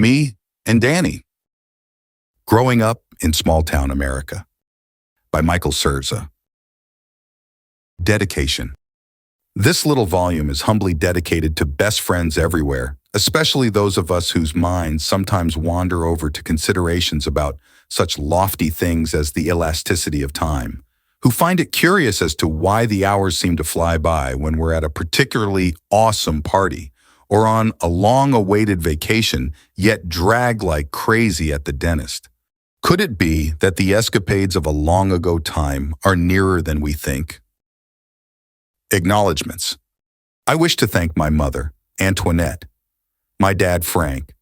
Me and Danny. Growing Up in Small Town America by Michael Serza. Dedication. This little volume is humbly dedicated to best friends everywhere, especially those of us whose minds sometimes wander over to considerations about such lofty things as the elasticity of time, who find it curious as to why the hours seem to fly by when we're at a particularly awesome party or on a long-awaited vacation, yet drag like crazy at the dentist. Could it be that the escapades of a long-ago time are nearer than we think? Acknowledgements. I wish to thank my mother, Antoinette, my dad, Frank,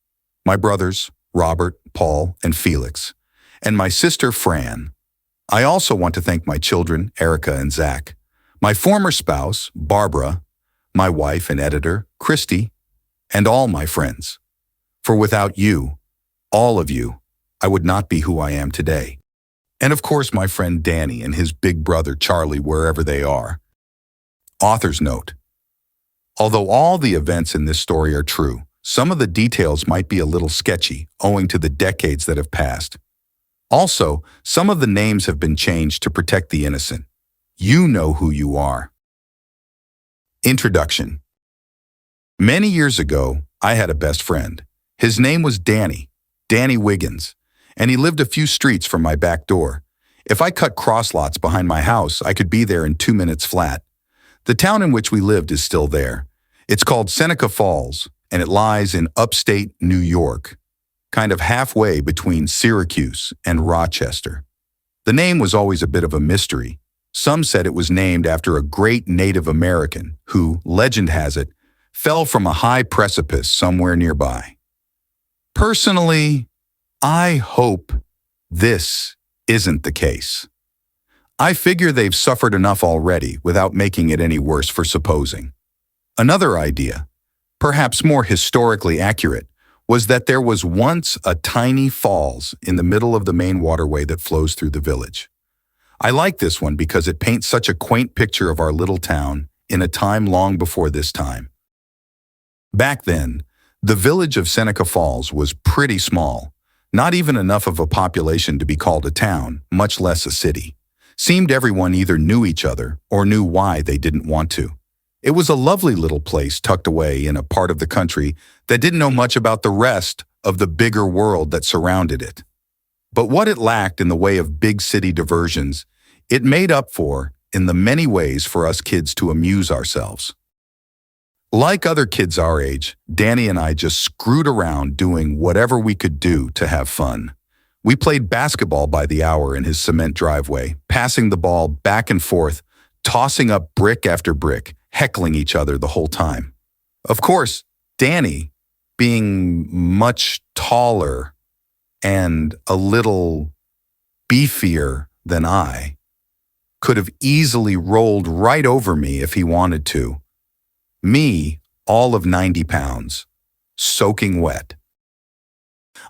my brothers, Robert, Paul, and Felix, and my sister, Fran. I also want to thank my children, Erica and Zach, my former spouse, Barbara, my wife and editor, Christy, and all my friends. For without you, all of you, I would not be who I am today. And of course, my friend Danny and his big brother, Charlie, wherever they are. Author's note. Although all the events in this story are true, some of the details might be a little sketchy, owing to the decades that have passed. Also, some of the names have been changed to protect the innocent. You know who you are. Introduction. Many years ago, I had a best friend. His name was Danny Wiggins, and he lived a few streets from my back door. If I cut crosslots behind my house, I could be there in 2 minutes flat. The town in which we lived is still there. It's called Seneca Falls, and it lies in upstate New York, kind of halfway between Syracuse and Rochester. The name was always a bit of a mystery. Some said it was named after a great Native American who, legend has it, fell from a high precipice somewhere nearby. Personally, I hope this isn't the case. I figure they've suffered enough already without making it any worse for supposing. Another idea, perhaps more historically accurate, was that there was once a tiny falls in the middle of the main waterway that flows through the village. I like this one because it paints such a quaint picture of our little town in a time long before this time. Back then, the village of Seneca Falls was pretty small, not even enough of a population to be called a town, much less a city. Seemed everyone either knew each other or knew why they didn't want to. It was a lovely little place tucked away in a part of the country that didn't know much about the rest of the bigger world that surrounded it. But what it lacked in the way of big city diversions, it made up for in the many ways for us kids to amuse ourselves. Like other kids our age, Danny and I just screwed around doing whatever we could do to have fun. We played basketball by the hour in his cement driveway, passing the ball back and forth, tossing up brick after brick, heckling each other the whole time. Of course, Danny, being much taller and a little beefier than I, could have easily rolled right over me if he wanted to. Me, all of 90 pounds, soaking wet.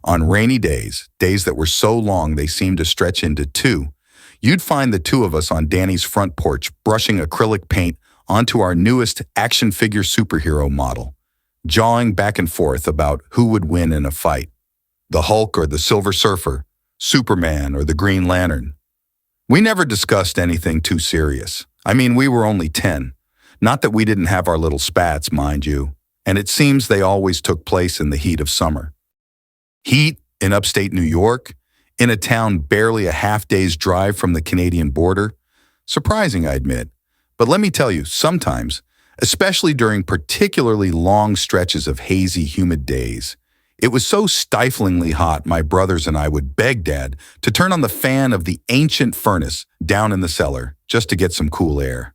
On rainy days that were so long they seemed to stretch into 2, you'd find the 2 of us on Danny's front porch brushing acrylic paint onto our newest action figure superhero model, jawing back and forth about who would win in a fight, the Hulk or the Silver Surfer, Superman or the Green Lantern. We never discussed anything too serious. I mean, we were only 10. Not that we didn't have our little spats, mind you, and it seems they always took place in the heat of summer. Heat in upstate New York, in a town barely a half-day's drive from the Canadian border. Surprising, I admit. But let me tell you, sometimes, especially during particularly long stretches of hazy, humid days, it was so stiflingly hot my brothers and I would beg Dad to turn on the fan of the ancient furnace down in the cellar just to get some cool air.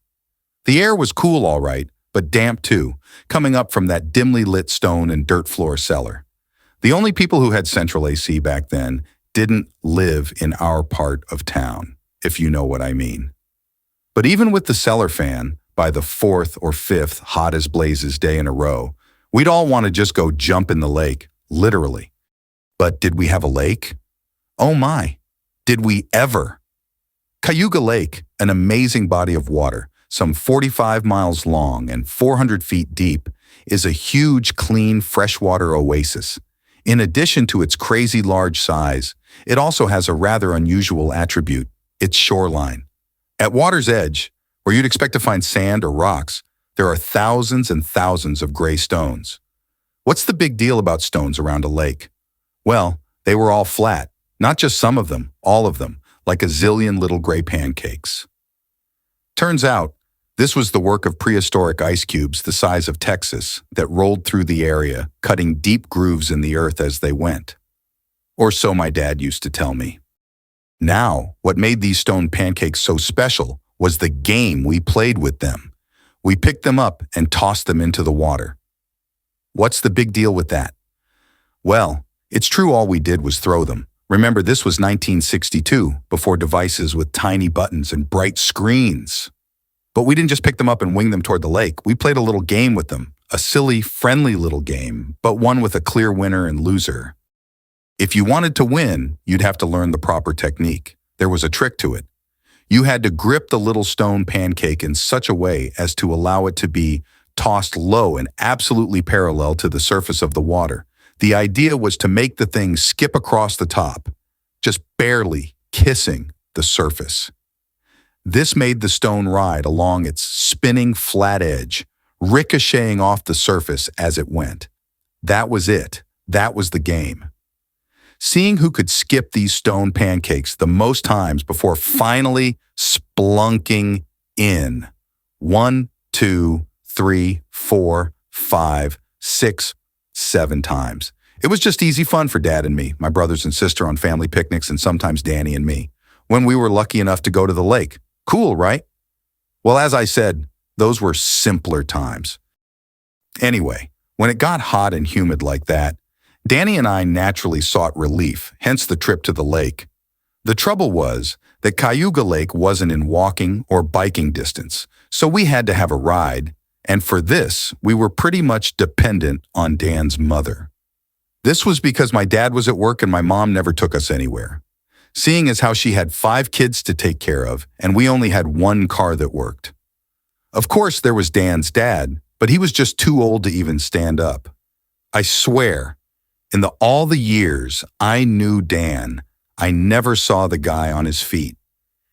The air was cool all right, but damp too, coming up from that dimly lit stone and dirt floor cellar. The only people who had central AC back then didn't live in our part of town, if you know what I mean. But even with the cellar fan, by the 4th or 5th hot as blazes day in a row, we'd all want to just go jump in the lake, literally. But did we have a lake? Oh my, did we ever? Cayuga Lake, an amazing body of water, some 45 miles long and 400 feet deep, is a huge, clean, freshwater oasis. In addition to its crazy large size, it also has a rather unusual attribute, its shoreline. At water's edge, where you'd expect to find sand or rocks, there are thousands and thousands of gray stones. What's the big deal about stones around a lake? Well, they were all flat, not just some of them, all of them, like a zillion little gray pancakes. Turns out, this was the work of prehistoric ice cubes the size of Texas that rolled through the area, cutting deep grooves in the earth as they went. Or so my dad used to tell me. Now, what made these stone pancakes so special was the game we played with them. We picked them up and tossed them into the water. What's the big deal with that? Well, it's true all we did was throw them. Remember, this was 1962, before devices with tiny buttons and bright screens. But we didn't just pick them up and wing them toward the lake. We played a little game with them, a silly, friendly little game, but one with a clear winner and loser. If you wanted to win, you'd have to learn the proper technique. There was a trick to it. You had to grip the little stone pancake in such a way as to allow it to be tossed low and absolutely parallel to the surface of the water. The idea was to make the thing skip across the top, just barely kissing the surface. This made the stone ride along its spinning flat edge, ricocheting off the surface as it went. That was it. That was the game. Seeing who could skip these stone pancakes the most times before finally splunking in. 1, 2, 3, 4, 5, 6, 7 times. It was just easy fun for Dad and me, my brothers and sister on family picnics, and sometimes Danny and me, when we were lucky enough to go to the lake. Cool, right? Well, as I said, those were simpler times. Anyway, when it got hot and humid like that, Danny and I naturally sought relief, hence the trip to the lake. The trouble was that Cayuga Lake wasn't in walking or biking distance, so we had to have a ride, and for this, we were pretty much dependent on Dan's mother. This was because my dad was at work and my mom never took us anywhere. Seeing as how she had 5 kids to take care of, and we only had 1 car that worked. Of course, there was Dan's dad, but he was just too old to even stand up. I swear, in all the years I knew Dan, I never saw the guy on his feet.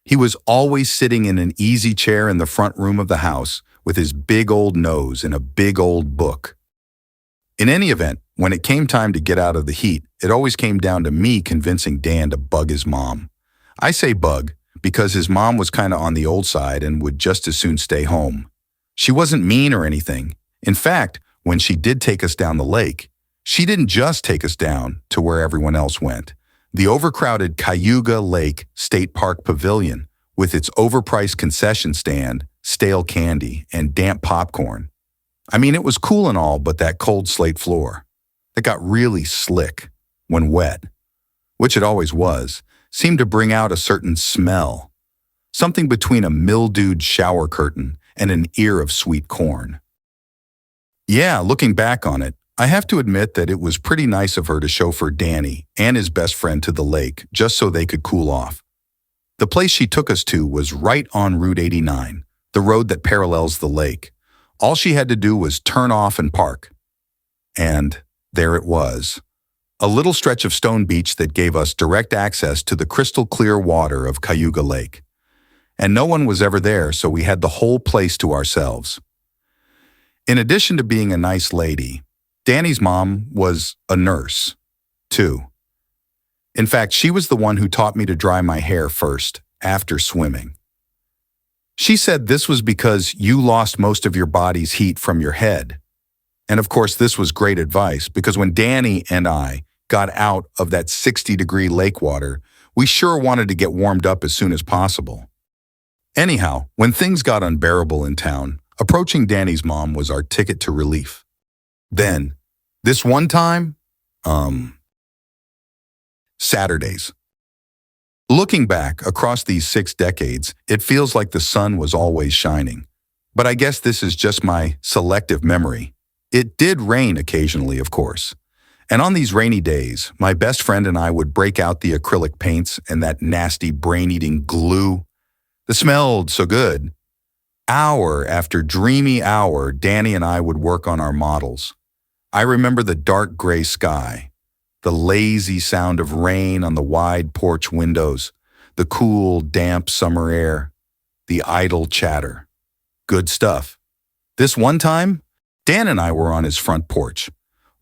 He was always sitting in an easy chair in the front room of the house with his big old nose and a big old book. In any event, when it came time to get out of the heat, it always came down to me convincing Dan to bug his mom. I say bug because his mom was kind of on the old side and would just as soon stay home. She wasn't mean or anything. In fact, when she did take us down the lake, she didn't just take us down to where everyone else went. The overcrowded Cayuga Lake State Park Pavilion, with its overpriced concession stand, stale candy, and damp popcorn. I mean, it was cool and all, but that cold slate floor, that got really slick when wet, which it always was, seemed to bring out a certain smell, something between a mildewed shower curtain and an ear of sweet corn. Yeah, looking back on it, I have to admit that it was pretty nice of her to chauffeur Danny and his best friend to the lake just so they could cool off. The place she took us to was right on Route 89, the road that parallels the lake. All she had to do was turn off and park. And there it was, a little stretch of stone beach that gave us direct access to the crystal clear water of Cayuga Lake. And no one was ever there, so we had the whole place to ourselves. In addition to being a nice lady, Danny's mom was a nurse, too. In fact, she was the one who taught me to dry my hair first, after swimming. She said this was because you lost most of your body's heat from your head. And of course, this was great advice because when Danny and I got out of that 60-degree lake water, we sure wanted to get warmed up as soon as possible. Anyhow, when things got unbearable in town, approaching Danny's mom was our ticket to relief. Then, this one time, Saturdays. Looking back across these 6 decades, it feels like the sun was always shining. But I guess this is just my selective memory. It did rain occasionally, of course. And on these rainy days, my best friend and I would break out the acrylic paints and that nasty brain-eating glue that smelled so good. Hour after dreamy hour, Danny and I would work on our models. I remember the dark gray sky, The lazy sound of rain on the wide porch windows, the cool, damp summer air, the idle chatter. Good stuff. This one time, Dan and I were on his front porch.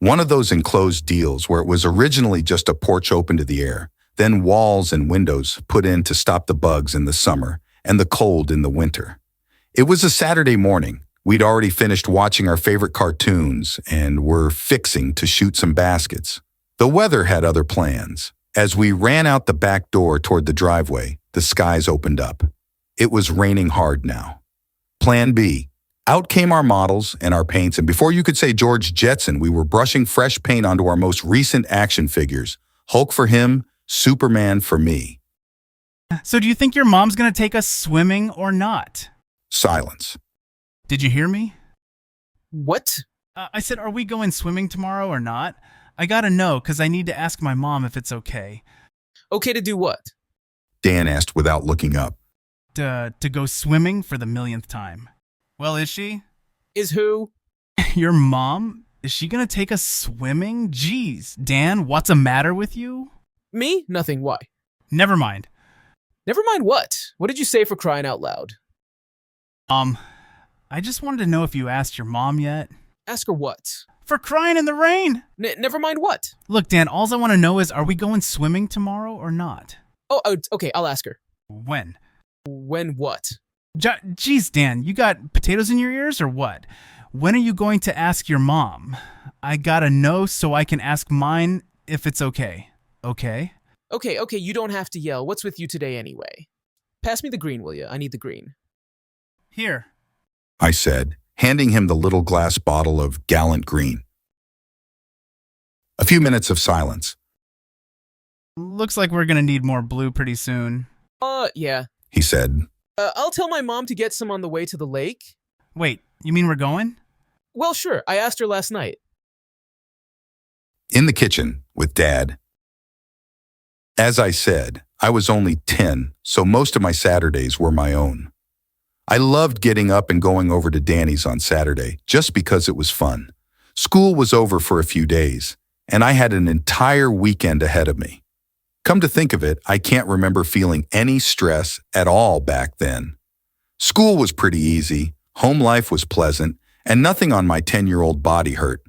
One of those enclosed deals where it was originally just a porch open to the air, then walls and windows put in to stop the bugs in the summer and the cold in the winter. It was a Saturday morning. We'd already finished watching our favorite cartoons and were fixing to shoot some baskets. The weather had other plans. As we ran out the back door toward the driveway, the skies opened up. It was raining hard now. Plan B. Out came our models and our paints, and before you could say George Jetson, we were brushing fresh paint onto our most recent action figures. Hulk for him, Superman for me. So do you think your mom's gonna take us swimming or not? Silence. Did you hear me? What? I said, are we going swimming tomorrow or not? I gotta know, because I need to ask my mom if it's okay. Okay to do what? Dan asked without looking up. To go swimming for the millionth time. Well, is she? Is who? Your mom? Is she gonna take us swimming? Jeez, Dan, what's the matter with you? Me? Nothing. Why? Never mind. Never mind what? What did you say, for crying out loud? I just wanted to know if you asked your mom yet. Ask her what? For crying in the rain! Never mind what? Look, Dan, all I want to know is, are we going swimming tomorrow or not? Oh, okay, I'll ask her. When? When what? Jeez, Dan, you got potatoes in your ears or what? When are you going to ask your mom? I gotta know so I can ask mine if it's okay. Okay? Okay, you don't have to yell. What's with you today anyway? Pass me the green, will you? I need the green. Here. I said, handing him the little glass bottle of Gallant Green. A few minutes of silence. Looks like we're gonna need more blue pretty soon. Yeah. He said. I'll tell my mom to get some on the way to the lake. Wait, you mean we're going? Well, sure. I asked her last night. In the kitchen with Dad. As I said, I was only 10, so most of my Saturdays were my own. I loved getting up and going over to Danny's on Saturday just because it was fun. School was over for a few days, and I had an entire weekend ahead of me. Come to think of it, I can't remember feeling any stress at all back then. School was pretty easy, home life was pleasant, and nothing on my 10-year-old body hurt.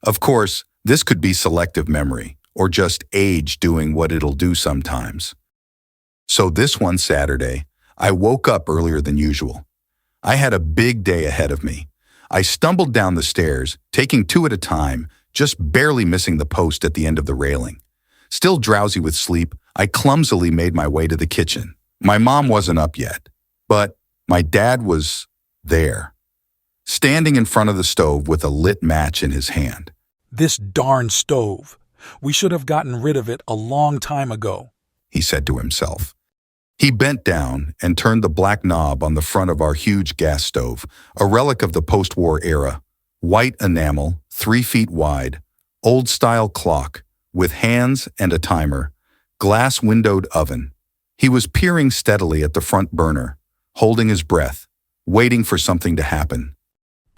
Of course, this could be selective memory, or just age doing what it'll do sometimes. So this one Saturday, I woke up earlier than usual. I had a big day ahead of me. I stumbled down the stairs, taking two at a time, just barely missing the post at the end of the railing. Still drowsy with sleep, I clumsily made my way to the kitchen. My mom wasn't up yet, but my dad was there, standing in front of the stove with a lit match in his hand. This darn stove. We should have gotten rid of it a long time ago, he said to himself. He bent down and turned the black knob on the front of our huge gas stove, a relic of the post-war era. White enamel, 3 feet wide, old-style clock, with hands and a timer, glass-windowed oven. He was peering steadily at the front burner, holding his breath, waiting for something to happen.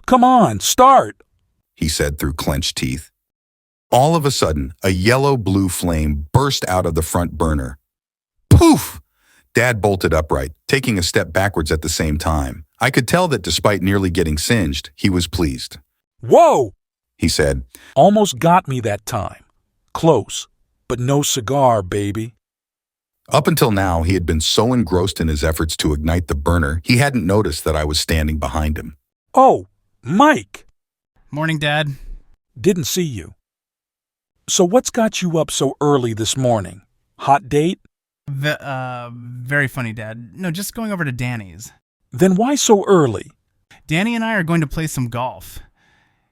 "Come on, start," he said through clenched teeth. All of a sudden, a yellow-blue flame burst out of the front burner. Poof! Dad bolted upright, taking a step backwards at the same time. I could tell that despite nearly getting singed, he was pleased. "Whoa!" he said. "Almost got me that time. Close, but no cigar, baby." Up until now, he had been so engrossed in his efforts to ignite the burner, he hadn't noticed that I was standing behind him. "Oh, Mike!" Morning, Dad. "Didn't see you. So what's got you up so early this morning? Hot date?" Very funny, Dad. No, just going over to Danny's. "Then why so early?" Danny and I are going to play some golf.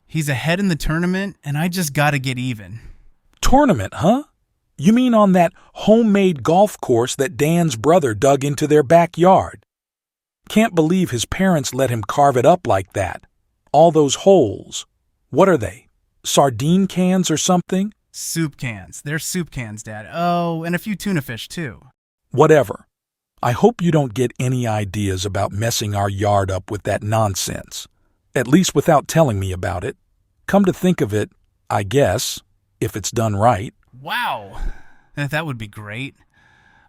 He's ahead in the tournament, and I just gotta get even. "Tournament, huh? You mean on that homemade golf course that Dan's brother dug into their backyard? Can't believe his parents let him carve it up like that. All those holes. What are they? Sardine cans or something?" Soup cans. They're soup cans, Dad. Oh, and a few tuna fish, too. "Whatever. I hope you don't get any ideas about messing our yard up with that nonsense. At least without telling me about it. Come to think of it, I guess, if it's done right. Wow. That would be great.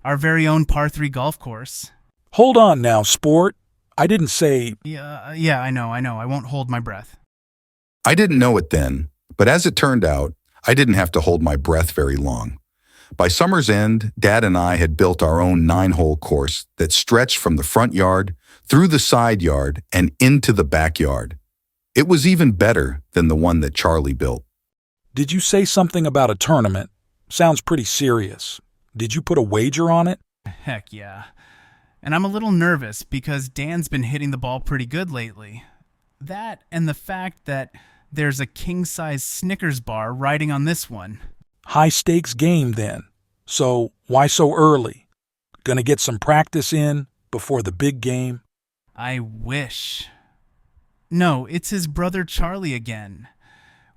Our very own par 3 golf course. Hold on now, sport. I didn't say... Yeah, I know. I won't hold my breath. I didn't know it then, but as it turned out, I didn't have to hold my breath very long. By summer's end, Dad and I had built our own 9-hole course that stretched from the front yard, through the side yard, and into the backyard. It was even better than the one that Charlie built. Did you say something about a tournament? Sounds pretty serious. Did you put a wager on it? Heck yeah. And I'm a little nervous because Dan's been hitting the ball pretty good lately. That and the fact that there's a king-size Snickers bar riding on this one. High-stakes game, then. So, why so early? Gonna get some practice in before the big game? I wish. No, it's his brother Charlie again.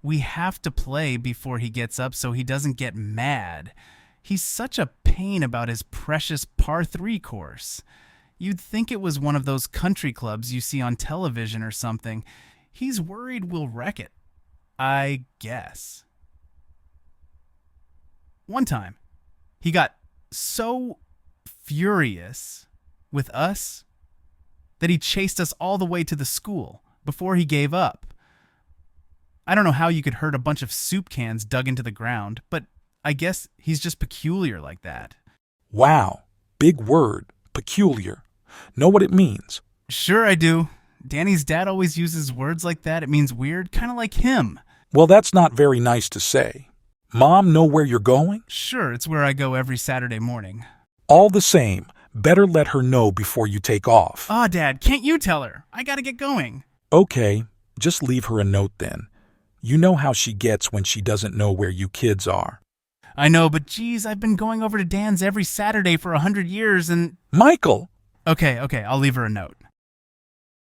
We have to play before he gets up so he doesn't get mad. He's such a pain about his precious par 3 course. You'd think it was one of those country clubs you see on television or something. He's worried we'll wreck it. I guess. One time, he got so furious with us that he chased us all the way to the school before he gave up. I don't know how you could hurt a bunch of soup cans dug into the ground, but I guess he's just peculiar like that. Wow, big word, peculiar. Know what it means? Sure I do. Danny's dad always uses words like that. It means weird, kind of like him. Well, that's not very nice to say. Mom know where you're going? Sure, it's where I go every Saturday morning. All the same, better let her know before you take off. Aw, Dad, can't you tell her? I gotta get going. Okay, just leave her a note then. You know how she gets when she doesn't know where you kids are. I know, but geez, I've been going over to Dan's every Saturday for 100 years and... Michael! Okay, I'll leave her a note.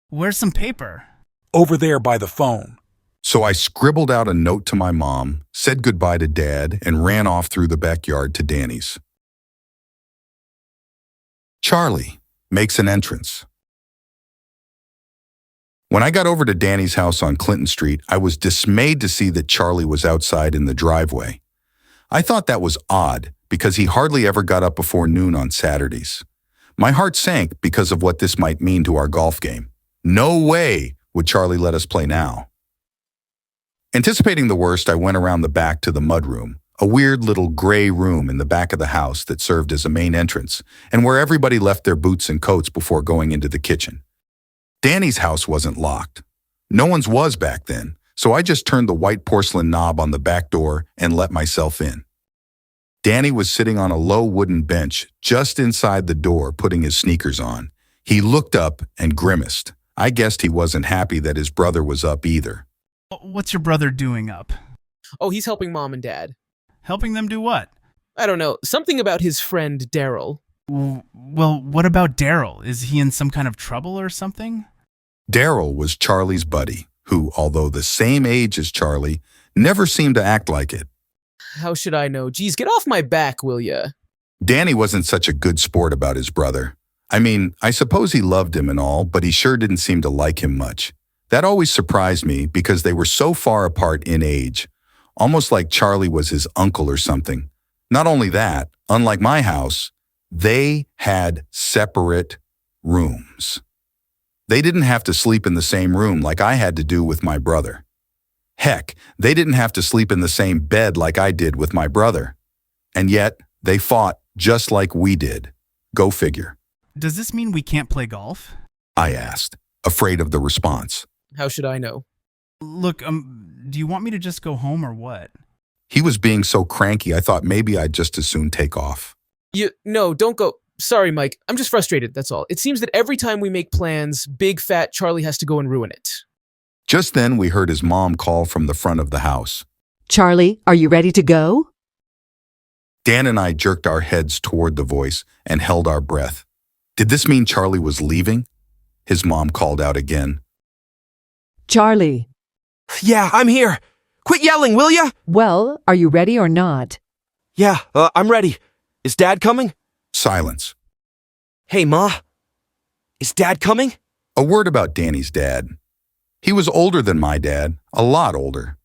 Where's some paper? Over there by the phone. So I scribbled out a note to my mom, said goodbye to Dad, and ran off through the backyard to Danny's. Charlie makes an entrance. When I got over to Danny's house on Clinton Street, I was dismayed to see that Charlie was outside in the driveway. I thought that was odd because he hardly ever got up before noon on Saturdays. My heart sank because of what this might mean to our golf game. No way would Charlie let us play now. Anticipating the worst, I went around the back to the mudroom, a weird little gray room in the back of the house that served as a main entrance and where everybody left their boots and coats before going into the kitchen. Danny's house wasn't locked. No one's was back then, so I just turned the white porcelain knob on the back door and let myself in. Danny was sitting on a low wooden bench just inside the door putting his sneakers on. He looked up and grimaced. I guessed he wasn't happy that his brother was up either. What's your brother doing up? Oh, he's helping Mom and Dad. Helping them do what? I don't know, something about his friend Daryl. Well, what about Daryl? Is he in some kind of trouble or something? Daryl was Charlie's buddy, who, although the same age as Charlie, never seemed to act like it. How should I know? Geez, get off my back, will ya? Danny wasn't such a good sport about his brother. I mean, I suppose he loved him and all, but he sure didn't seem to like him much. That always surprised me because they were so far apart in age, almost like Charlie was his uncle or something. Not only that, unlike my house, they had separate rooms. They didn't have to sleep in the same room like I had to do with my brother. Heck, they didn't have to sleep in the same bed like I did with my brother. And yet, they fought just like we did. Go figure. Does this mean we can't play golf? I asked, afraid of the response. How should I know? Look, do you want me to just go home or what? He was being so cranky, I thought maybe I'd just as soon take off. No, don't go. Sorry, Mike. I'm just frustrated, that's all. It seems that every time we make plans, big fat Charlie has to go and ruin it. Just then, we heard his mom call from the front of the house. Charlie, are you ready to go? Dan and I jerked our heads toward the voice and held our breath. Did this mean Charlie was leaving? His mom called out again. Charlie. Yeah, I'm here. Quit yelling, will ya? Well, are you ready or not? Yeah, I'm ready. Is Dad coming? Silence. Hey, Ma. Is Dad coming? A word about Danny's dad. He was older than my dad, a lot older.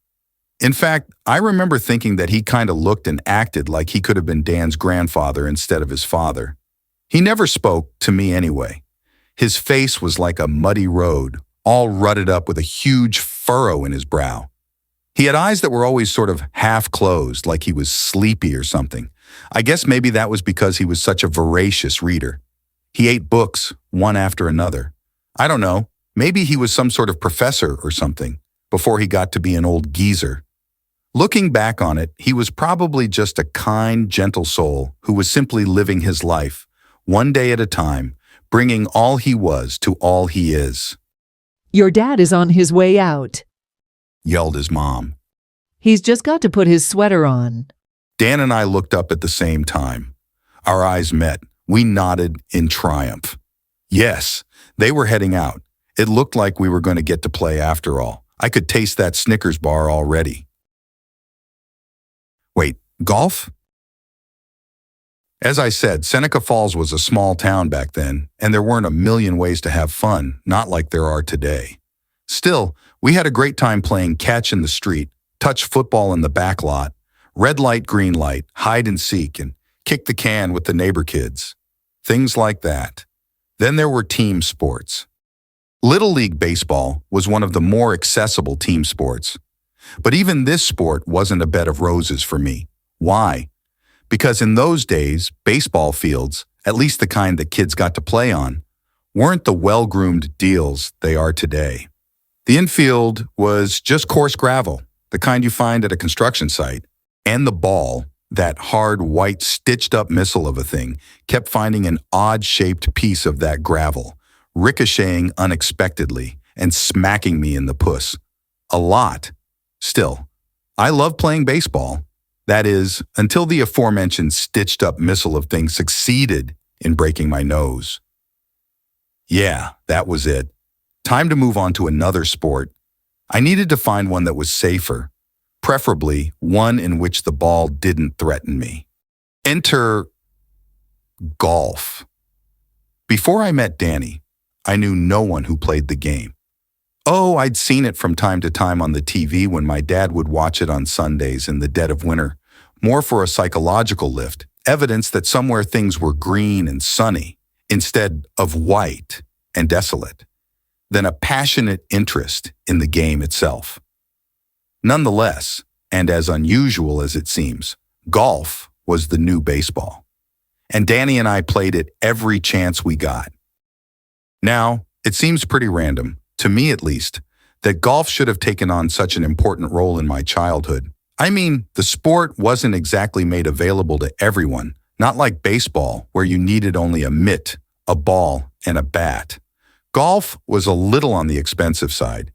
In fact, I remember thinking that he kind of looked and acted like he could have been Dan's grandfather instead of his father. He never spoke, to me anyway. His face was like a muddy road, all rutted up with a huge furrow in his brow. He had eyes that were always sort of half closed, like he was sleepy or something. I guess maybe that was because he was such a voracious reader. He ate books, one after another. I don't know, maybe he was some sort of professor or something, before he got to be an old geezer. Looking back on it, he was probably just a kind, gentle soul who was simply living his life, one day at a time, bringing all he was to all he is, Your dad is on his way out. yelled his mom. He's just got to put his sweater on. Dan and I looked up at the same time. Our eyes met. We nodded in triumph. Yes, they were heading out. It looked like we were going to get to play after all. I could taste that Snickers bar already. Wait, golf? As I said, Seneca Falls was a small town back then, and there weren't a million ways to have fun, not like there are today. Still, we had a great time playing catch in the street, touch football in the back lot, red light, green light, hide and seek, and kick the can with the neighbor kids. Things like that. Then there were team sports. Little League baseball was one of the more accessible team sports. But even this sport wasn't a bed of roses for me. Why? Because in those days, baseball fields, at least the kind that kids got to play on, weren't the well-groomed deals they are today. The infield was just coarse gravel, the kind you find at a construction site, and the ball, that hard, white, stitched-up missile of a thing, kept finding an odd-shaped piece of that gravel, ricocheting unexpectedly and smacking me in the puss. A lot. Still, I love playing baseball. That is, until the aforementioned stitched-up missile of things succeeded in breaking my nose. Yeah, that was it. Time to move on to another sport. I needed to find one that was safer, preferably one in which the ball didn't threaten me. Enter golf. Before I met Danny, I knew no one who played the game. Oh, I'd seen it from time to time on the TV when my dad would watch it on Sundays in the dead of winter, more for a psychological lift, evidence that somewhere things were green and sunny instead of white and desolate, than a passionate interest in the game itself. Nonetheless, and as unusual as it seems, golf was the new baseball. And Danny and I played it every chance we got. Now, it seems pretty random, to me at least, that golf should have taken on such an important role in my childhood. I mean, the sport wasn't exactly made available to everyone, not like baseball, where you needed only a mitt, a ball, and a bat. Golf was a little on the expensive side.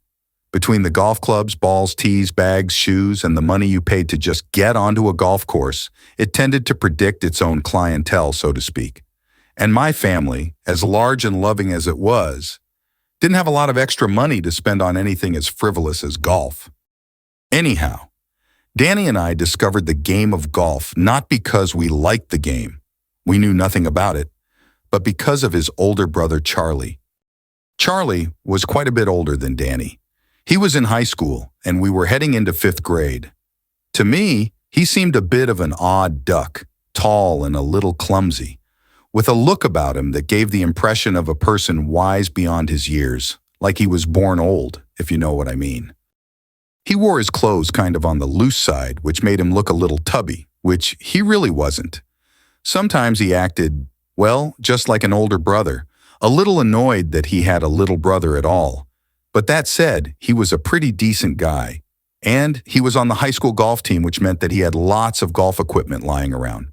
Between the golf clubs, balls, tees, bags, shoes, and the money you paid to just get onto a golf course, it tended to predict its own clientele, so to speak. And my family, as large and loving as it was, didn't have a lot of extra money to spend on anything as frivolous as golf. Anyhow, Danny and I discovered the game of golf not because we liked the game, we knew nothing about it, but because of his older brother Charlie. Charlie was quite a bit older than Danny. He was in high school, and we were heading into 5th grade. To me, he seemed a bit of an odd duck, tall and a little clumsy, with a look about him that gave the impression of a person wise beyond his years, like he was born old, if you know what I mean. He wore his clothes kind of on the loose side, which made him look a little tubby, which he really wasn't. Sometimes he acted, well, just like an older brother, a little annoyed that he had a little brother at all. But that said, he was a pretty decent guy. And he was on the high school golf team, which meant that he had lots of golf equipment lying around.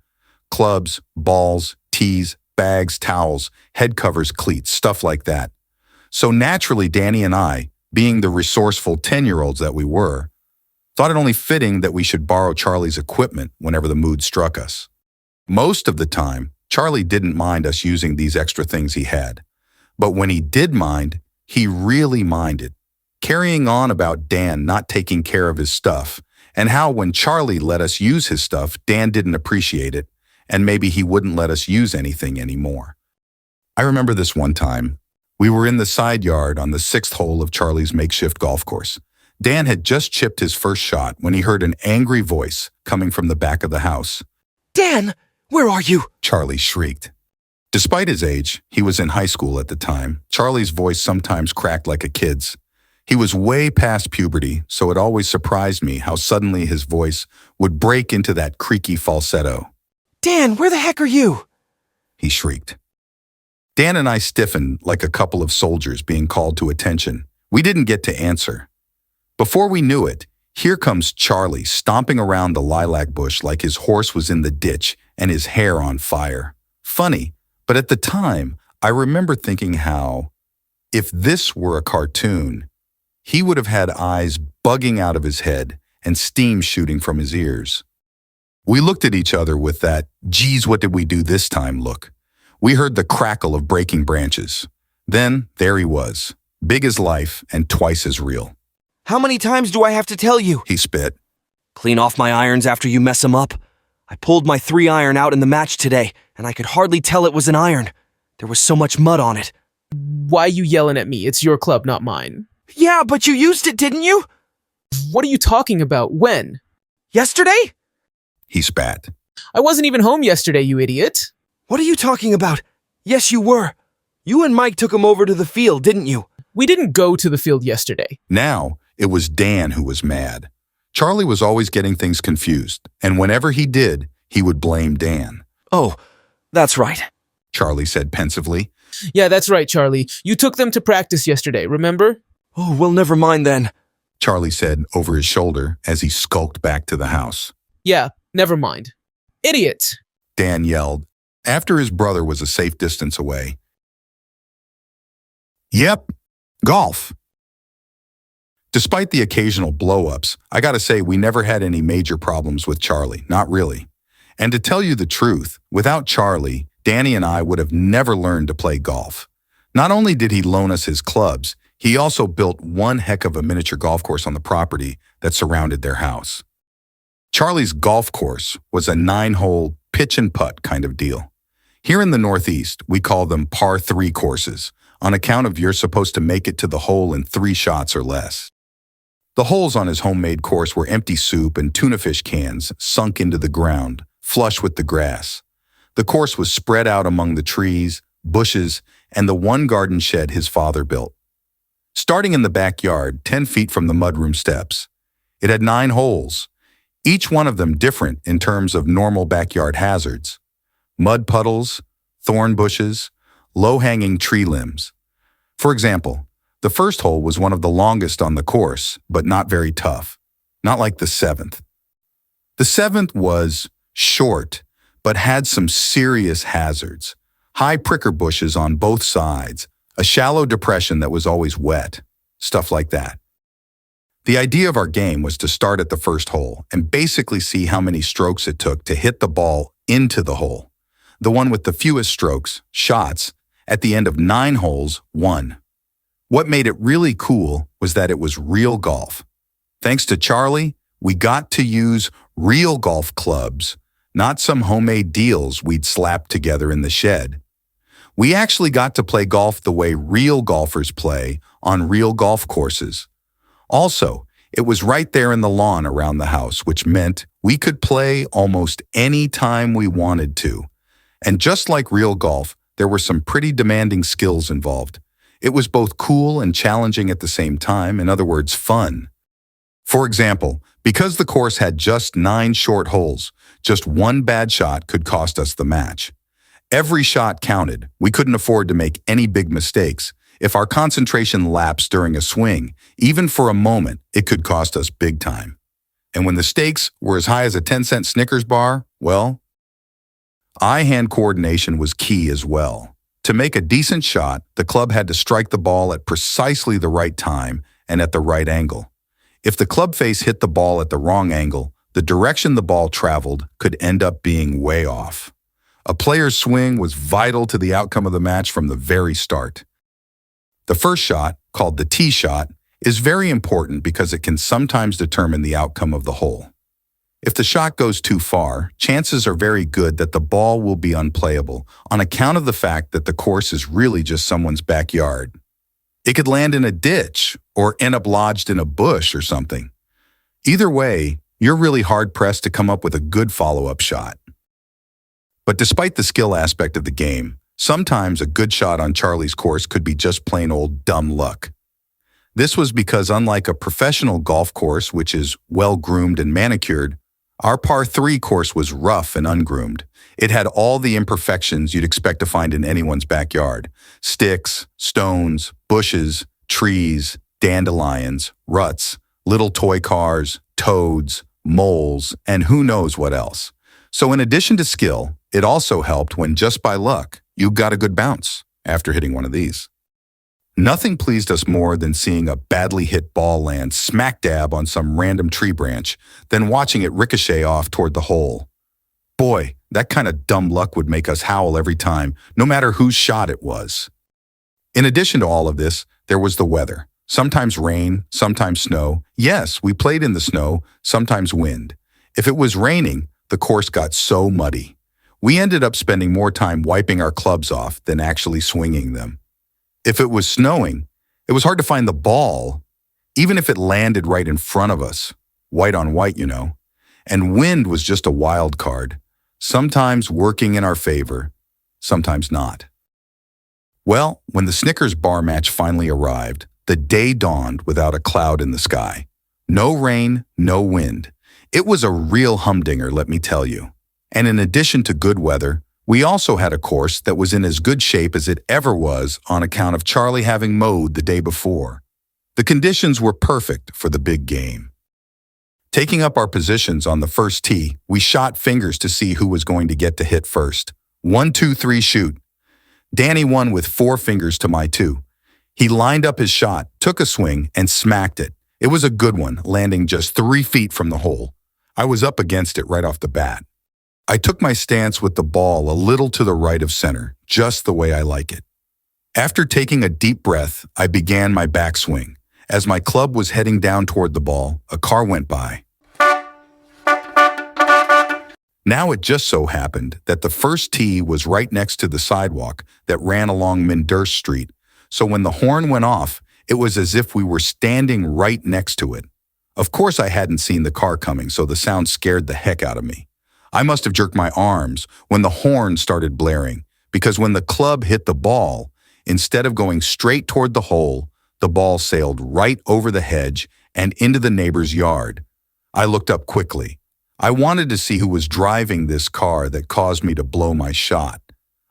Clubs, balls, tees, bags, towels, head covers, cleats, stuff like that. So naturally, Danny and I, being the resourceful 10-year-olds that we were, thought it only fitting that we should borrow Charlie's equipment whenever the mood struck us. Most of the time, Charlie didn't mind us using these extra things he had. But when he did mind, he really minded, carrying on about Dan not taking care of his stuff, and how when Charlie let us use his stuff, Dan didn't appreciate it, and maybe he wouldn't let us use anything anymore. I remember this one time. We were in the side yard on the 6th hole of Charlie's makeshift golf course. Dan had just chipped his first shot when he heard an angry voice coming from the back of the house. Dan, where are you? Charlie shrieked. Despite his age, he was in high school at the time. Charlie's voice sometimes cracked like a kid's. He was way past puberty, so it always surprised me how suddenly his voice would break into that creaky falsetto. Dan, where the heck are you? He shrieked. Dan and I stiffened like a couple of soldiers being called to attention. We didn't get to answer. Before we knew it, here comes Charlie stomping around the lilac bush like his horse was in the ditch and his hair on fire. Funny, but at the time, I remember thinking how, if this were a cartoon, he would have had eyes bugging out of his head and steam shooting from his ears. We looked at each other with that, geez, what did we do this time look. We heard the crackle of breaking branches. Then, there he was, big as life and twice as real. How many times do I have to tell you? He spit. Clean off my irons after you mess them up. I pulled my 3-iron out in the match today, and I could hardly tell it was an iron. There was so much mud on it. Why you yelling at me? It's your club, not mine. Yeah, but you used it, didn't you? What are you talking about? When? Yesterday? He spat. I wasn't even home yesterday, you idiot. What are you talking about? Yes, you were. You and Mike took him over to the field, didn't you? We didn't go to the field yesterday. Now, it was Dan who was mad. Charlie was always getting things confused, and whenever he did, he would blame Dan. Oh, that's right. Charlie said pensively. Yeah, that's right, Charlie. You took them to practice yesterday, remember? Oh, well, never mind then. Charlie said over his shoulder as he skulked back to the house. Yeah, never mind. Idiot! Dan yelled, after his brother was a safe distance away. Yep, golf. Despite the occasional blow-ups, I gotta say we never had any major problems with Charlie, not really. And to tell you the truth, without Charlie, Danny and I would have never learned to play golf. Not only did he loan us his clubs, he also built one heck of a miniature golf course on the property that surrounded their house. Charlie's golf course was a 9-hole pitch and putt kind of deal. Here in the Northeast, we call them par 3 courses, on account of you're supposed to make it to the hole in 3 shots or less. The holes on his homemade course were empty soup and tuna fish cans sunk into the ground, flush with the grass. The course was spread out among the trees, bushes, and the one garden shed his father built. Starting in the backyard, 10 feet from the mudroom steps, it had 9 holes, each one of them different in terms of normal backyard hazards. Mud puddles, thorn bushes, low-hanging tree limbs. For example, the first hole was one of the longest on the course, but not very tough, not like the 7th. The 7th was short, but had some serious hazards. High pricker bushes on both sides, a shallow depression that was always wet, stuff like that. The idea of our game was to start at the first hole and basically see how many strokes it took to hit the ball into the hole. The one with the fewest strokes, shots, at the end of 9 holes, won. What made it really cool was that it was real golf. Thanks to Charlie, we got to use real golf clubs, not some homemade deals we'd slapped together in the shed. We actually got to play golf the way real golfers play on real golf courses. Also, it was right there in the lawn around the house, which meant we could play almost any time we wanted to. And just like real golf, there were some pretty demanding skills involved. It was both cool and challenging at the same time, in other words, fun. For example, because the course had just 9 short holes, just one bad shot could cost us the match. Every shot counted. We couldn't afford to make any big mistakes. If our concentration lapsed during a swing, even for a moment, it could cost us big time. And when the stakes were as high as a 10-cent Snickers bar, well, eye-hand coordination was key as well. To make a decent shot, the club had to strike the ball at precisely the right time and at the right angle. If the club face hit the ball at the wrong angle, the direction the ball traveled could end up being way off. A player's swing was vital to the outcome of the match from the very start. The first shot, called the tee shot, is very important because it can sometimes determine the outcome of the hole. If the shot goes too far, chances are very good that the ball will be unplayable on account of the fact that the course is really just someone's backyard. It could land in a ditch or end up lodged in a bush or something. Either way, you're really hard-pressed to come up with a good follow-up shot. But despite the skill aspect of the game, sometimes a good shot on Charlie's course could be just plain old dumb luck. This was because unlike a professional golf course, which is well-groomed and manicured, our par 3 course was rough and ungroomed. It had all the imperfections you'd expect to find in anyone's backyard. Sticks, stones, bushes, trees, dandelions, ruts, little toy cars, toads, moles, and who knows what else. So in addition to skill, it also helped when just by luck, you got a good bounce after hitting one of these. Nothing pleased us more than seeing a badly hit ball land smack dab on some random tree branch than watching it ricochet off toward the hole. Boy, that kind of dumb luck would make us howl every time, no matter whose shot it was. In addition to all of this, there was the weather. Sometimes rain, sometimes snow. Yes, we played in the snow, sometimes wind. If it was raining, the course got so muddy. We ended up spending more time wiping our clubs off than actually swinging them. If it was snowing, it was hard to find the ball, even if it landed right in front of us. White on white, you know. And wind was just a wild card, sometimes working in our favor, sometimes not. Well, when the Snickers bar match finally arrived, the day dawned without a cloud in the sky. No rain, no wind. It was a real humdinger, let me tell you. And in addition to good weather, we also had a course that was in as good shape as it ever was on account of Charlie having mowed the day before. The conditions were perfect for the big game. Taking up our positions on the first tee, we shot fingers to see who was going to get to hit first. 1, 2, 3, shoot. Danny won with 4 fingers to my 2. He lined up his shot, took a swing, and smacked it. It was a good one, landing just 3 feet from the hole. I was up against it right off the bat. I took my stance with the ball a little to the right of center, just the way I like it. After taking a deep breath, I began my backswing. As my club was heading down toward the ball, a car went by. Now it just so happened that the first tee was right next to the sidewalk that ran along Mindurst Street, so when the horn went off, it was as if we were standing right next to it. Of course I hadn't seen the car coming, so the sound scared the heck out of me. I must have jerked my arms when the horn started blaring, because when the club hit the ball, instead of going straight toward the hole, the ball sailed right over the hedge and into the neighbor's yard. I looked up quickly. I wanted to see who was driving this car that caused me to blow my shot.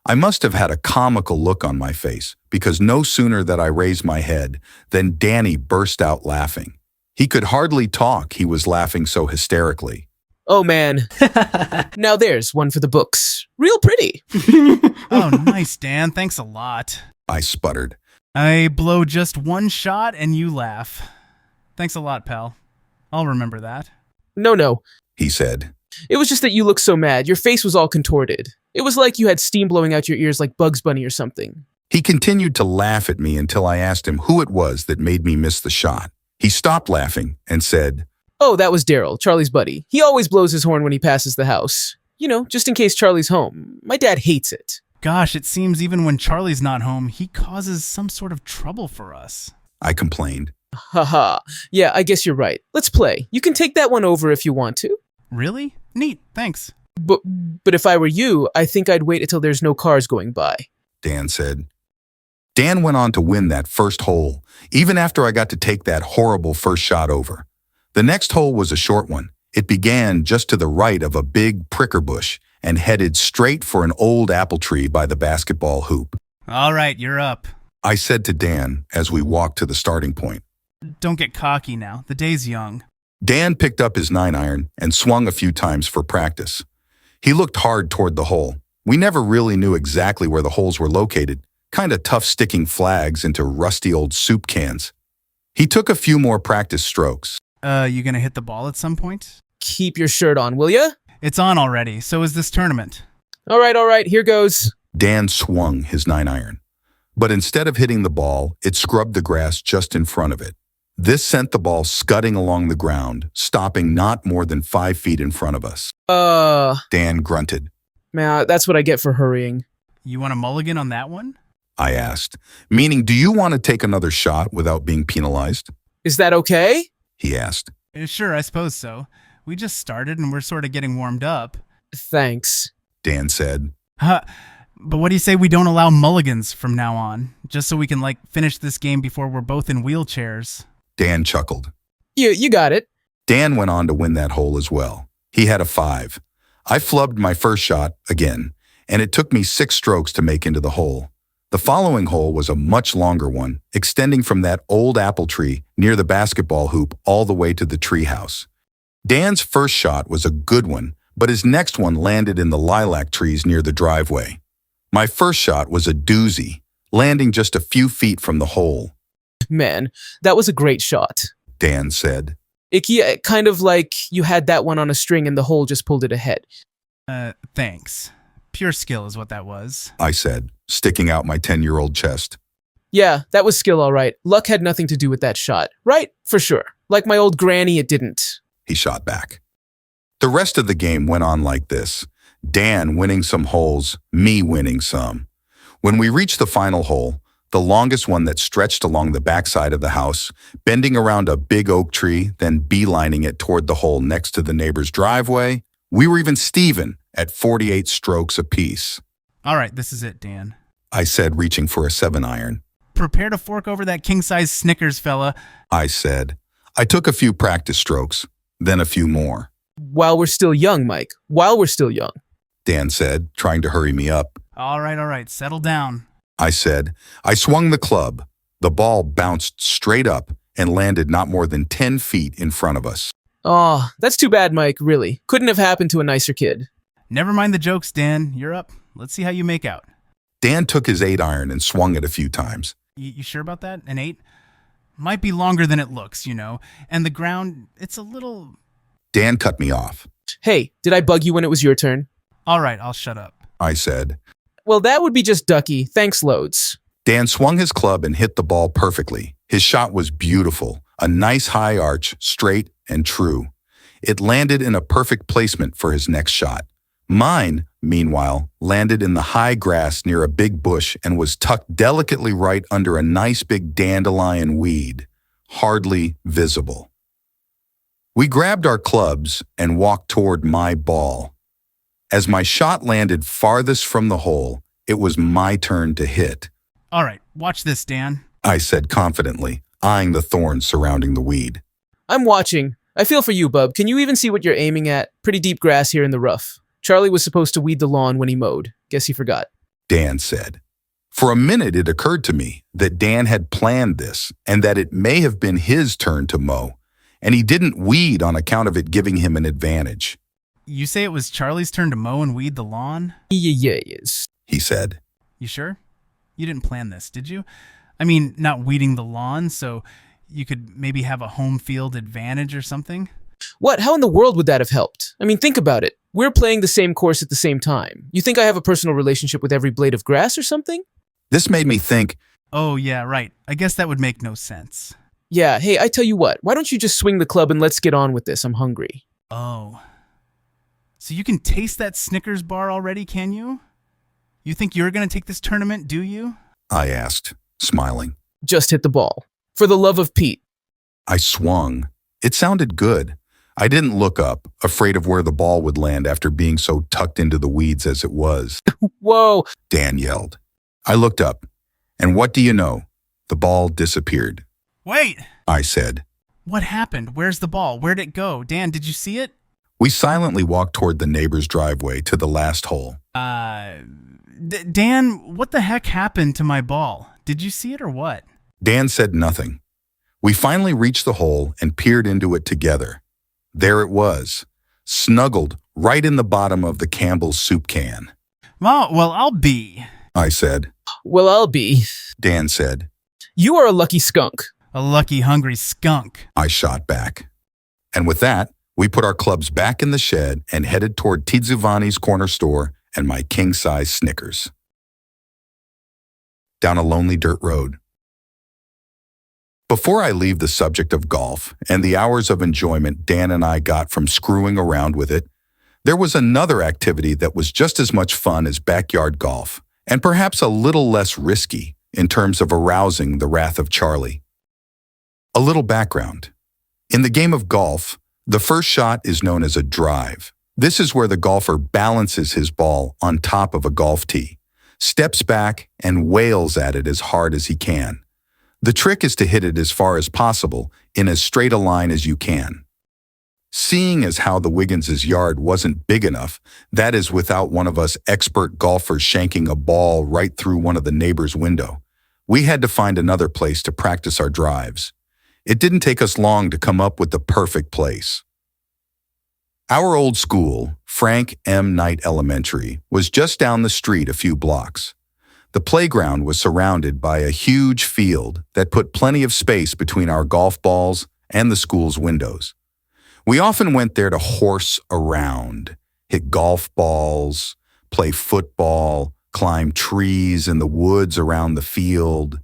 I must have had a comical look on my face, because no sooner that I raised my head than Danny burst out laughing. He could hardly talk, he was laughing so hysterically. Oh man. Now there's one for the books. Real pretty. Oh, nice, Dan. Thanks a lot. I sputtered. I blow just 1 shot and you laugh. Thanks a lot, pal. I'll remember that. No, He said. it was just that you looked so mad. Your face was all contorted. It was like you had steam blowing out your ears like Bugs Bunny or something. He continued to laugh at me until I asked him who it was that made me miss the shot. He stopped laughing and said, Oh, that was Daryl, Charlie's buddy. He always blows his horn when he passes the house. You know, just in case Charlie's home. My dad hates it. Gosh, it seems even when Charlie's not home, he causes some sort of trouble for us. I complained. Haha. Yeah, I guess you're right. Let's play. You can take that one over if you want to. Really? Neat, thanks. But if I were you, I think I'd wait until there's no cars going by. Dan said. Dan went on to win that first hole, even after I got to take that horrible first shot over. The next hole was a short one. It began just to the right of a big pricker bush and headed straight for an old apple tree by the basketball hoop. All right, you're up. I said to Dan as we walked to the starting point. Don't get cocky now. The day's young. Dan picked up his 9-iron and swung a few times for practice. He looked hard toward the hole. We never really knew exactly where the holes were located, kind of tough sticking flags into rusty old soup cans. He took a few more practice strokes. You gonna hit the ball at some point? Keep your shirt on, will ya? It's on already, so is this tournament. All right, here goes. Dan swung his 9-iron. But instead of hitting the ball, it scrubbed the grass just in front of it. This sent the ball scudding along the ground, stopping not more than 5 feet in front of us. Dan grunted. Man, that's what I get for hurrying. You want a mulligan on that one? I asked. Meaning, do you want to take another shot without being penalized? Is that okay? He asked. Sure, I suppose so. We just started and we're sort of getting warmed up. Thanks. Dan said. But what do you say we don't allow mulligans from now on? Just so we can, finish this game before we're both in wheelchairs. Dan chuckled. You got it. Dan went on to win that hole as well. He had a 5. I flubbed my first shot again, and it took me 6 strokes to make into the hole. The following hole was a much longer one, extending from that old apple tree near the basketball hoop all the way to the treehouse. Dan's first shot was a good one, but his next one landed in the lilac trees near the driveway. My first shot was a doozy, landing just a few feet from the hole. Man, that was a great shot. Dan said. Kind of like you had that one on a string and the hole just pulled it ahead. Thanks. Pure skill is what that was. I said, sticking out my 10-year-old chest. Yeah, that was skill all right. Luck had nothing to do with that shot. Right? For sure. Like my old granny, it didn't. He shot back. The rest of the game went on like this. Dan winning some holes, me winning some. When we reached the final hole, the longest one that stretched along the backside of the house, bending around a big oak tree, then beelining it toward the hole next to the neighbor's driveway, we were even Steven at 48 strokes apiece. All right, this is it, Dan. I said, reaching for a 7-iron. Prepare to fork over that king-size Snickers, fella. I said. I took a few practice strokes, then a few more. While we're still young, Mike. While we're still young. Dan said, trying to hurry me up. All right, settle down. I said. I swung the club. The ball bounced straight up and landed not more than 10 feet in front of us. Oh, that's too bad, Mike, really. Couldn't have happened to a nicer kid. Never mind the jokes, Dan. You're up. Let's see how you make out. Dan took his 8-iron and swung it a few times. You sure about that? An 8? Might be longer than it looks, And the ground, it's a little... Dan cut me off. Hey, did I bug you when it was your turn? All right, I'll shut up. I said. Well, that would be just ducky. Thanks loads. Dan swung his club and hit the ball perfectly. His shot was beautiful, a nice high arch, straight and true. It landed in a perfect placement for his next shot. Mine, meanwhile, landed in the high grass near a big bush and was tucked delicately right under a nice big dandelion weed, hardly visible. We grabbed our clubs and walked toward my ball. As my shot landed farthest from the hole, it was my turn to hit. All right, watch this, Dan. I said confidently, eyeing the thorns surrounding the weed. I'm watching. I feel for you, bub. Can you even see what you're aiming at? Pretty deep grass here in the rough. Charlie was supposed to weed the lawn when he mowed. Guess he forgot. Dan said. For a minute, it occurred to me that Dan had planned this and that it may have been his turn to mow, and he didn't weed on account of it giving him an advantage. You say it was Charlie's turn to mow and weed the lawn? Yes. He said. You sure? You didn't plan this, did you? I mean, not weeding the lawn, so you could maybe have a home field advantage or something? What? How in the world would that have helped? I mean, think about it. We're playing the same course at the same time. You think I have a personal relationship with every blade of grass or something? This made me think. Oh, yeah, right. I guess that would make no sense. Yeah, hey, I tell you what. Why don't you just swing the club and let's get on with this? I'm hungry. Oh. So you can taste that Snickers bar already, can you? You think you're going to take this tournament, do you? I asked, smiling. Just hit the ball. For the love of Pete. I swung. It sounded good. I didn't look up, afraid of where the ball would land after being so tucked into the weeds as it was. Whoa! Dan yelled. I looked up, and what do you know? The ball disappeared. Wait! I said. What happened? Where's the ball? Where'd it go? Dan, did you see it? We silently walked toward the neighbor's driveway to the last hole. Dan, what the heck happened to my ball? Did you see it or what? Dan said nothing. We finally reached the hole and peered into it together. There it was, snuggled right in the bottom of the Campbell's soup can. Oh, well, I'll be. I said. Well, I'll be. Dan said. You are a lucky skunk. A lucky, hungry skunk. I shot back. And with that, we put our clubs back in the shed and headed toward Tizuvani's corner store and my king-size Snickers. Down a lonely dirt road. Before I leave the subject of golf and the hours of enjoyment Dan and I got from screwing around with it, there was another activity that was just as much fun as backyard golf, and perhaps a little less risky in terms of arousing the wrath of Charlie. A little background. In the game of golf, the first shot is known as a drive. This is where the golfer balances his ball on top of a golf tee, steps back, and wails at it as hard as he can. The trick is to hit it as far as possible in as straight a line as you can. Seeing as how the Wiggins' yard wasn't big enough, that is without one of us expert golfers shanking a ball right through one of the neighbor's window, we had to find another place to practice our drives. It didn't take us long to come up with the perfect place. Our old school, Frank M. Knight Elementary, was just down the street a few blocks. The playground was surrounded by a huge field that put plenty of space between our golf balls and the school's windows. We often went there to horse around, hit golf balls, play football, climb trees in the woods around the field,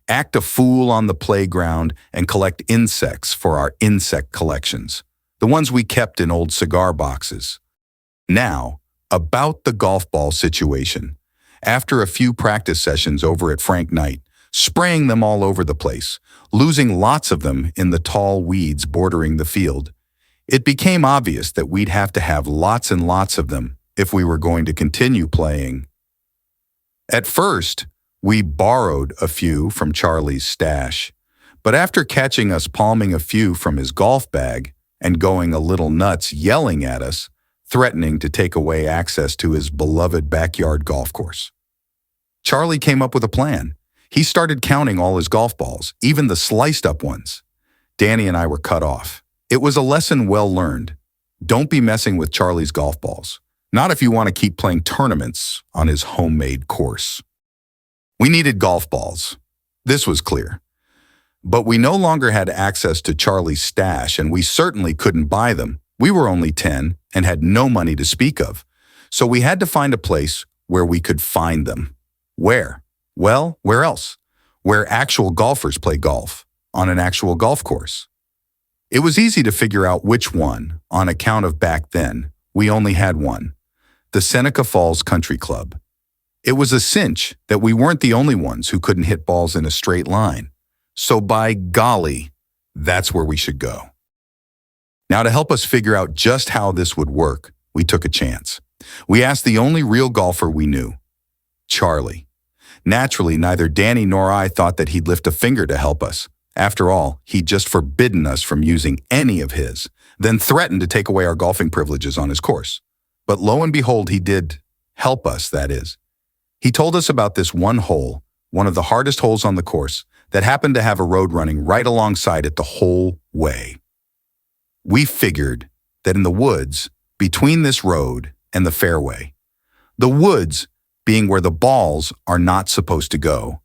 act a fool on the playground, and collect insects for our insect collections, the ones we kept in old cigar boxes. Now, about the golf ball situation. After a few practice sessions over at Frank Knight, spraying them all over the place, losing lots of them in the tall weeds bordering the field, it became obvious that we'd have to have lots and lots of them if we were going to continue playing. At first, we borrowed a few from Charlie's stash, but after catching us palming a few from his golf bag and going a little nuts yelling at us, threatening to take away access to his beloved backyard golf course, Charlie came up with a plan. He started counting all his golf balls, even the sliced-up ones. Danny and I were cut off. It was a lesson well learned. Don't be messing with Charlie's golf balls. Not if you want to keep playing tournaments on his homemade course. We needed golf balls. This was clear. But we no longer had access to Charlie's stash, and we certainly couldn't buy them. We were only 10 and had no money to speak of. So we had to find a place where we could find them. Where? Well, where else? Where actual golfers play golf, on an actual golf course. It was easy to figure out which one, on account of back then, we only had one, the Seneca Falls Country Club. It was a cinch that we weren't the only ones who couldn't hit balls in a straight line. So by golly, that's where we should go. Now, to help us figure out just how this would work, we took a chance. We asked the only real golfer we knew, Charlie. Naturally, neither Danny nor I thought that he'd lift a finger to help us. After all, he'd just forbidden us from using any of his, then threatened to take away our golfing privileges on his course. But lo and behold, he did help us, that is. He told us about this one hole, one of the hardest holes on the course, that happened to have a road running right alongside it the whole way. We figured that in the woods, between this road and the fairway, the woods being where the balls are not supposed to go,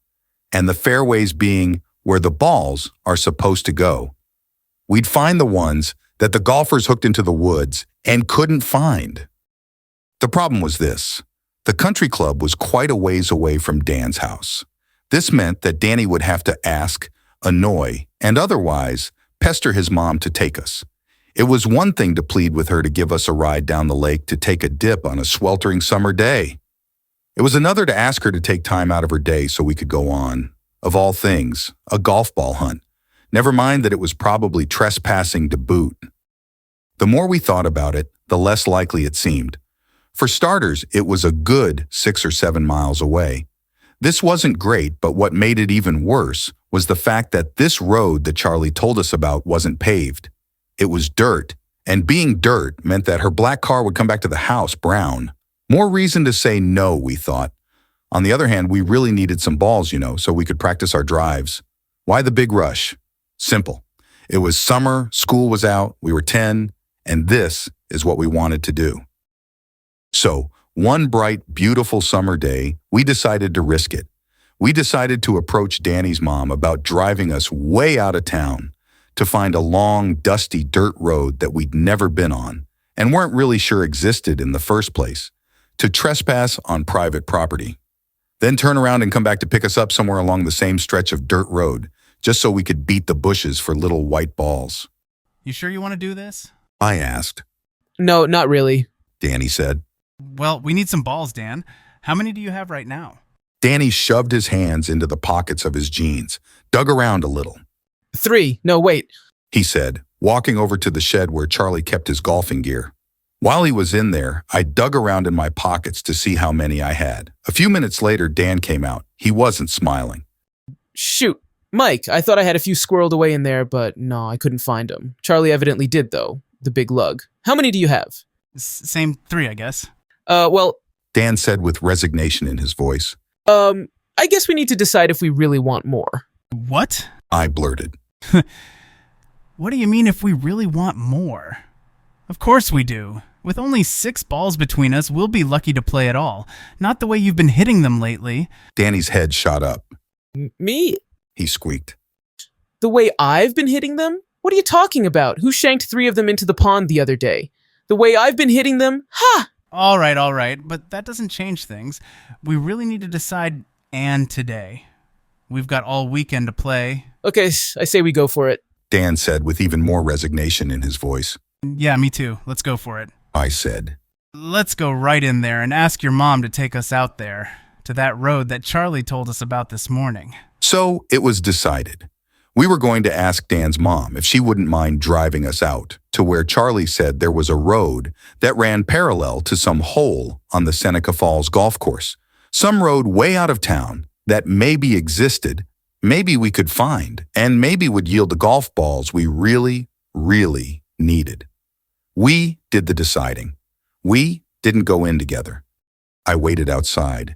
and the fairways being where the balls are supposed to go, we'd find the ones that the golfers hooked into the woods and couldn't find. The problem was this. The country club was quite a ways away from Dan's house. This meant that Danny would have to ask, annoy, and otherwise pester his mom to take us. It was one thing to plead with her to give us a ride down the lake to take a dip on a sweltering summer day. It was another to ask her to take time out of her day so we could go on, of all things, a golf ball hunt. Never mind that it was probably trespassing to boot. The more we thought about it, the less likely it seemed. For starters, it was a good 6 or 7 miles away. This wasn't great, but what made it even worse was the fact that this road that Charlie told us about wasn't paved. It was dirt, and being dirt meant that her black car would come back to the house brown. More reason to say no, we thought. On the other hand, we really needed some balls, so we could practice our drives. Why the big rush? Simple. It was summer, school was out, we were 10, and this is what we wanted to do. So, one bright, beautiful summer day, we decided to risk it. We decided to approach Danny's mom about driving us way out of town to find a long, dusty dirt road that we'd never been on and weren't really sure existed in the first place, to trespass on private property. Then turn around and come back to pick us up somewhere along the same stretch of dirt road, just so we could beat the bushes for little white balls. You sure you want to do this? I asked. No, not really. Danny said. Well, we need some balls, Dan. How many do you have right now? Danny shoved his hands into the pockets of his jeans, dug around a little. 3. No, wait. He said, walking over to the shed where Charlie kept his golfing gear. While he was in there, I dug around in my pockets to see how many I had. A few minutes later, Dan came out. He wasn't smiling. Shoot. Mike, I thought I had a few squirreled away in there, but no, I couldn't find them. Charlie evidently did, though. The big lug. How many do you have? Same 3, I guess. Well, Dan said with resignation in his voice. I guess we need to decide if we really want more. What? I blurted. What do you mean if we really want more? Of course we do. With only 6 balls between us, we'll be lucky to play at all. Not the way you've been hitting them lately. Danny's head shot up. Me? He squeaked. The way I've been hitting them? What are you talking about? Who shanked 3 of them into the pond the other day? The way I've been hitting them? Ha! All right, but that doesn't change things. We really need to decide and today. We've got all weekend to play. Okay, I say we go for it. Dan said with even more resignation in his voice. Yeah, me too. Let's go for it. I said. Let's go right in there and ask your mom to take us out there, to that road that Charlie told us about this morning. So it was decided. We were going to ask Dan's mom if she wouldn't mind driving us out to where Charlie said there was a road that ran parallel to some hole on the Seneca Falls golf course. Some road way out of town that maybe existed, maybe we could find, and maybe would yield the golf balls we really, really needed. We did the deciding. We didn't go in together. I waited outside.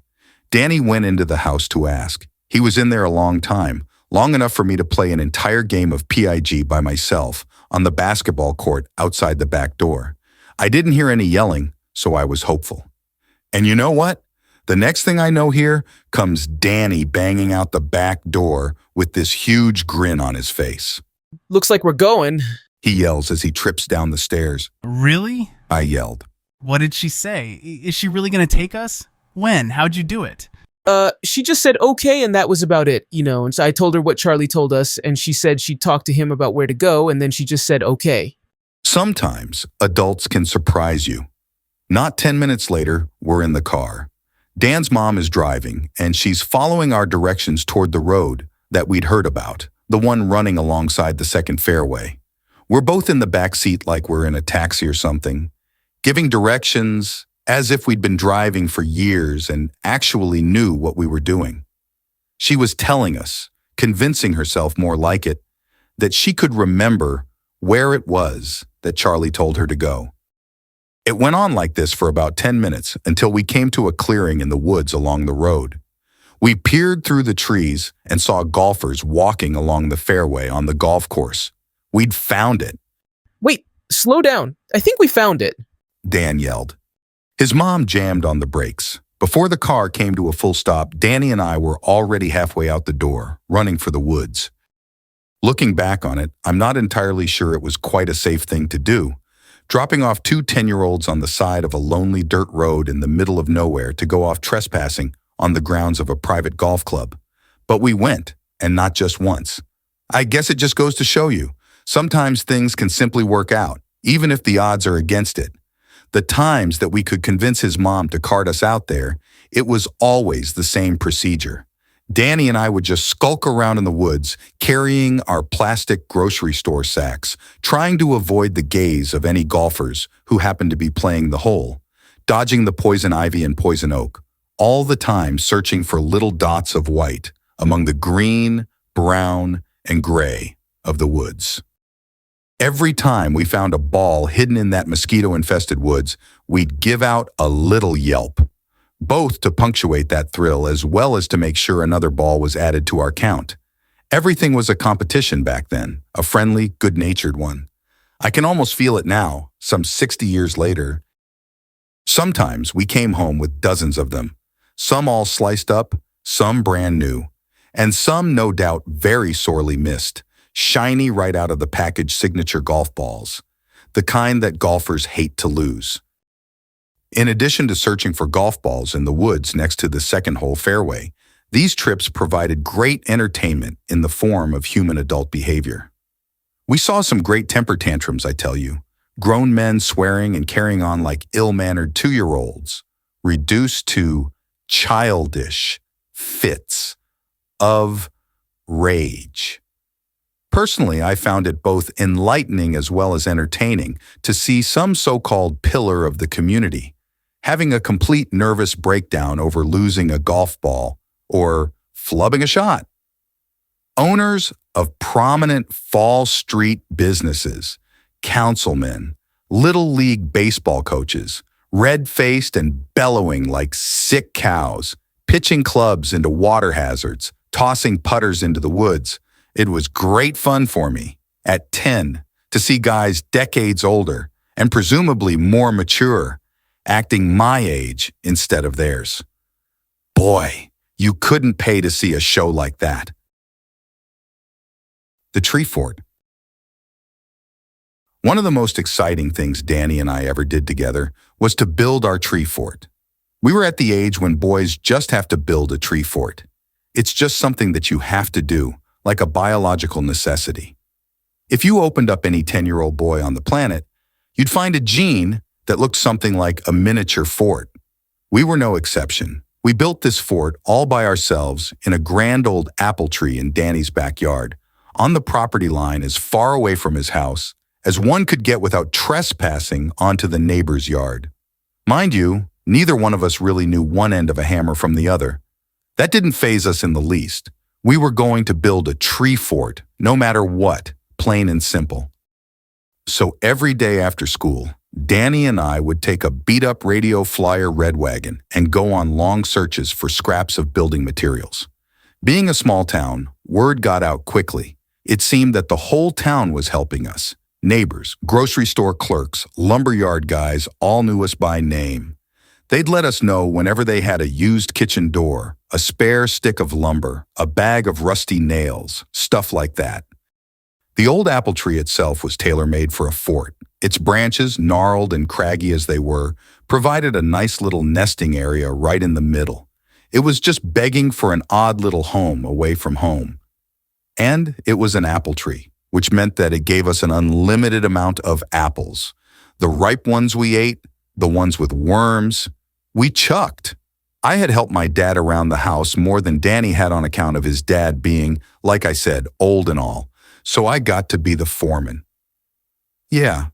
Danny went into the house to ask. He was in there a long time, long enough for me to play an entire game of PIG by myself on the basketball court outside the back door. I didn't hear any yelling, so I was hopeful. And you know what? The next thing I know here comes Danny banging out the back door with this huge grin on his face. Looks like we're going. He yells as he trips down the stairs. Really? I yelled. What did she say? Is she really going to take us? When? How'd you do it? She just said okay, and that was about it, and so I told her what Charlie told us, and she said she'd talk to him about where to go, and then she just said okay. Sometimes adults can surprise you. Not 10 minutes later, we're in the car. Dan's mom is driving, and she's following our directions toward the road that we'd heard about, the one running alongside the second fairway. We're both in the back seat like we're in a taxi or something, giving directions as if we'd been driving for years and actually knew what we were doing. She was telling us, convincing herself more like it, that she could remember where it was that Charlie told her to go. It went on like this for about 10 minutes until we came to a clearing in the woods along the road. We peered through the trees and saw golfers walking along the fairway on the golf course. We'd found it. Wait, slow down. I think we found it. Dan yelled. His mom jammed on the brakes. Before the car came to a full stop, Danny and I were already halfway out the door, running for the woods. Looking back on it, I'm not entirely sure it was quite a safe thing to do, dropping off 2 10-year-olds on the side of a lonely dirt road in the middle of nowhere to go off trespassing on the grounds of a private golf club. But we went, and not just once. I guess it just goes to show you, sometimes things can simply work out, even if the odds are against it. The times that we could convince his mom to cart us out there, it was always the same procedure. Danny and I would just skulk around in the woods, carrying our plastic grocery store sacks, trying to avoid the gaze of any golfers who happened to be playing the hole, dodging the poison ivy and poison oak, all the time searching for little dots of white among the green, brown, and gray of the woods. Every time we found a ball hidden in that mosquito-infested woods, we'd give out a little yelp, both to punctuate that thrill as well as to make sure another ball was added to our count. Everything was a competition back then, a friendly, good-natured one. I can almost feel it now, some 60 years later. Sometimes we came home with dozens of them, some all sliced up, some brand new, and some no doubt very sorely missed, shiny right out of the package signature golf balls, the kind that golfers hate to lose. In addition to searching for golf balls in the woods next to the second hole fairway, these trips provided great entertainment in the form of human adult behavior. We saw some great temper tantrums, I tell you, grown men swearing and carrying on like ill-mannered 2-year-olds, reduced to childish fits of rage. Personally, I found it both enlightening as well as entertaining to see some so-called pillar of the community having a complete nervous breakdown over losing a golf ball or flubbing a shot. Owners of prominent Fall Street businesses, councilmen, Little League baseball coaches, red-faced and bellowing like sick cows, pitching clubs into water hazards, tossing putters into the woods. It was great fun for me, at 10, to see guys decades older and presumably more mature, acting my age instead of theirs. Boy, you couldn't pay to see a show like that. The Tree Fort. One of the most exciting things Danny and I ever did together was to build our tree fort. We were at the age when boys just have to build a tree fort. It's just something that you have to do, like a biological necessity. If you opened up any 10-year-old boy on the planet, you'd find a gene that looked something like a miniature fort. We were no exception. We built this fort all by ourselves in a grand old apple tree in Danny's backyard, on the property line as far away from his house as one could get without trespassing onto the neighbor's yard. Mind you, neither one of us really knew one end of a hammer from the other. That didn't faze us in the least. We were going to build a tree fort, no matter what, plain and simple. So every day after school, Danny and I would take a beat-up radio flyer red wagon and go on long searches for scraps of building materials. Being a small town, word got out quickly. It seemed that the whole town was helping us. Neighbors, grocery store clerks, lumberyard guys all knew us by name. They'd let us know whenever they had a used kitchen door, a spare stick of lumber, a bag of rusty nails, stuff like that. The old apple tree itself was tailor-made for a fort. Its branches, gnarled and craggy as they were, provided a nice little nesting area right in the middle. It was just begging for an odd little home away from home. And it was an apple tree, which meant that it gave us an unlimited amount of apples. The ripe ones we ate, the ones with worms, we chucked. I had helped my dad around the house more than Danny had on account of his dad being, like I said, old and all. So I got to be the foreman. Yeah,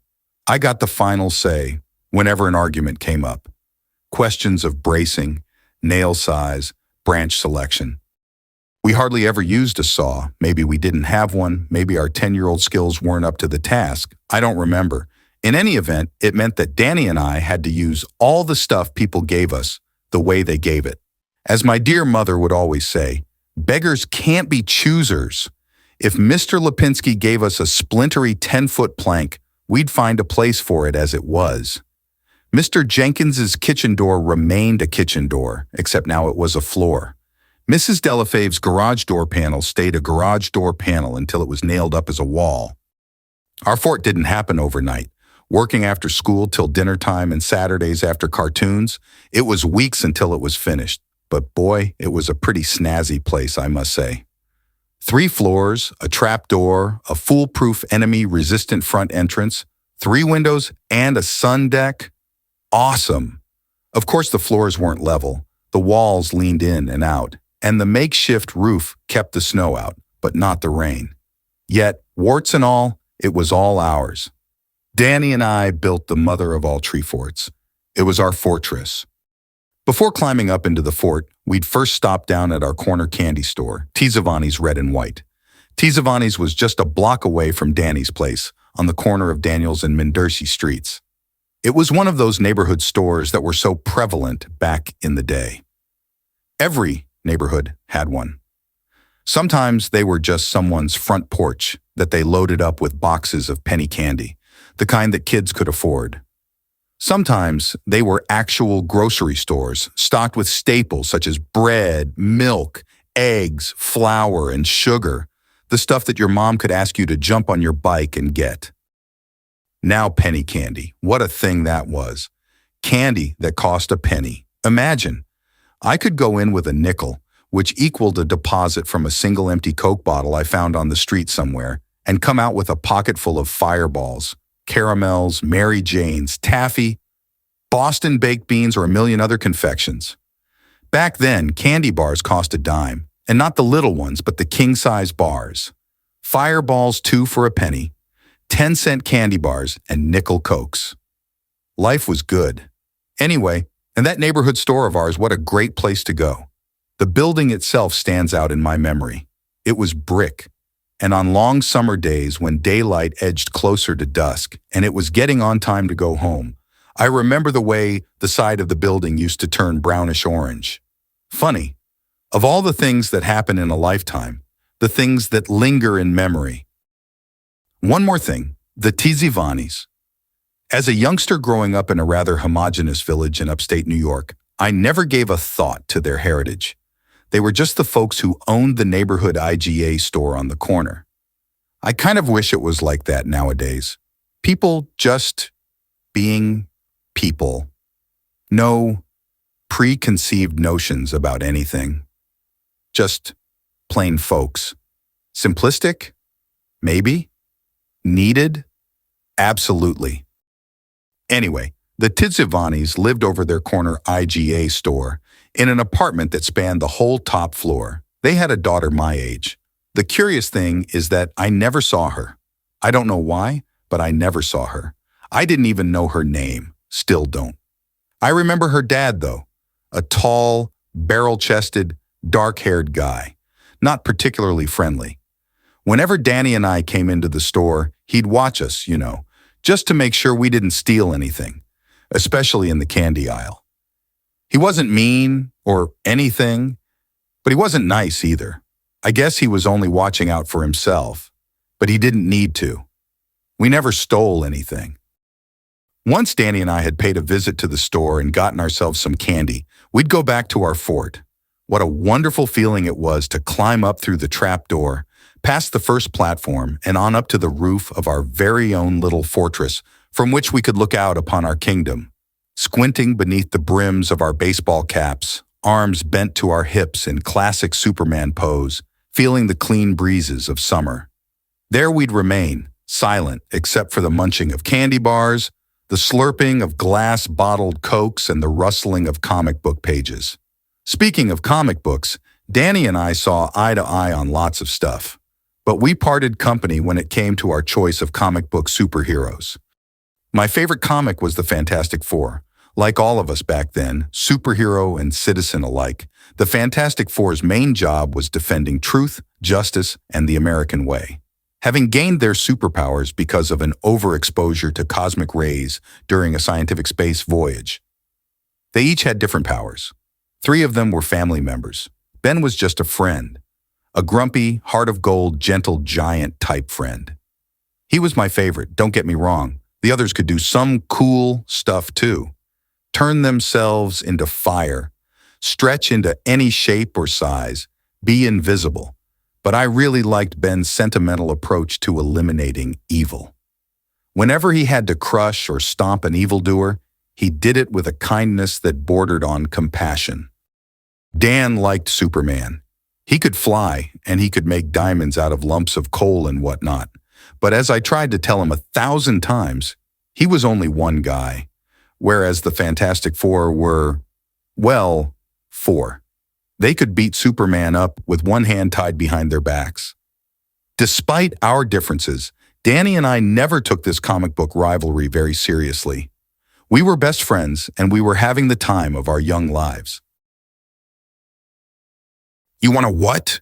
I got the final say whenever an argument came up. Questions of bracing, nail size, branch selection. We hardly ever used a saw. Maybe we didn't have one. Maybe our 10-year-old skills weren't up to the task. I don't remember. In any event, it meant that Danny and I had to use all the stuff people gave us the way they gave it. As my dear mother would always say, beggars can't be choosers. If Mr. Lipinski gave us a splintery 10-foot plank, we'd find a place for it as it was. Mr. Jenkins's kitchen door remained a kitchen door, except now it was a floor. Mrs. Delafave's garage door panel stayed a garage door panel until it was nailed up as a wall. Our fort didn't happen overnight. Working after school till dinner time and Saturdays after cartoons, it was weeks until it was finished. But boy, it was a pretty snazzy place, I must say. 3 floors, a trap door, a foolproof enemy-resistant front entrance, 3 windows, and a sun deck. Awesome! Of course, the floors weren't level. The walls leaned in and out, and the makeshift roof kept the snow out, but not the rain. Yet, warts and all, it was all ours. Danny and I built the mother of all tree forts. It was our fortress. Before climbing up into the fort, we'd first stop down at our corner candy store, Tizzavani's Red and White. Tizzavani's was just a block away from Danny's place, on the corner of Daniels and Mendersi streets. It was one of those neighborhood stores that were so prevalent back in the day. Every neighborhood had one. Sometimes they were just someone's front porch that they loaded up with boxes of penny candy, the kind that kids could afford. Sometimes they were actual grocery stores stocked with staples such as bread, milk, eggs, flour, and sugar, the stuff that your mom could ask you to jump on your bike and get. Now penny candy, what a thing that was. Candy that cost a penny. Imagine, I could go in with a nickel, which equaled a deposit from a single empty Coke bottle I found on the street somewhere, and come out with a pocket full of Fireballs, caramels, Mary Janes, taffy, Boston baked beans, or a million other confections. Back then, candy bars cost a dime, and not the little ones, but the king-size bars. Fireballs 2 for a penny, 10-cent candy bars, and nickel Cokes. Life was good. Anyway, and that neighborhood store of ours, what a great place to go. The building itself stands out in my memory. It was brick, and on long summer days when daylight edged closer to dusk and it was getting on time to go home, I remember the way the side of the building used to turn brownish orange. Funny, of all the things that happen in a lifetime, the things that linger in memory. One more thing, the Tizivanis. As a youngster growing up in a rather homogeneous village in upstate New York, I never gave a thought to their heritage. They were just the folks who owned the neighborhood IGA store on the corner. I kind of wish it was like that nowadays. People just being people. No preconceived notions about anything. Just plain folks. Simplistic? Maybe. Needed? Absolutely. Anyway, the Tizivanis lived over their corner IGA store in an apartment that spanned the whole top floor. They had a daughter my age. The curious thing is that I never saw her. I don't know why, but I never saw her. I didn't even know her name. Still don't. I remember her dad, though. A tall, barrel-chested, dark-haired guy. Not particularly friendly. Whenever Danny and I came into the store, he'd watch us, just to make sure we didn't steal anything, especially in the candy aisle. He wasn't mean or anything, but he wasn't nice either. I guess he was only watching out for himself, but he didn't need to. We never stole anything. Once Danny and I had paid a visit to the store and gotten ourselves some candy, we'd go back to our fort. What a wonderful feeling it was to climb up through the trap door, past the first platform, and on up to the roof of our very own little fortress from which we could look out upon our kingdom. Squinting beneath the brims of our baseball caps, arms bent to our hips in classic Superman pose, feeling the clean breezes of summer. There we'd remain, silent except for the munching of candy bars, the slurping of glass-bottled Cokes, and the rustling of comic book pages. Speaking of comic books, Danny and I saw eye to eye on lots of stuff, but we parted company when it came to our choice of comic book superheroes. My favorite comic was the Fantastic Four. Like all of us back then, superhero and citizen alike, the Fantastic Four's main job was defending truth, justice, and the American way. Having gained their superpowers because of an overexposure to cosmic rays during a scientific space voyage. They each had different powers. 3 of them were family members. Ben was just a friend, a grumpy, heart of gold, gentle giant type friend. He was my favorite, don't get me wrong. The others could do some cool stuff too. Turn themselves into fire, stretch into any shape or size, be invisible. But I really liked Ben's sentimental approach to eliminating evil. Whenever he had to crush or stomp an evildoer, he did it with a kindness that bordered on compassion. Dan liked Superman. He could fly, and he could make diamonds out of lumps of coal and whatnot. But as I tried to tell him 1,000 times, he was only one guy, whereas the Fantastic Four were, well, 4. They could beat Superman up with one hand tied behind their backs. Despite our differences, Danny and I never took this comic book rivalry very seriously. We were best friends, and we were having the time of our young lives. You want a what?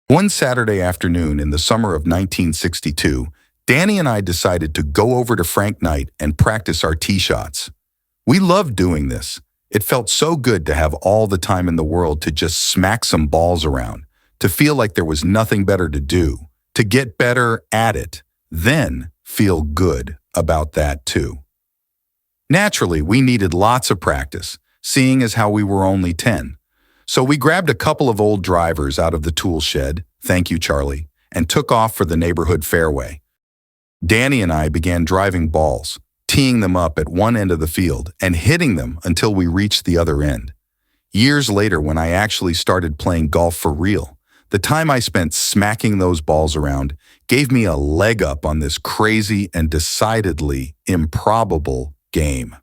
One Saturday afternoon in the summer of 1962, Danny and I decided to go over to Frank Knight and practice our tee shots. We loved doing this. It felt so good to have all the time in the world to just smack some balls around, to feel like there was nothing better to do, to get better at it, then feel good about that too. Naturally, we needed lots of practice, seeing as how we were only 10. So we grabbed a couple of old drivers out of the tool shed, thank you, Charlie, and took off for the neighborhood fairway. Danny and I began driving balls, teeing them up at one end of the field and hitting them until we reached the other end. Years later, when I actually started playing golf for real, the time I spent smacking those balls around gave me a leg up on this crazy and decidedly improbable game.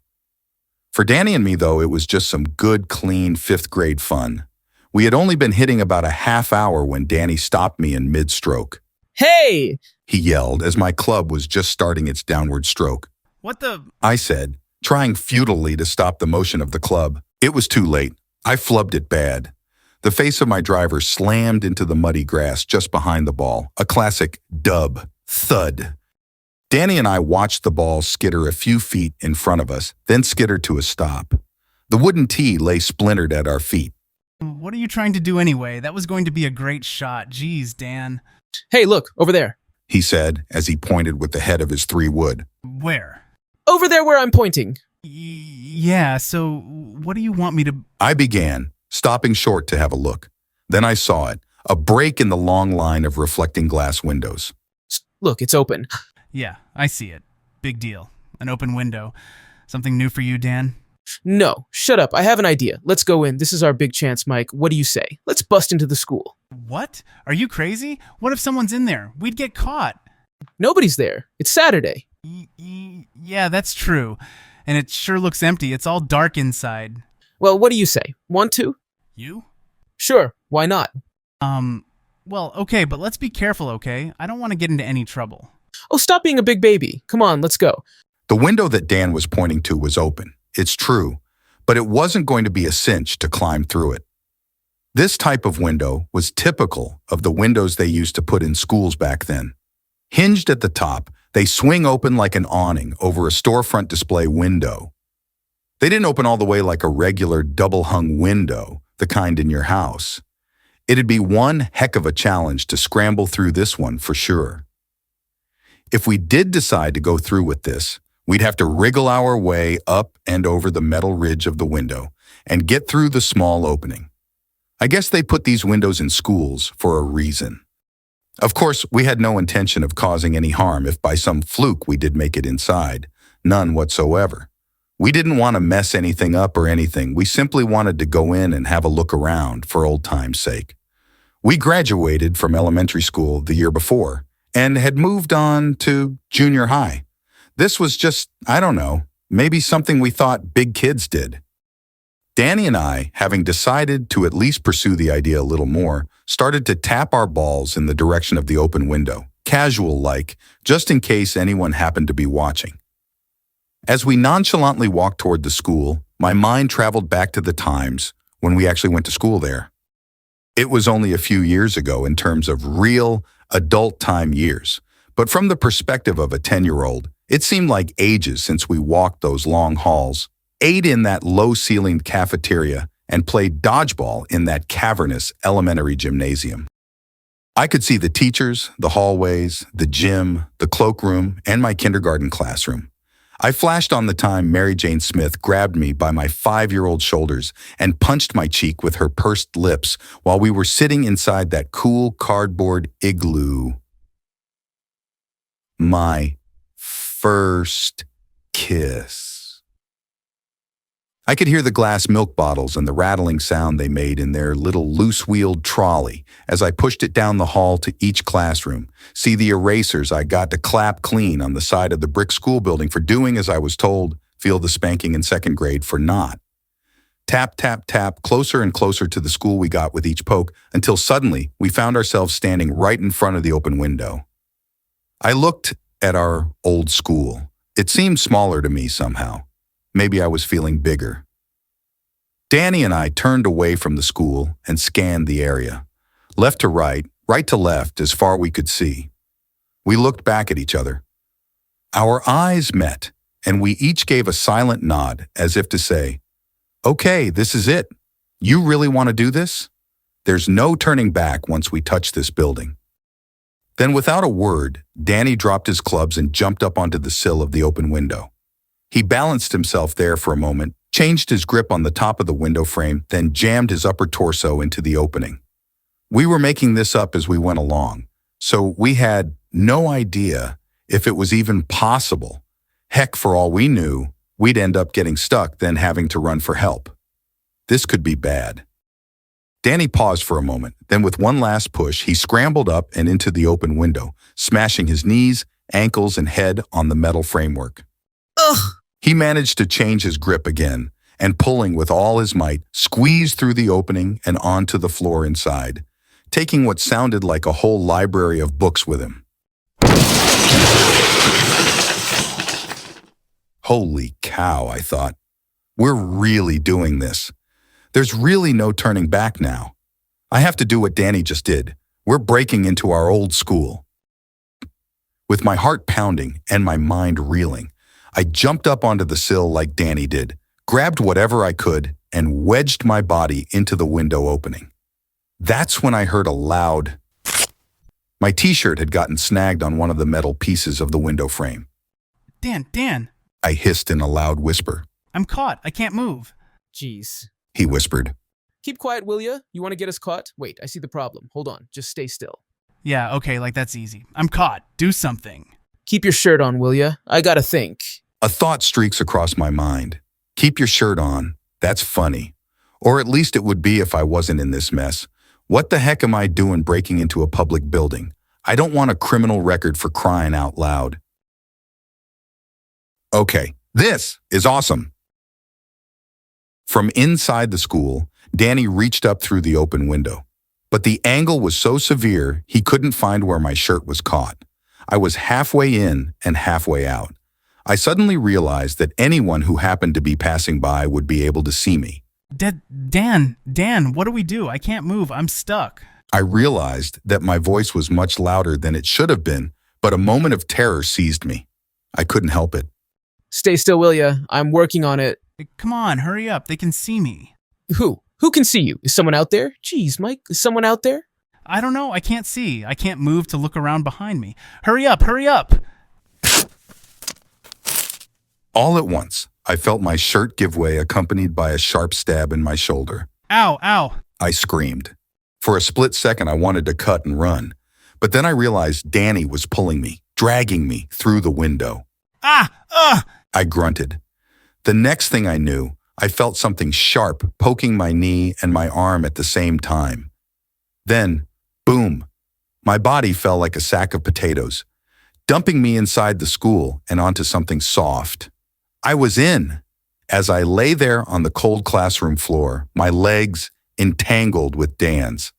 For Danny and me, though, it was just some good, clean fifth-grade fun. We had only been hitting about a half hour when Danny stopped me in mid-stroke. Hey! He yelled as my club was just starting its downward stroke. What the? I said, trying futilely to stop the motion of the club. It was too late. I flubbed it bad. The face of my driver slammed into the muddy grass just behind the ball, a classic dub, thud. Danny and I watched the ball skitter a few feet in front of us, then skitter to a stop. The wooden tee lay splintered at our feet. What are you trying to do anyway? That was going to be a great shot. Jeez, Dan. Hey, look, over there. He said as he pointed with the head of his 3-wood. Where? Over there where I'm pointing. Yeah, so what do you want me to... I began, stopping short to have a look. Then I saw it, a break in the long line of reflecting glass windows. Look, it's open. Yeah, I see it. Big deal. An open window. Something new for you, Dan? No, shut up. I have an idea. Let's go in. This is our big chance, Mike. What do you say? Let's bust into the school. What? Are you crazy? What if someone's in there? We'd get caught. Nobody's there. It's Saturday. Yeah, that's true. And it sure looks empty. It's all dark inside. Well, what do you say? Want to? You? Sure, why not? Well, okay, but let's be careful, okay? I don't want to get into any trouble. Oh, stop being a big baby. Come on, let's go. The window that Dan was pointing to was open. It's true, but it wasn't going to be a cinch to climb through it. This type of window was typical of the windows they used to put in schools back then. Hinged at the top, they swing open like an awning over a storefront display window. They didn't open all the way like a regular double-hung window, the kind in your house. It'd be one heck of a challenge to scramble through this one for sure. If we did decide to go through with this, we'd have to wriggle our way up and over the metal ridge of the window and get through the small opening. I guess they put these windows in schools for a reason. Of course, we had no intention of causing any harm if by some fluke we did make it inside. None whatsoever. We didn't want to mess anything up or anything. We simply wanted to go in and have a look around for old time's sake. We graduated from elementary school the year before and had moved on to junior high. This was just, I don't know, maybe something we thought big kids did. Danny and I, having decided to at least pursue the idea a little more, started to tap our balls in the direction of the open window, casual-like, just in case anyone happened to be watching. As we nonchalantly walked toward the school, my mind traveled back to the times when we actually went to school there. It was only a few years ago in terms of real, adult-time years, but from the perspective of a 10-year-old, it seemed like ages since we walked those long halls, ate in that low-ceilinged cafeteria, and played dodgeball in that cavernous elementary gymnasium. I could see the teachers, the hallways, the gym, the cloakroom, and my kindergarten classroom. I flashed on the time Mary Jane Smith grabbed me by my 5-year-old shoulders and punched my cheek with her pursed lips while we were sitting inside that cool cardboard igloo. My first kiss. I could hear the glass milk bottles and the rattling sound they made in their little loose-wheeled trolley as I pushed it down the hall to each classroom, see the erasers I got to clap clean on the side of the brick school building for doing as I was told, feel the spanking in 2nd grade for not. Tap, tap, tap, closer and closer to the school we got with each poke until suddenly we found ourselves standing right in front of the open window. I looked at our old school. It seemed smaller to me somehow. Maybe I was feeling bigger. Danny and I turned away from the school and scanned the area. Left to right, right to left, as far we could see. We looked back at each other. Our eyes met, and we each gave a silent nod as if to say, "Okay, this is it. You really want to do this? There's no turning back once we touch this building." Then without a word, Danny dropped his clubs and jumped up onto the sill of the open window. He balanced himself there for a moment, changed his grip on the top of the window frame, then jammed his upper torso into the opening. We were making this up as we went along, so we had no idea if it was even possible. Heck, for all we knew, we'd end up getting stuck, then having to run for help. This could be bad. Danny paused for a moment, then with one last push, he scrambled up and into the open window, smashing his knees, ankles, and head on the metal framework. Ugh! He managed to change his grip again, and pulling with all his might, squeezed through the opening and onto the floor inside, taking what sounded like a whole library of books with him. Holy cow, I thought. We're really doing this. There's really no turning back now. I have to do what Danny just did. We're breaking into our old school. With my heart pounding and my mind reeling, I jumped up onto the sill like Danny did, grabbed whatever I could, and wedged my body into the window opening. That's when I heard a loud... My t-shirt had gotten snagged on one of the metal pieces of the window frame. Dan, I hissed in a loud whisper. I'm caught. I can't move. Jeez. He whispered. Keep quiet, will ya? You want to get us caught? Wait, I see the problem. Hold on. Just stay still. Yeah, okay, like that's easy. I'm caught. Do something. Keep your shirt on, will ya? I gotta think. A thought streaks across my mind. Keep your shirt on. That's funny. Or at least it would be if I wasn't in this mess. What the heck am I doing breaking into a public building? I don't want a criminal record for crying out loud. Okay, this is awesome. From inside the school, Danny reached up through the open window. But the angle was so severe, he couldn't find where my shirt was caught. I was halfway in and halfway out. I suddenly realized that anyone who happened to be passing by would be able to see me. Dan, what do we do? I can't move. I'm stuck. I realized that my voice was much louder than it should have been, but a moment of terror seized me. I couldn't help it. Stay still, will ya? I'm working on it. Come on, hurry up. They can see me. Who? Who can see you? Is someone out there? Jeez, Mike, is someone out there? I don't know. I can't see. I can't move to look around behind me. Hurry up, hurry up. All at once, I felt my shirt give way, accompanied by a sharp stab in my shoulder. Ow. I screamed. For a split second, I wanted to cut and run. But then I realized Danny was pulling me, dragging me through the window. I grunted. The next thing I knew, I felt something sharp poking my knee and my arm at the same time. Then, boom, my body fell like a sack of potatoes, dumping me inside the school and onto something soft. I was in. As I lay there on the cold classroom floor, my legs entangled with Dan's.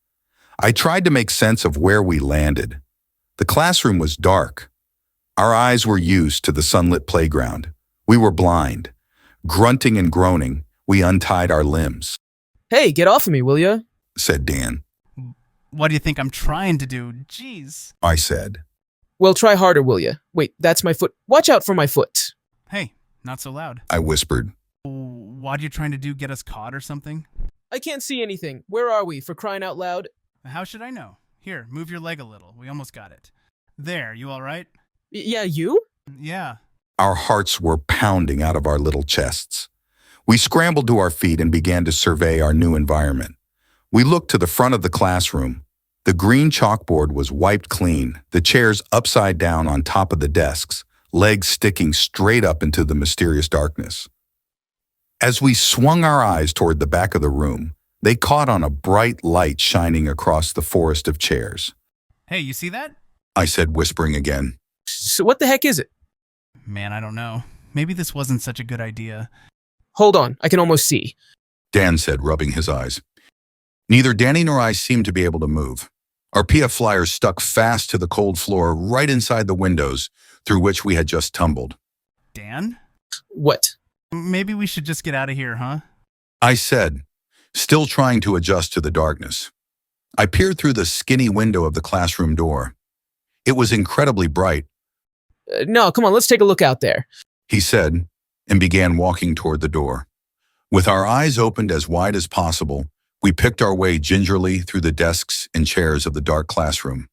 I tried to make sense of where we landed. The classroom was dark. Our eyes were used to the sunlit playground. We were blind. Grunting and groaning, we untied our limbs. Hey, get off of me, will ya? Said Dan. What do you think I'm trying to do? Jeez. I said. Well, try harder, will ya? Wait, that's my foot. Watch out for my foot. Hey, not so loud. I whispered. What are you trying to do? Get us caught or something? I can't see anything. Where are we, for crying out loud? How should I know? Here, move your leg a little. We almost got it. There, you all right? Yeah, you? Yeah. Our hearts were pounding out of our little chests. We scrambled to our feet and began to survey our new environment. We looked to the front of the classroom. The green chalkboard was wiped clean, the chairs upside down on top of the desks, legs sticking straight up into the mysterious darkness. As we swung our eyes toward the back of the room, they caught on a bright light shining across the forest of chairs. Hey, you see that? I said, whispering again. So what the heck is it? Man, I don't know. Maybe this wasn't such a good idea. Hold on, I can almost see. Dan said, rubbing his eyes. Neither Danny nor I seemed to be able to move. Our PF flyers stuck fast to the cold floor right inside the windows through which we had just tumbled. Dan? What? Maybe we should just get out of here, huh? I said, still trying to adjust to the darkness. I peered through the skinny window of the classroom door. It was incredibly bright. No, come on, let's take a look out there. He said, and began walking toward the door. With our eyes opened as wide as possible, we picked our way gingerly through the desks and chairs of the dark classroom.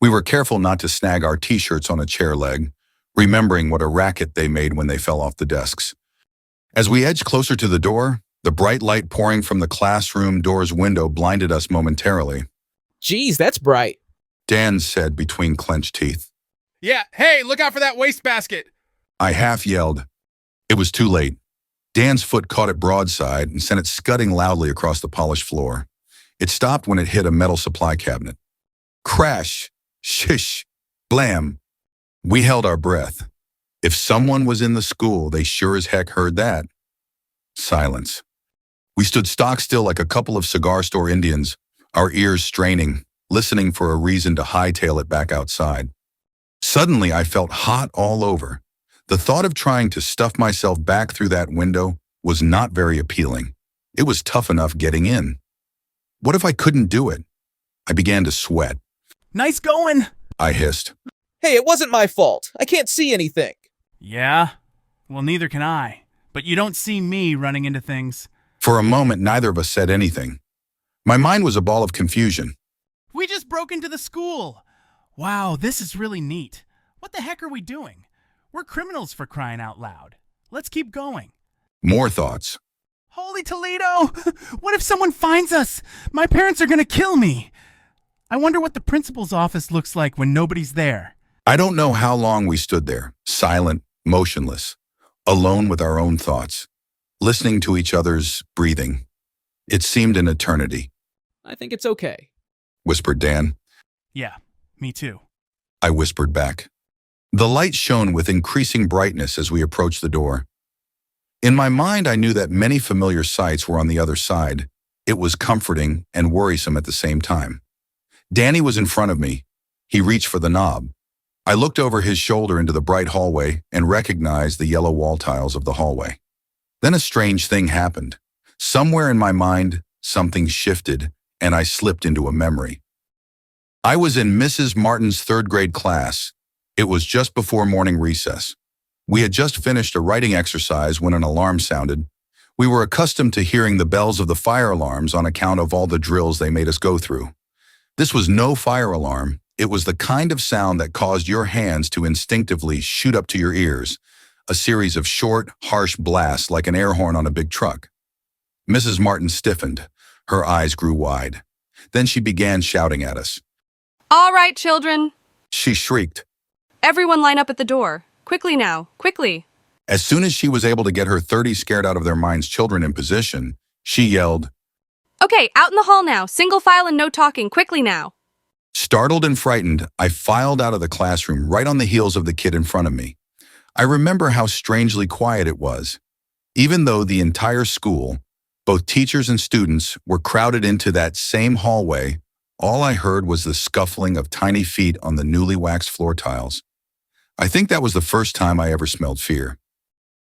We were careful not to snag our t-shirts on a chair leg, remembering what a racket they made when they fell off the desks. As we edged closer to the door, the bright light pouring from the classroom door's window blinded us momentarily. Jeez, that's bright. Dan said between clenched teeth. Yeah, hey, look out for that wastebasket. I half yelled. It was too late. Dan's foot caught it broadside and sent it scudding loudly across the polished floor. It stopped when it hit a metal supply cabinet. Crash, shish, blam. We held our breath. If someone was in the school, they sure as heck heard that. Silence. We stood stock still like a couple of cigar store Indians, our ears straining, listening for a reason to hightail it back outside. Suddenly, I felt hot all over. The thought of trying to stuff myself back through that window was not very appealing. It was tough enough getting in. What if I couldn't do it? I began to sweat. Nice going! I hissed. Hey, it wasn't my fault. I can't see anything. Yeah? Well, neither can I. But you don't see me running into things. For a moment, neither of us said anything. My mind was a ball of confusion. We just broke into the school! Wow, this is really neat. What the heck are we doing? We're criminals, for crying out loud. Let's keep going. More thoughts. Holy Toledo! What if someone finds us? My parents are gonna kill me! I wonder what the principal's office looks like when nobody's there. I don't know how long we stood there, silent, motionless, alone with our own thoughts, listening to each other's breathing. It seemed an eternity, I think it's okay. whispered Dan. Yeah, me too. I whispered back. The light shone with increasing brightness as we approached the door. In my mind, I knew that many familiar sights were on the other side. It was comforting and worrisome at the same time. Danny was in front of me. He reached for the knob. I looked over his shoulder into the bright hallway and recognized the yellow wall tiles of the hallway. Then a strange thing happened. Somewhere in my mind, something shifted, and I slipped into a memory. I was in Mrs. Martin's third grade class. It was just before morning recess. We had just finished a writing exercise when an alarm sounded. We were accustomed to hearing the bells of the fire alarms on account of all the drills they made us go through. This was no fire alarm. It was the kind of sound that caused your hands to instinctively shoot up to your ears, a series of short, harsh blasts like an air horn on a big truck. Mrs. Martin stiffened. Her eyes grew wide. Then she began shouting at us. All right, children. She shrieked. Everyone line up at the door. Quickly now, quickly. As soon as she was able to get her 30 scared out of their minds children in position, she yelled, Okay, out in the hall now. Single file and no talking. Quickly now. Startled and frightened, I filed out of the classroom right on the heels of the kid in front of me. I remember how strangely quiet it was. Even though the entire school, both teachers and students, were crowded into that same hallway, all I heard was the scuffling of tiny feet on the newly waxed floor tiles. I think that was the first time I ever smelled fear.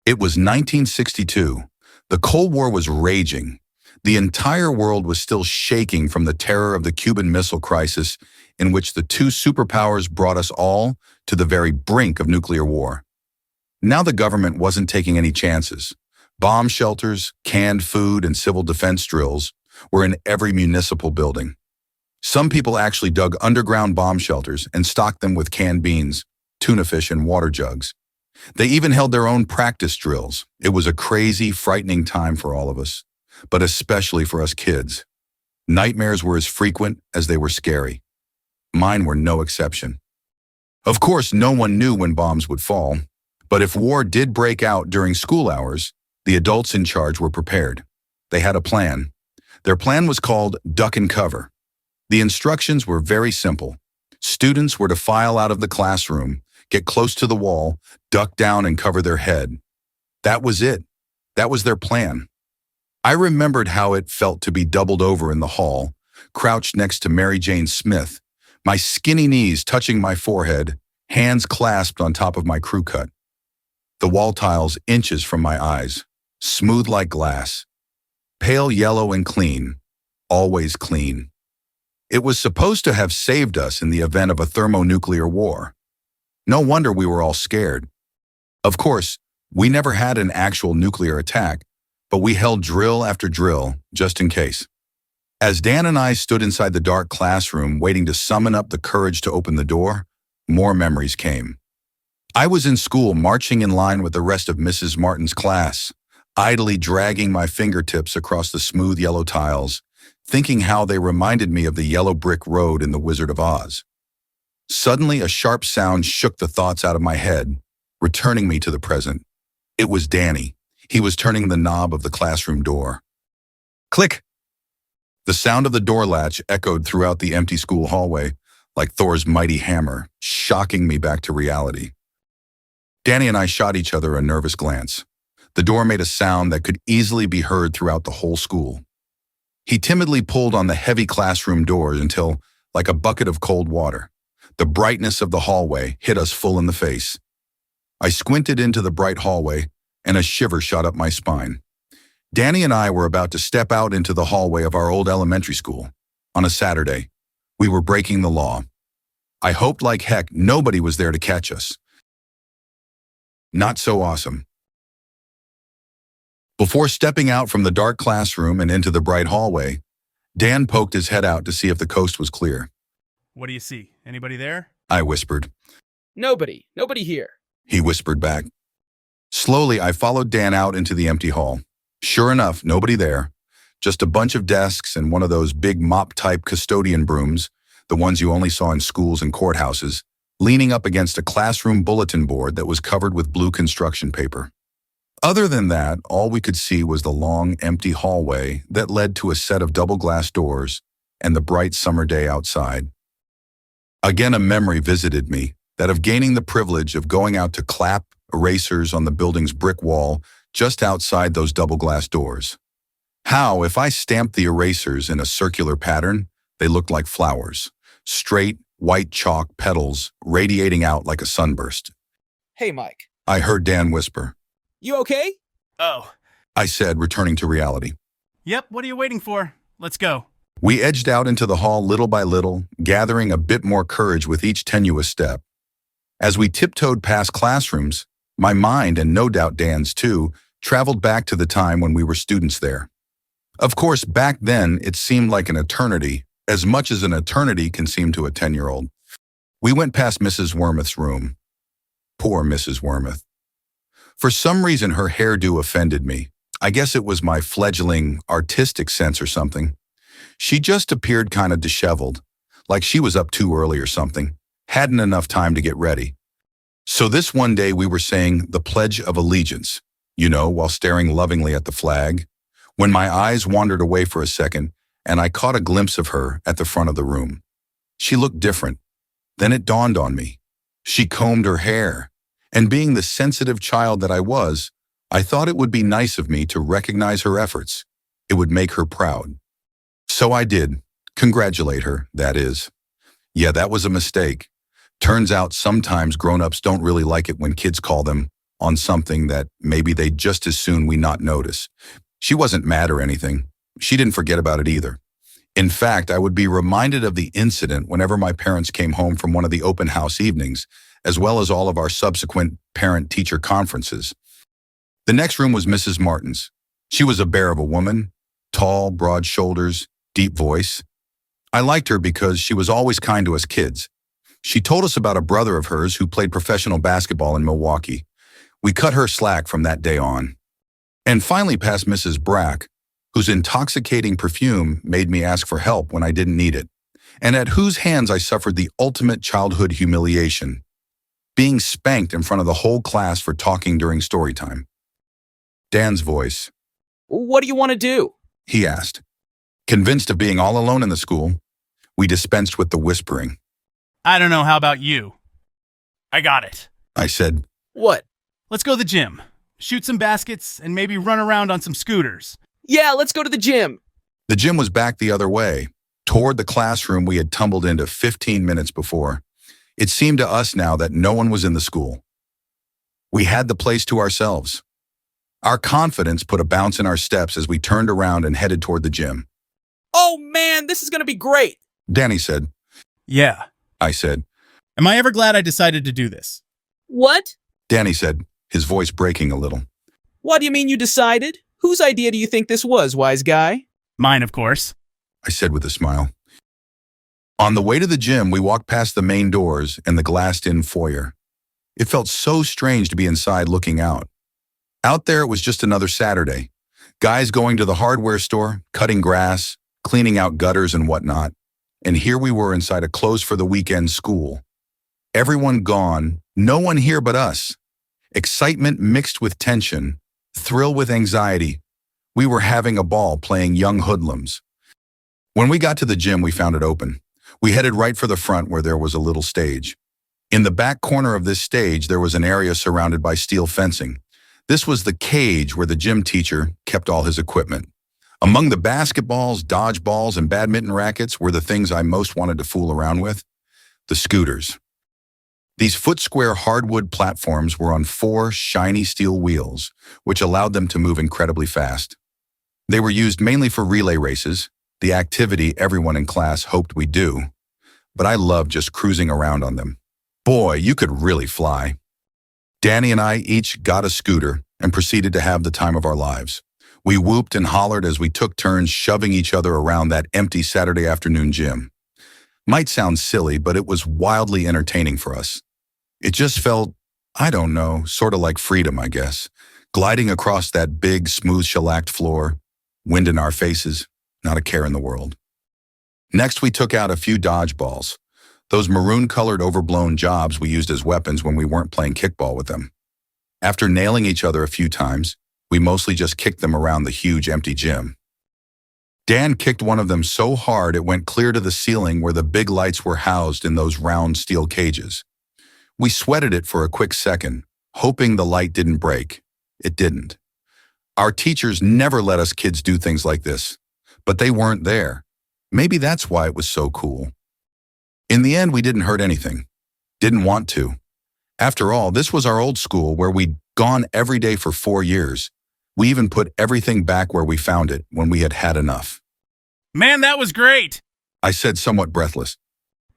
It was 1962. The Cold War was raging. The entire world was still shaking from the terror of the Cuban Missile Crisis, in which the two superpowers brought us all to the very brink of nuclear war. Now the government wasn't taking any chances. Bomb shelters, canned food, and civil defense drills were in every municipal building. Some people actually dug underground bomb shelters and stocked them with canned beans, tuna fish, and water jugs. They even held their own practice drills. It was a crazy, frightening time for all of us, but especially for us kids. Nightmares were as frequent as they were scary. Mine were no exception. Of course, no one knew when bombs would fall, but if war did break out during school hours, the adults in charge were prepared. They had a plan. Their plan was called Duck and Cover. The instructions were very simple. Students were to file out of the classroom, get close to the wall, duck down and cover their head. That was it. That was their plan. I remembered how it felt to be doubled over in the hall, crouched next to Mary Jane Smith, my skinny knees touching my forehead, hands clasped on top of my crew cut. The wall tiles inches from my eyes, smooth like glass, pale yellow and clean, always clean. It was supposed to have saved us in the event of a thermonuclear war. No wonder we were all scared. Of course, we never had an actual nuclear attack, but we held drill after drill, just in case. As Dan and I stood inside the dark classroom waiting to summon up the courage to open the door, more memories came. I was in school marching in line with the rest of Mrs. Martin's class, idly dragging my fingertips across the smooth yellow tiles, thinking how they reminded me of the yellow brick road in The Wizard of Oz. Suddenly, a sharp sound shook the thoughts out of my head, returning me to the present. It was Danny. He was turning the knob of the classroom door. Click! The sound of the door latch echoed throughout the empty school hallway like Thor's mighty hammer, shocking me back to reality. Danny and I shot each other a nervous glance. The door made a sound that could easily be heard throughout the whole school. He timidly pulled on the heavy classroom doors until, like a bucket of cold water, the brightness of the hallway hit us full in the face. I squinted into the bright hallway, and a shiver shot up my spine. Danny and I were about to step out into the hallway of our old elementary school. On a Saturday, we were breaking the law. I hoped like heck nobody was there to catch us. Not so awesome. Before stepping out from the dark classroom and into the bright hallway, Dan poked his head out to see if the coast was clear. What do you see? Anybody there? I whispered. Nobody here. He whispered back. Slowly, I followed Dan out into the empty hall. Sure enough, nobody there. Just a bunch of desks and one of those big mop-type custodian brooms, the ones you only saw in schools and courthouses, leaning up against a classroom bulletin board that was covered with blue construction paper. Other than that, all we could see was the long, empty hallway that led to a set of double glass doors and the bright summer day outside. Again, a memory visited me, that of gaining the privilege of going out to clap erasers on the building's brick wall just outside those double glass doors. How, if I stamped the erasers in a circular pattern, they looked like flowers, straight, white chalk petals radiating out like a sunburst. Hey, Mike. I heard Dan whisper. You okay? Oh. I said, returning to reality. Yep, what are you waiting for? Let's go. We edged out into the hall little by little, gathering a bit more courage with each tenuous step. As we tiptoed past classrooms, my mind, and no doubt Dan's too, traveled back to the time when we were students there. Of course, back then, it seemed like an eternity, as much as an eternity can seem to a 10-year-old. We went past Mrs. Wormuth's room. Poor Mrs. Wormuth. For some reason, her hairdo offended me. I guess it was my fledgling artistic sense or something. She just appeared kind of disheveled, like she was up too early or something, hadn't enough time to get ready. So this one day we were saying the Pledge of Allegiance, while staring lovingly at the flag, when my eyes wandered away for a second and I caught a glimpse of her at the front of the room. She looked different. Then it dawned on me. She combed her hair, and being the sensitive child that I was, I thought it would be nice of me to recognize her efforts. It would make her proud. So I did. Congratulate her, that is. Yeah, that was a mistake. Turns out sometimes grown-ups don't really like it when kids call them on something that maybe they'd just as soon we not notice. She wasn't mad or anything. She didn't forget about it either. In fact, I would be reminded of the incident whenever my parents came home from one of the open house evenings, as well as all of our subsequent parent-teacher conferences. The next room was Mrs. Martin's. She was a bear of a woman, tall, broad shoulders, deep voice. I liked her because she was always kind to us kids. She told us about a brother of hers who played professional basketball in Milwaukee. We cut her slack from that day on. And finally past Mrs. Brack, whose intoxicating perfume made me ask for help when I didn't need it, and at whose hands I suffered the ultimate childhood humiliation, being spanked in front of the whole class for talking during story time. Dan's voice. What do you want to do? He asked. Convinced of being all alone in the school, we dispensed with the whispering. I don't know, how about you? I got it. I said. What? Let's go to the gym. Shoot some baskets and maybe run around on some scooters. Yeah, let's go to the gym. The gym was back the other way, toward the classroom we had tumbled into 15 minutes before. It seemed to us now that no one was in the school. We had the place to ourselves. Our confidence put a bounce in our steps as we turned around and headed toward the gym. Oh man, this is going to be great. Danny said. Yeah. I said. Am I ever glad I decided to do this? What? Danny said, his voice breaking a little. What do you mean you decided? Whose idea do you think this was, wise guy? Mine, of course. I said with a smile. On the way to the gym, we walked past the main doors and the glassed-in foyer. It felt so strange to be inside looking out. Out there, it was just another Saturday. Guys going to the hardware store, cutting grass, cleaning out gutters and whatnot. And here we were inside a closed-for-the-weekend school. Everyone gone, no one here but us. Excitement mixed with tension, thrill with anxiety. We were having a ball playing young hoodlums. When we got to the gym, we found it open. We headed right for the front where there was a little stage. In the back corner of this stage, there was an area surrounded by steel fencing. This was the cage where the gym teacher kept all his equipment. Among the basketballs, dodgeballs, and badminton rackets were the things I most wanted to fool around with: the scooters. These foot-square hardwood platforms were on 4 shiny steel wheels, which allowed them to move incredibly fast. They were used mainly for relay races, the activity everyone in class hoped we'd do, but I loved just cruising around on them. Boy, you could really fly. Danny and I each got a scooter and proceeded to have the time of our lives. We whooped and hollered as we took turns shoving each other around that empty Saturday afternoon gym. Might sound silly, but it was wildly entertaining for us. It just felt, I don't know, sort of like freedom, I guess. Gliding across that big, smooth, shellacked floor, wind in our faces, not a care in the world. Next, we took out a few dodgeballs, those maroon-colored overblown jobs we used as weapons when we weren't playing kickball with them. After nailing each other a few times, we mostly just kicked them around the huge empty gym. Dan kicked one of them so hard it went clear to the ceiling where the big lights were housed in those round steel cages. We sweated it for a quick second, hoping the light didn't break. It didn't. Our teachers never let us kids do things like this, but they weren't there. Maybe that's why it was so cool. In the end, we didn't hurt anything. Didn't want to. After all, this was our old school where we'd gone every day for 4 years. We even put everything back where we found it when we had had enough. Man, that was great. I said, somewhat breathless.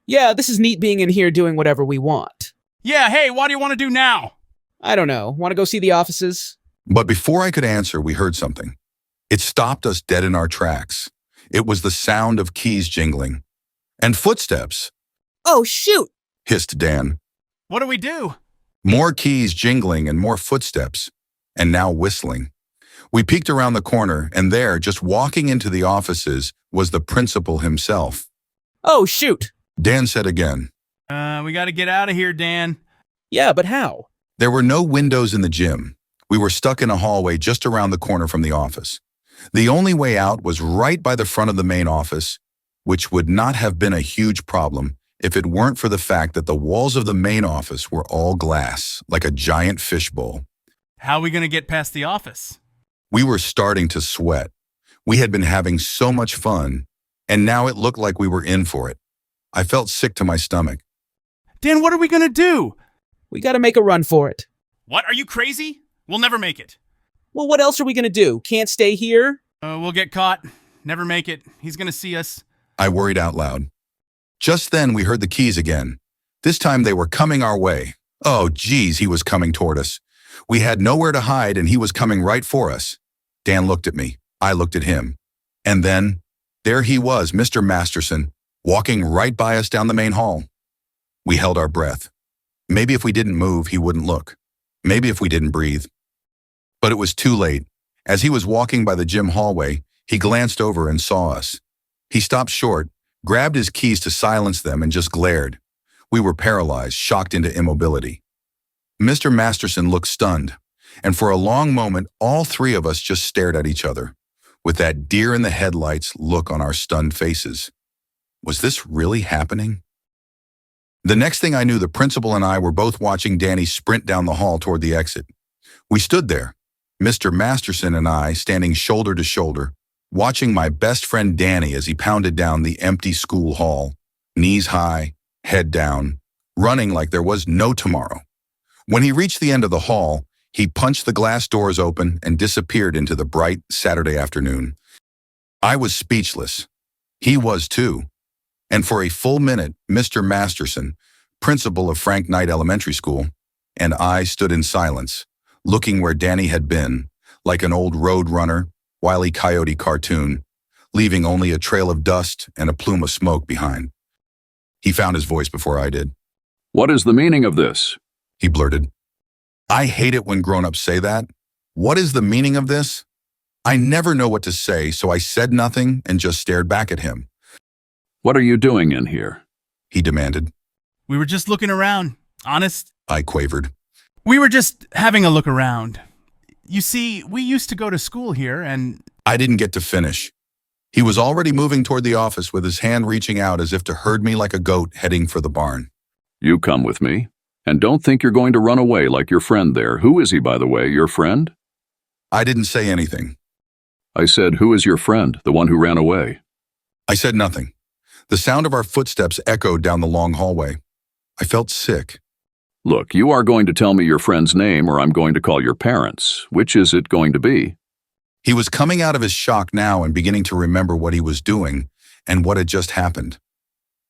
Yeah, this is neat being in here doing whatever we want. Yeah, hey, what do you want to do now? I don't know. Want to go see the offices? But before I could answer, we heard something. It stopped us dead in our tracks. It was the sound of keys jingling. And footsteps, Oh, shoot! hissed Dan. What do we do? More keys jingling and more footsteps, and now whistling. We peeked around the corner, and there, just walking into the offices, was the principal himself. Oh, shoot! Dan said again. We got to get out of here, Dan. Yeah, but how? There were no windows in the gym. We were stuck in a hallway just around the corner from the office. The only way out was right by the front of the main office, which would not have been a huge problem if it weren't for the fact that the walls of the main office were all glass, like a giant fishbowl. How are we going to get past the office? We were starting to sweat. We had been having so much fun, and now it looked like we were in for it. I felt sick to my stomach. Dan, what are we going to do? We gotta make a run for it. What, are you crazy? We'll never make it. Well, what else are we gonna do? Can't stay here? We'll get caught. Never make it. He's going to see us. I worried out loud. Just then, we heard the keys again. This time, they were coming our way. Oh, geez, he was coming toward us. We had nowhere to hide, and he was coming right for us. Dan looked at me. I looked at him. And then, there he was, Mr. Masterson, walking right by us down the main hall. We held our breath. Maybe if we didn't move, he wouldn't look. Maybe if we didn't breathe. But it was too late. As he was walking by the gym hallway, he glanced over and saw us. He stopped short, grabbed his keys to silence them, and just glared. We were paralyzed, shocked into immobility. Mr. Masterson looked stunned, and for a long moment, all 3 of us just stared at each other, with that deer-in-the-headlights look on our stunned faces. Was this really happening? The next thing I knew, the principal and I were both watching Danny sprint down the hall toward the exit. We stood there, Mr. Masterson and I standing shoulder to shoulder, watching my best friend Danny as he pounded down the empty school hall, knees high, head down, running like there was no tomorrow. When he reached the end of the hall, he punched the glass doors open and disappeared into the bright Saturday afternoon. I was speechless. He was too. And for a full minute, Mr. Masterson, principal of Frank Knight Elementary School, and I stood in silence, looking where Danny had been, like an old Road Runner, Wile E. Coyote cartoon, leaving only a trail of dust and a plume of smoke behind. He found his voice before I did. What is the meaning of this? He blurted. I hate it when grown-ups say that. What is the meaning of this? I never know what to say, so I said nothing and just stared back at him. What are you doing in here? He demanded. We were just looking around. Honest. I quavered. We were just having a look around. You see, we used to go to school here, and... I didn't get to finish. He was already moving toward the office with his hand reaching out as if to herd me like a goat heading for the barn. You come with me. And don't think you're going to run away like your friend there. Who is he, by the way, your friend? I didn't say anything. I said, who is your friend, the one who ran away? I said nothing. The sound of our footsteps echoed down the long hallway. I felt sick. Look, you are going to tell me your friend's name or I'm going to call your parents. Which is it going to be? He was coming out of his shock now and beginning to remember what he was doing and what had just happened.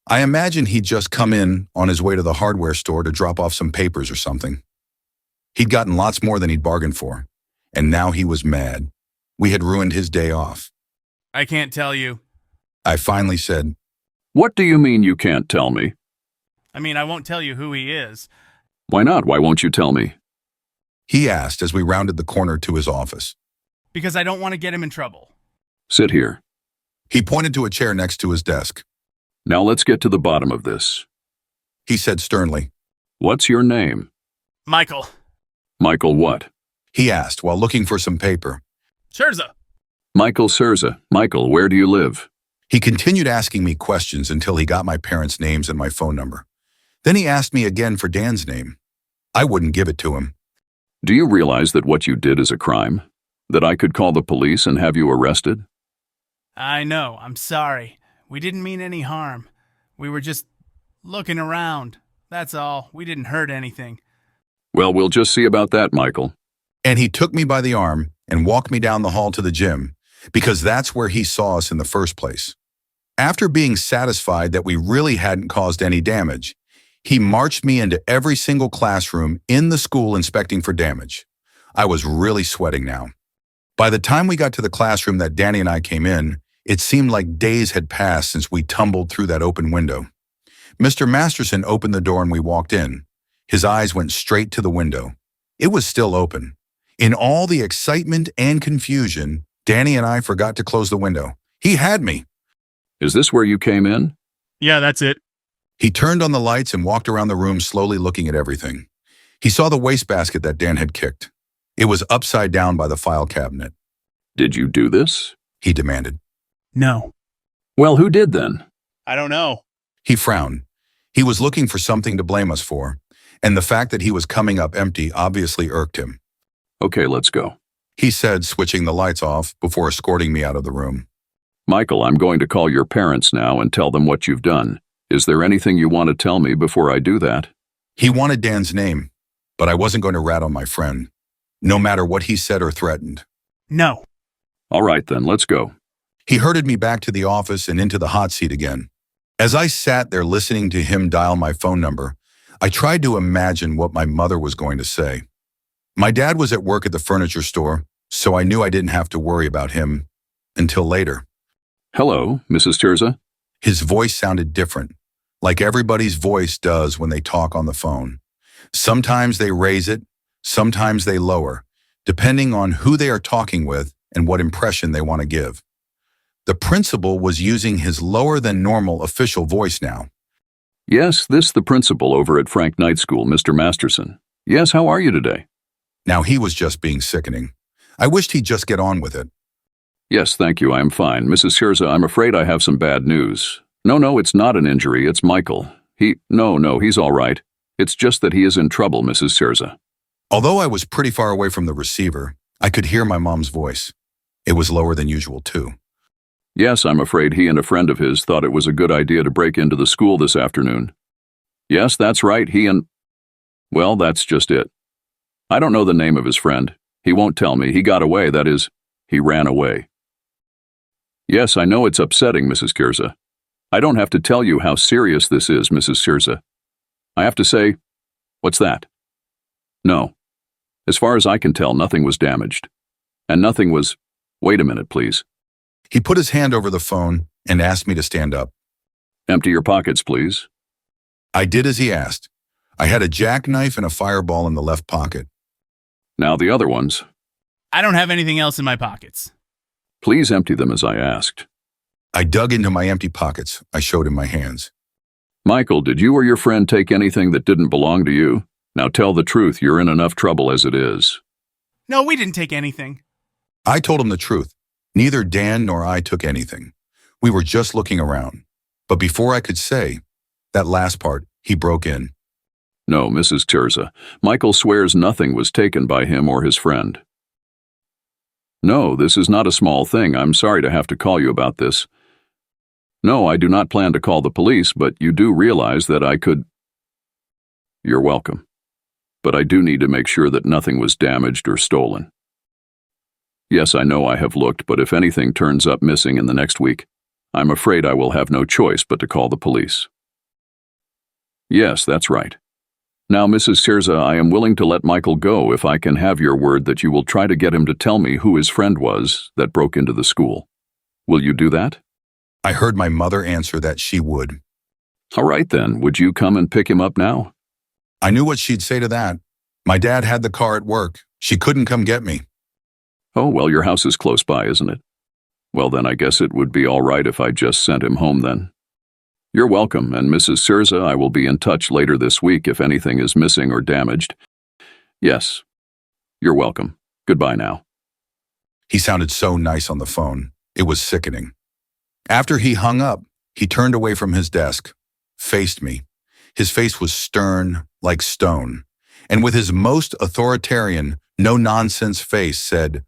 I imagined he'd just come in on his way to the hardware store to drop off some papers or something. He'd gotten lots more than he'd bargained for, and now he was mad. We had ruined his day off. I can't tell you. I finally said, What do you mean you can't tell me? I mean, I won't tell you who he is. Why not? Why won't you tell me? he asked as we rounded the corner to his office. Because I don't want to get him in trouble. Sit here. He pointed to a chair next to his desk. Now let's get to the bottom of this. He said sternly. What's your name? Michael. Michael what? He asked while looking for some paper. Scherza. Michael Serza. Michael, where do you live? He continued asking me questions until he got my parents' names and my phone number. Then he asked me again for Dan's name. I wouldn't give it to him. Do you realize that what you did is a crime? That I could call the police and have you arrested? I know. I'm sorry. We didn't mean any harm. We were just looking around. That's all. We didn't hurt anything. Well, we'll just see about that, Michael. And he took me by the arm and walked me down the hall to the gym, because that's where he saw us in the first place. After being satisfied that we really hadn't caused any damage, he marched me into every single classroom in the school inspecting for damage. I was really sweating now. By the time we got to the classroom that Danny and I came in, it seemed like days had passed since we tumbled through that open window. Mr. Masterson opened the door and we walked in. His eyes went straight to the window. It was still open. In all the excitement and confusion, Danny and I forgot to close the window. He had me. Is this where you came in? Yeah, that's it. He turned on the lights and walked around the room slowly looking at everything. He saw the wastebasket that Dan had kicked. It was upside down by the file cabinet. Did you do this? He demanded. No. Well, who did then? I don't know. He frowned. He was looking for something to blame us for, and the fact that he was coming up empty obviously irked him. Okay, let's go. He said, switching the lights off before escorting me out of the room. Michael, I'm going to call your parents now and tell them what you've done. Is there anything you want to tell me before I do that? He wanted Dan's name, but I wasn't going to rat on my friend, no matter what he said or threatened. No. All right then, let's go. He herded me back to the office and into the hot seat again. As I sat there listening to him dial my phone number, I tried to imagine what my mother was going to say. My dad was at work at the furniture store, so I knew I didn't have to worry about him until later. Hello, Mrs. Tirza? His voice sounded different, like everybody's voice does when they talk on the phone. Sometimes they raise it, sometimes they lower, depending on who they are talking with and what impression they want to give. The principal was using his lower than normal official voice now. Yes, this the principal over at Frank Night School, Mr. Masterson. Yes, how are you today? Now he was just being sickening. I wished he'd just get on with it. Yes, thank you, I am fine. Mrs. Tirza, I'm afraid I have some bad news. No, it's not an injury, it's Michael. No, he's all right. It's just that he is in trouble, Mrs. Tirza. Although I was pretty far away from the receiver, I could hear my mom's voice. It was lower than usual, too. Yes, I'm afraid he and a friend of his thought it was a good idea to break into the school this afternoon. Yes, that's right, well, that's just it. I don't know the name of his friend. He won't tell me. He got away, that is, he ran away. Yes, I know it's upsetting, Mrs. Tirza. I don't have to tell you how serious this is, Mrs. Tirza. I have to say, what's that? No. As far as I can tell, nothing was damaged. And nothing was... Wait a minute, please. He put his hand over the phone and asked me to stand up. Empty your pockets, please. I did as he asked. I had a jackknife and a fireball in the left pocket. Now the other ones. I don't have anything else in my pockets. Please empty them as I asked. I dug into my empty pockets. I showed him my hands. Michael, did you or your friend take anything that didn't belong to you? Now tell the truth, you're in enough trouble as it is. No, we didn't take anything. I told him the truth. Neither Dan nor I took anything. We were just looking around. But before I could say that last part, he broke in. No, Mrs. Tirza. Michael swears nothing was taken by him or his friend. No, this is not a small thing. I'm sorry to have to call you about this. No, I do not plan to call the police, but you do realize that I could... You're welcome. But I do need to make sure that nothing was damaged or stolen. Yes, I know I have looked, but if anything turns up missing in the next week, I'm afraid I will have no choice but to call the police. Yes, that's right. Now, Mrs. Tirza, I am willing to let Michael go if I can have your word that you will try to get him to tell me who his friend was that broke into the school. Will you do that? I heard my mother answer that she would. All right then, would you come and pick him up now? I knew what she'd say to that. My dad had the car at work. She couldn't come get me. Oh, well, your house is close by, isn't it? Well, then I guess it would be all right if I just sent him home then. You're welcome, and Mrs. Tirza, I will be in touch later this week if anything is missing or damaged. Yes, you're welcome. Goodbye now. He sounded so nice on the phone. It was sickening. After he hung up, he turned away from his desk, faced me. His face was stern, like stone, and with his most authoritarian, no-nonsense face said,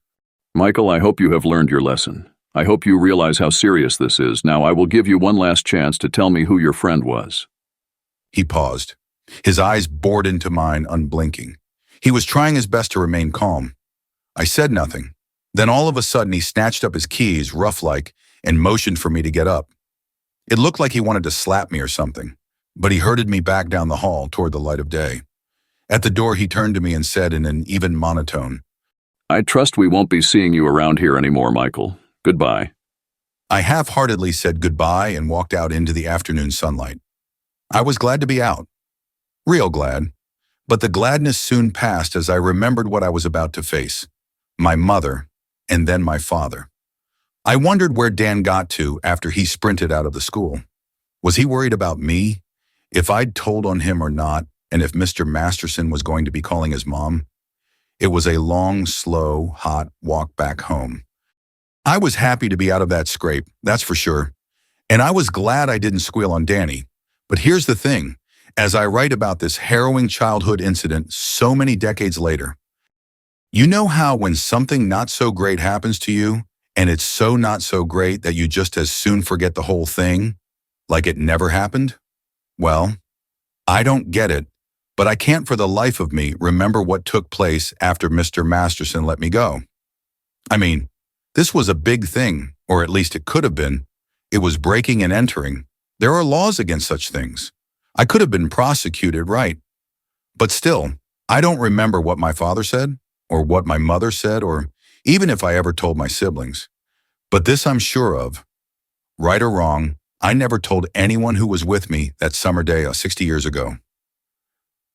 Michael, I hope you have learned your lesson. I hope you realize how serious this is. Now I will give you one last chance to tell me who your friend was. He paused. His eyes bored into mine, unblinking. He was trying his best to remain calm. I said nothing. Then all of a sudden he snatched up his keys, rough-like, and motioned for me to get up. It looked like he wanted to slap me or something, but he herded me back down the hall toward the light of day. At the door he turned to me and said in an even monotone, I trust we won't be seeing you around here anymore, Michael. Goodbye. I half-heartedly said goodbye and walked out into the afternoon sunlight. I was glad to be out. Real glad. But the gladness soon passed as I remembered what I was about to face. My mother, and then my father. I wondered where Dan got to after he sprinted out of the school. Was he worried about me? If I'd told on him or not, and if Mr. Masterson was going to be calling his mom? It was a long, slow, hot walk back home. I was happy to be out of that scrape, that's for sure. And I was glad I didn't squeal on Danny. But here's the thing. As I write about this harrowing childhood incident so many decades later, you know how when something not so great happens to you, and it's so not so great that you just as soon forget the whole thing, like it never happened? Well, I don't get it, but I can't for the life of me remember what took place after Mr. Masterson let me go. I mean, this was a big thing, or at least it could have been. It was breaking and entering. There are laws against such things. I could have been prosecuted, right? But still, I don't remember what my father said, or what my mother said, or even if I ever told my siblings. But this I'm sure of. Right or wrong, I never told anyone who was with me that summer day 60 years ago.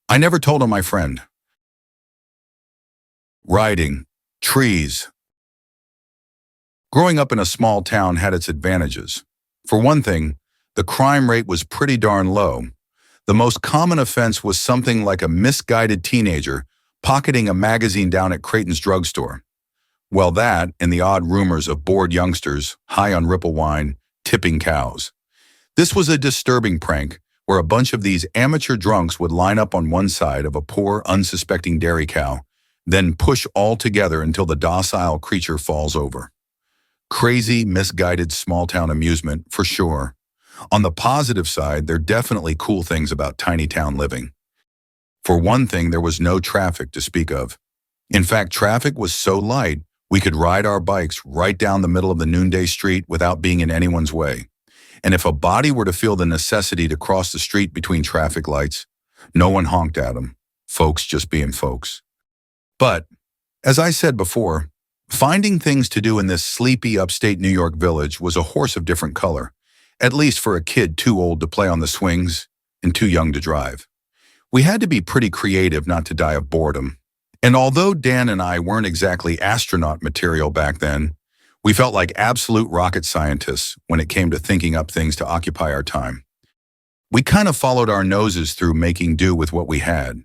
I never told on my friend. Riding, trees. Growing up in a small town had its advantages. For one thing, the crime rate was pretty darn low. The most common offense was something like a misguided teenager pocketing a magazine down at Creighton's drugstore. Well, that and the odd rumors of bored youngsters, high on Ripple wine, tipping cows. This was a disturbing prank where a bunch of these amateur drunks would line up on one side of a poor, unsuspecting dairy cow, then push all together until the docile creature falls over. Crazy, misguided small-town amusement, for sure. On the positive side, there are definitely cool things about tiny town living. For one thing, there was no traffic to speak of. In fact, traffic was so light, we could ride our bikes right down the middle of the noonday street without being in anyone's way. And if a body were to feel the necessity to cross the street between traffic lights, no one honked at them, folks just being folks. But, as I said before, finding things to do in this sleepy upstate New York village was a horse of different color, at least for a kid too old to play on the swings and too young to drive. We had to be pretty creative not to die of boredom. And although Dan and I weren't exactly astronaut material back then, we felt like absolute rocket scientists when it came to thinking up things to occupy our time. We kind of followed our noses through making do with what we had.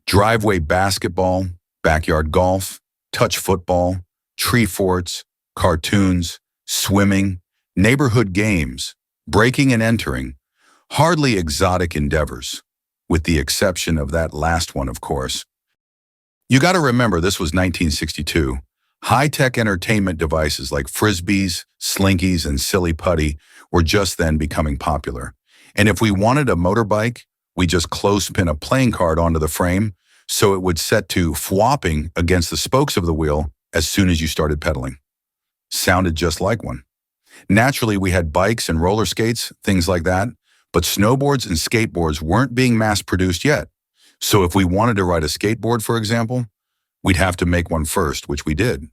Driveway basketball, backyard golf, touch football, tree forts, cartoons, swimming, neighborhood games, breaking and entering, hardly exotic endeavors. with the exception of that last one, of course. You gotta remember this was 1962. High-tech entertainment devices like frisbees, slinkies, and silly putty were just then becoming popular. And if we wanted a motorbike, we just clothespin a playing card onto the frame so it would set to fwopping against the spokes of the wheel as soon as you started pedaling. Sounded just like one. Naturally, we had bikes and roller skates, things like that, but snowboards and skateboards weren't being mass-produced yet. So if we wanted to ride a skateboard, for example, we'd have to make one first, which we did.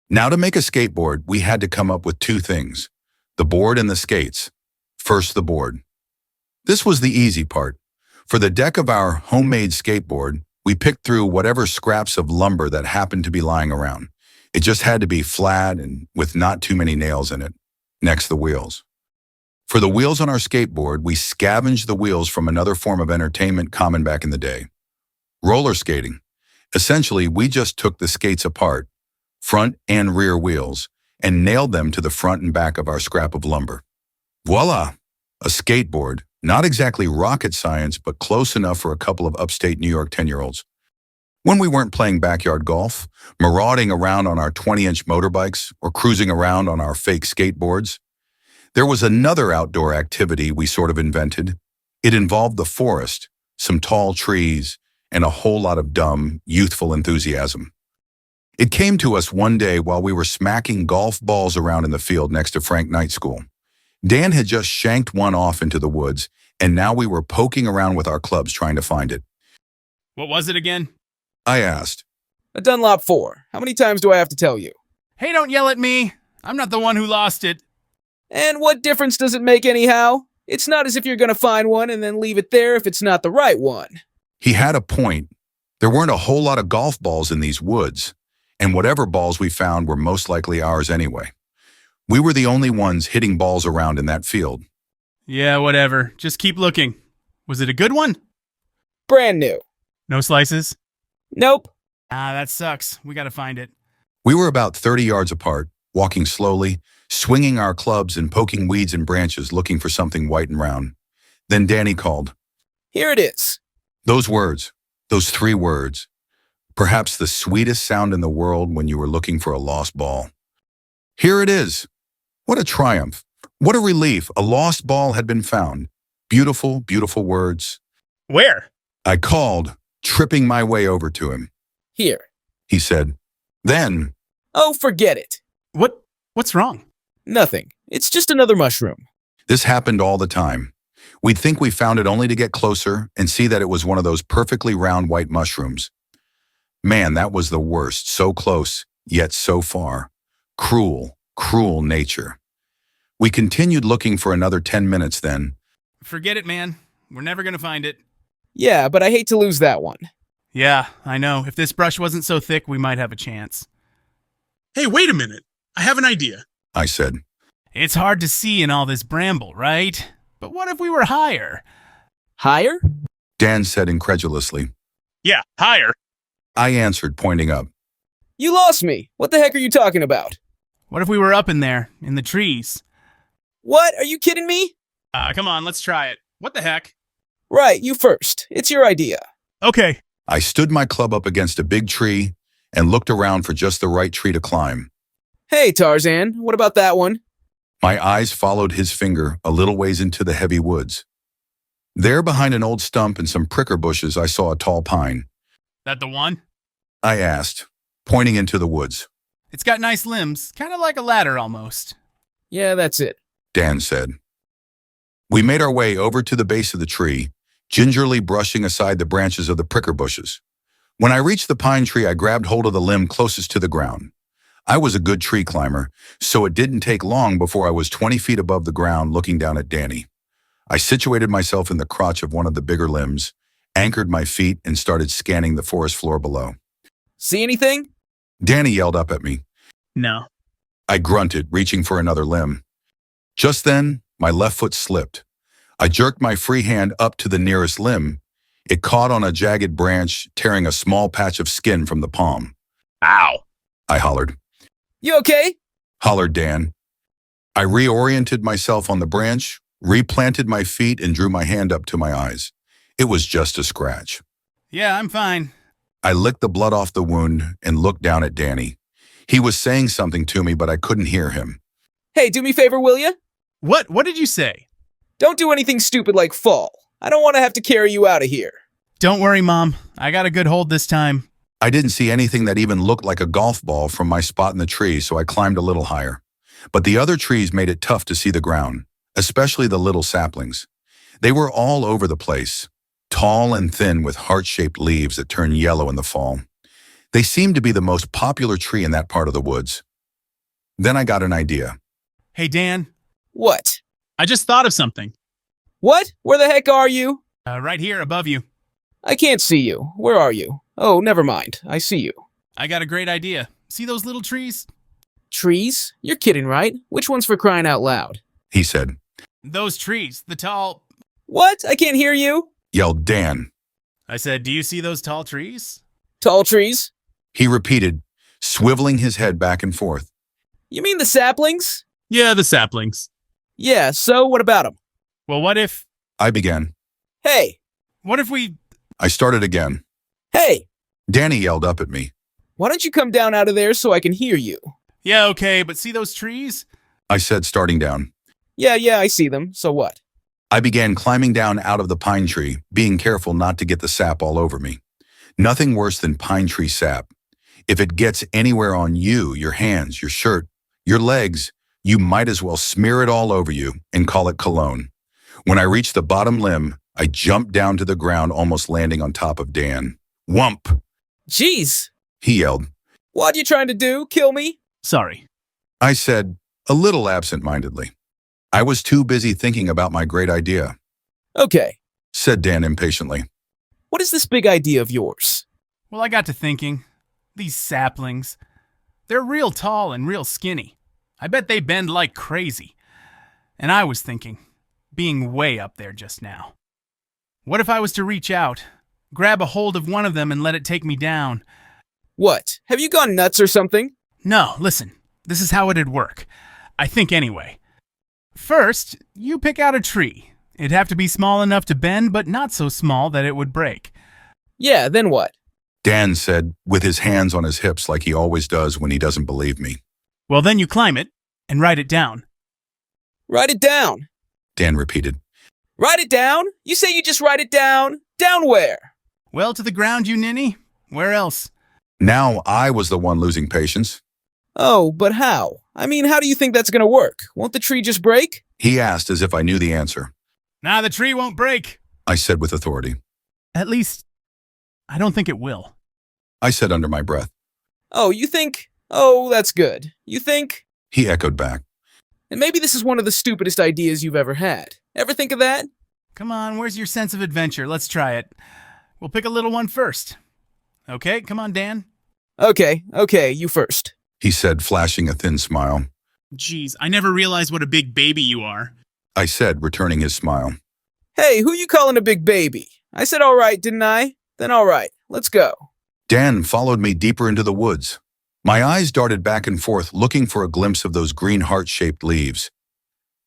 Now, to make a skateboard, we had to come up with two things: the board and the skates. First, the board. This was the easy part. For the deck of our homemade skateboard, we picked through whatever scraps of lumber that happened to be lying around. It just had to be flat and with not too many nails in it. Next, the wheels. For the wheels on our skateboard, we scavenged the wheels from another form of entertainment common back in the day: roller skating. Essentially, we just took the skates apart, front and rear wheels, and nailed them to the front and back of our scrap of lumber. Voila! A skateboard. Not exactly rocket science, but close enough for a couple of upstate New York 10-year-olds. When we weren't playing backyard golf, marauding around on our 20-inch motorbikes, or cruising around on our fake skateboards, there was another outdoor activity we sort of invented. It involved the forest, some tall trees, and a whole lot of dumb, youthful enthusiasm. It came to us one day while we were smacking golf balls around in the field next to Frank Night School. Dan had just shanked one off into the woods, and now we were poking around with our clubs trying to find it. What was it again? I asked. A Dunlop 4. How many times do I have to tell you? Hey, don't yell at me. I'm not the one who lost it. And what difference does it make anyhow? It's not as if you're gonna find one and then leave it there if it's not the right one. He had a point. There weren't a whole lot of golf balls in these woods, and whatever balls we found were most likely ours anyway. We were the only ones hitting balls around in that field. Yeah, whatever. Just keep looking. Was it a good one? Brand new. No slices? Nope. Ah, that sucks. We gotta find it. We were about 30 yards apart, walking slowly, swinging our clubs and poking weeds and branches looking for something white and round. Then Danny called. Here it is. Those words, those 3 words, perhaps the sweetest sound in the world when you were looking for a lost ball. Here it is. What a triumph. What a relief. A lost ball had been found. Beautiful, beautiful words. Where? I called, tripping my way over to him. Here. He said. Then, Oh, forget it. What's wrong? Nothing. It's just another mushroom. this happened all the time. We'd think we found it only to get closer and see that it was one of those perfectly round white mushrooms. Man, that was the worst. So close, yet so far. Cruel, cruel nature. We continued looking for another 10 minutes then. Forget it, man. We're never gonna find it. Yeah, but I hate to lose that one. Yeah, I know. If this brush wasn't so thick, we might have a chance. Hey, wait a minute. I have an idea. I said. It's hard to see in all this bramble, right? But what if we were higher? Higher? Dan said incredulously. Yeah, higher. I answered, pointing up. You lost me. What the heck are you talking about? What if we were up in there, in the trees? What? Are you kidding me? Come on, let's try it. What the heck? Right, you first. It's your idea. Okay. I stood my club up against a big tree and looked around for just the right tree to climb. Hey, Tarzan, what about that one? My eyes followed his finger a little ways into the heavy woods. There, behind an old stump and some pricker bushes, I saw a tall pine. That the one? I asked, pointing into the woods. It's got nice limbs, kind of like a ladder almost. Yeah, that's it. Dan said. We made our way over to the base of the tree, gingerly brushing aside the branches of the pricker bushes. When I reached the pine tree, I grabbed hold of the limb closest to the ground. I was a good tree climber, so it didn't take long before I was 20 feet above the ground looking down at Danny. I situated myself in the crotch of one of the bigger limbs, anchored my feet, and started scanning the forest floor below. See anything? Danny yelled up at me. No. I grunted, reaching for another limb. Just then, my left foot slipped. I jerked my free hand up to the nearest limb. It caught on a jagged branch, tearing a small patch of skin from the palm. Ow. I hollered. You okay? Hollered Dan. I reoriented myself on the branch, replanted my feet, and drew my hand up to my eyes. It was just a scratch. Yeah, I'm fine. I licked the blood off the wound and looked down at Danny. He was saying something to me, but I couldn't hear him. Hey, do me a favor, will ya? What did you say? Don't do anything stupid like fall. I don't want to have to carry you out of here. Don't worry, Mom. I got a good hold this time. I didn't see anything that even looked like a golf ball from my spot in the tree, so I climbed a little higher. But the other trees made it tough to see the ground, especially the little saplings. They were all over the place, tall and thin with heart-shaped leaves that turn yellow in the fall. They seemed to be the most popular tree in that part of the woods. Then I got an idea. Hey, Dan. What? I just thought of something. What? Where the heck are you? Right here above you. I can't see you. Where are you? Oh, never mind. I see you. I got a great idea. See those little trees? Trees? You're kidding, right? Which one's for crying out loud? He said. Those trees, the tall... What? I can't hear you? Yelled Dan. I said, do you see those tall trees? Tall trees? He repeated, swiveling his head back and forth. You mean the saplings? Yeah, the saplings. Yeah, so what about them? Well, what if... I began. Hey! What if we... I started again. Hey! Danny yelled up at me. Why don't you come down out of there so I can hear you? Yeah, okay, but see those trees? I said, starting down. Yeah, I see them. So what? I began climbing down out of the pine tree, being careful not to get the sap all over me. Nothing worse than pine tree sap. If it gets anywhere on you, your hands, your shirt, your legs, you might as well smear it all over you and call it cologne. When I reached the bottom limb, I jumped down to the ground, almost landing on top of Dan. Whump! Jeez! He yelled. What you trying to do? Kill me? Sorry. I said, a little absent-mindedly. I was too busy thinking about my great idea, Okay. said Dan impatiently. What is this big idea of yours? Well, I got to thinking. These saplings. They're real tall and real skinny. I bet they bend like crazy. And I was thinking, being way up there just now. What if I was to reach out, grab a hold of one of them and let it take me down? What? Have you gone nuts or something? No, listen. This is how it'd work. I think anyway. First, you pick out a tree. It'd have to be small enough to bend, but not so small that it would break. Yeah, then what? Dan said, with his hands on his hips like he always does when he doesn't believe me. Well, then you climb it and write it down. Write it down. Dan repeated. Write it down? You say you just write it down? Down where? Well, to the ground, you ninny. Where else? Now I was the one losing patience. Oh, but how? I mean, how do you think that's gonna work? Won't the tree just break? He asked as if I knew the answer. Nah, the tree won't break. I said with authority. At least, I don't think it will. I said under my breath. Oh, you think? Oh, that's good. You think? He echoed back. And maybe this is one of the stupidest ideas you've ever had. Ever think of that? Come on, where's your sense of adventure? Let's try it. We'll pick a little one first. Okay, come on, Dan. Okay, you first. He said, flashing a thin smile. Geez, I never realized what a big baby you are. I said, returning his smile. Hey, who you calling a big baby? I said all right, didn't I? Then all right, let's go. Dan followed me deeper into the woods. My eyes darted back and forth, looking for a glimpse of those green heart-shaped leaves.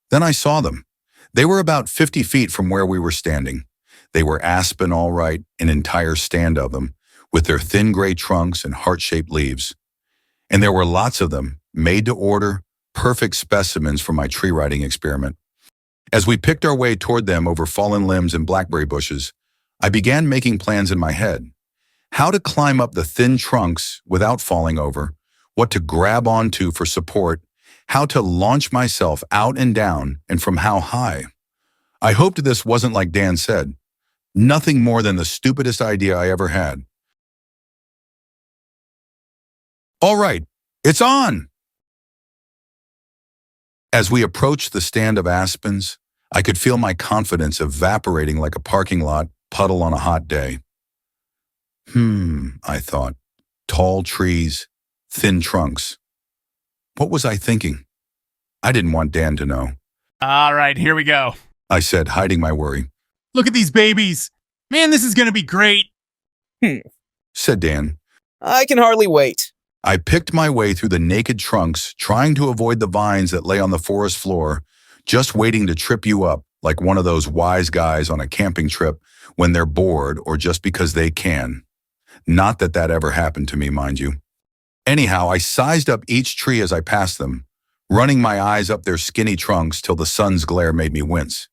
Then I saw them. They were about 50 feet from where we were standing. They were aspen, all right, an entire stand of them, with their thin gray trunks and heart-shaped leaves. And there were lots of them, made to order, perfect specimens for my tree riding experiment. As we picked our way toward them over fallen limbs and blackberry bushes, I began making plans in my head. How to climb up the thin trunks without falling over, what to grab onto for support, how to launch myself out and down, and from how high. I hoped this wasn't like Dan said, nothing more than the stupidest idea I ever had. All right, it's on! As we approached the stand of aspens, I could feel my confidence evaporating like a parking lot puddle on a hot day. I thought. Tall trees, thin trunks. What was I thinking? I didn't want Dan to know. All right, here we go. I said, hiding my worry. Look at these babies. Man, this is going to be great. Said Dan. I can hardly wait. I picked my way through the naked trunks, trying to avoid the vines that lay on the forest floor, just waiting to trip you up like one of those wise guys on a camping trip when they're bored or just because they can. Not that that ever happened to me, mind you. Anyhow, I sized up each tree as I passed them, running my eyes up their skinny trunks till the sun's glare made me wince.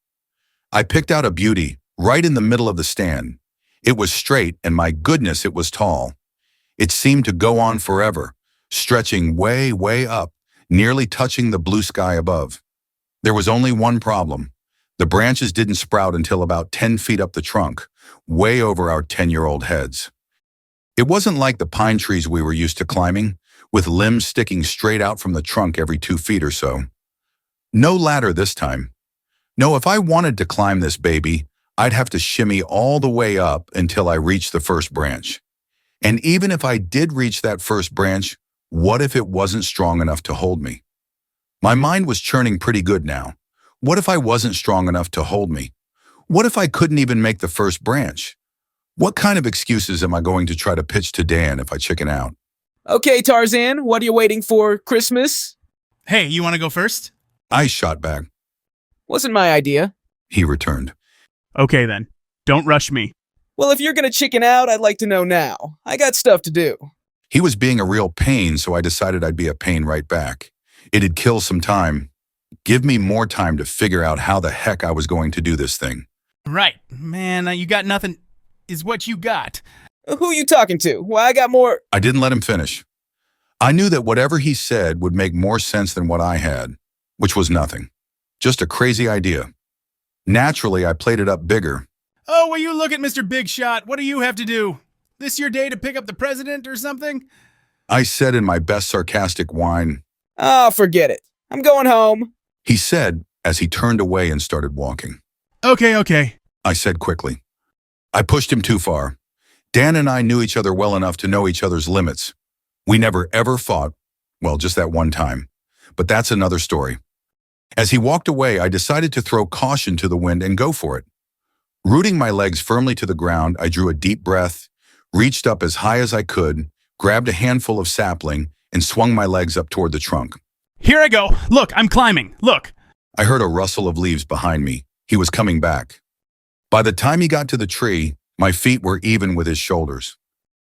I picked out a beauty right in the middle of the stand. It was straight, and my goodness, it was tall. It seemed to go on forever, stretching way, way up, nearly touching the blue sky above. There was only one problem. The branches didn't sprout until about 10 feet up the trunk, way over our 10-year-old heads. It wasn't like the pine trees we were used to climbing, with limbs sticking straight out from the trunk every 2 feet or so. No ladder this time. No, if I wanted to climb this baby, I'd have to shimmy all the way up until I reached the first branch. And even if I did reach that first branch, what if it wasn't strong enough to hold me? My mind was churning pretty good now. What if I wasn't strong enough to hold me? What if I couldn't even make the first branch? What kind of excuses am I going to try to pitch to Dan if I chicken out? Okay, Tarzan, what are you waiting for, Christmas? Hey, you want to go first? I shot back. Wasn't my idea. He returned. Okay then. Don't rush me. Well, if you're gonna chicken out, I'd like to know now. I got stuff to do. He was being a real pain, so I decided I'd be a pain right back. It'd kill some time. Give me more time to figure out how the heck I was going to do this thing. Right. Man, you got nothing is what you got. Who you talking to? Well, I got more. I didn't let him finish. I knew that whatever he said would make more sense than what I had, which was nothing. Just a crazy idea. Naturally, I played it up bigger. Oh, will you look at Mr. Big Shot? What do you have to do? This your day to pick up the president or something? I said in my best sarcastic whine. Oh, forget it. I'm going home. He said as he turned away and started walking. Okay. I said quickly. I pushed him too far. Dan and I knew each other well enough to know each other's limits. We never ever fought, well, just that one time. But that's another story. As he walked away, I decided to throw caution to the wind and go for it. Rooting my legs firmly to the ground, I drew a deep breath, reached up as high as I could, grabbed a handful of sapling, and swung my legs up toward the trunk. Here I go. Look, I'm climbing. Look. I heard a rustle of leaves behind me. He was coming back. By the time he got to the tree, my feet were even with his shoulders.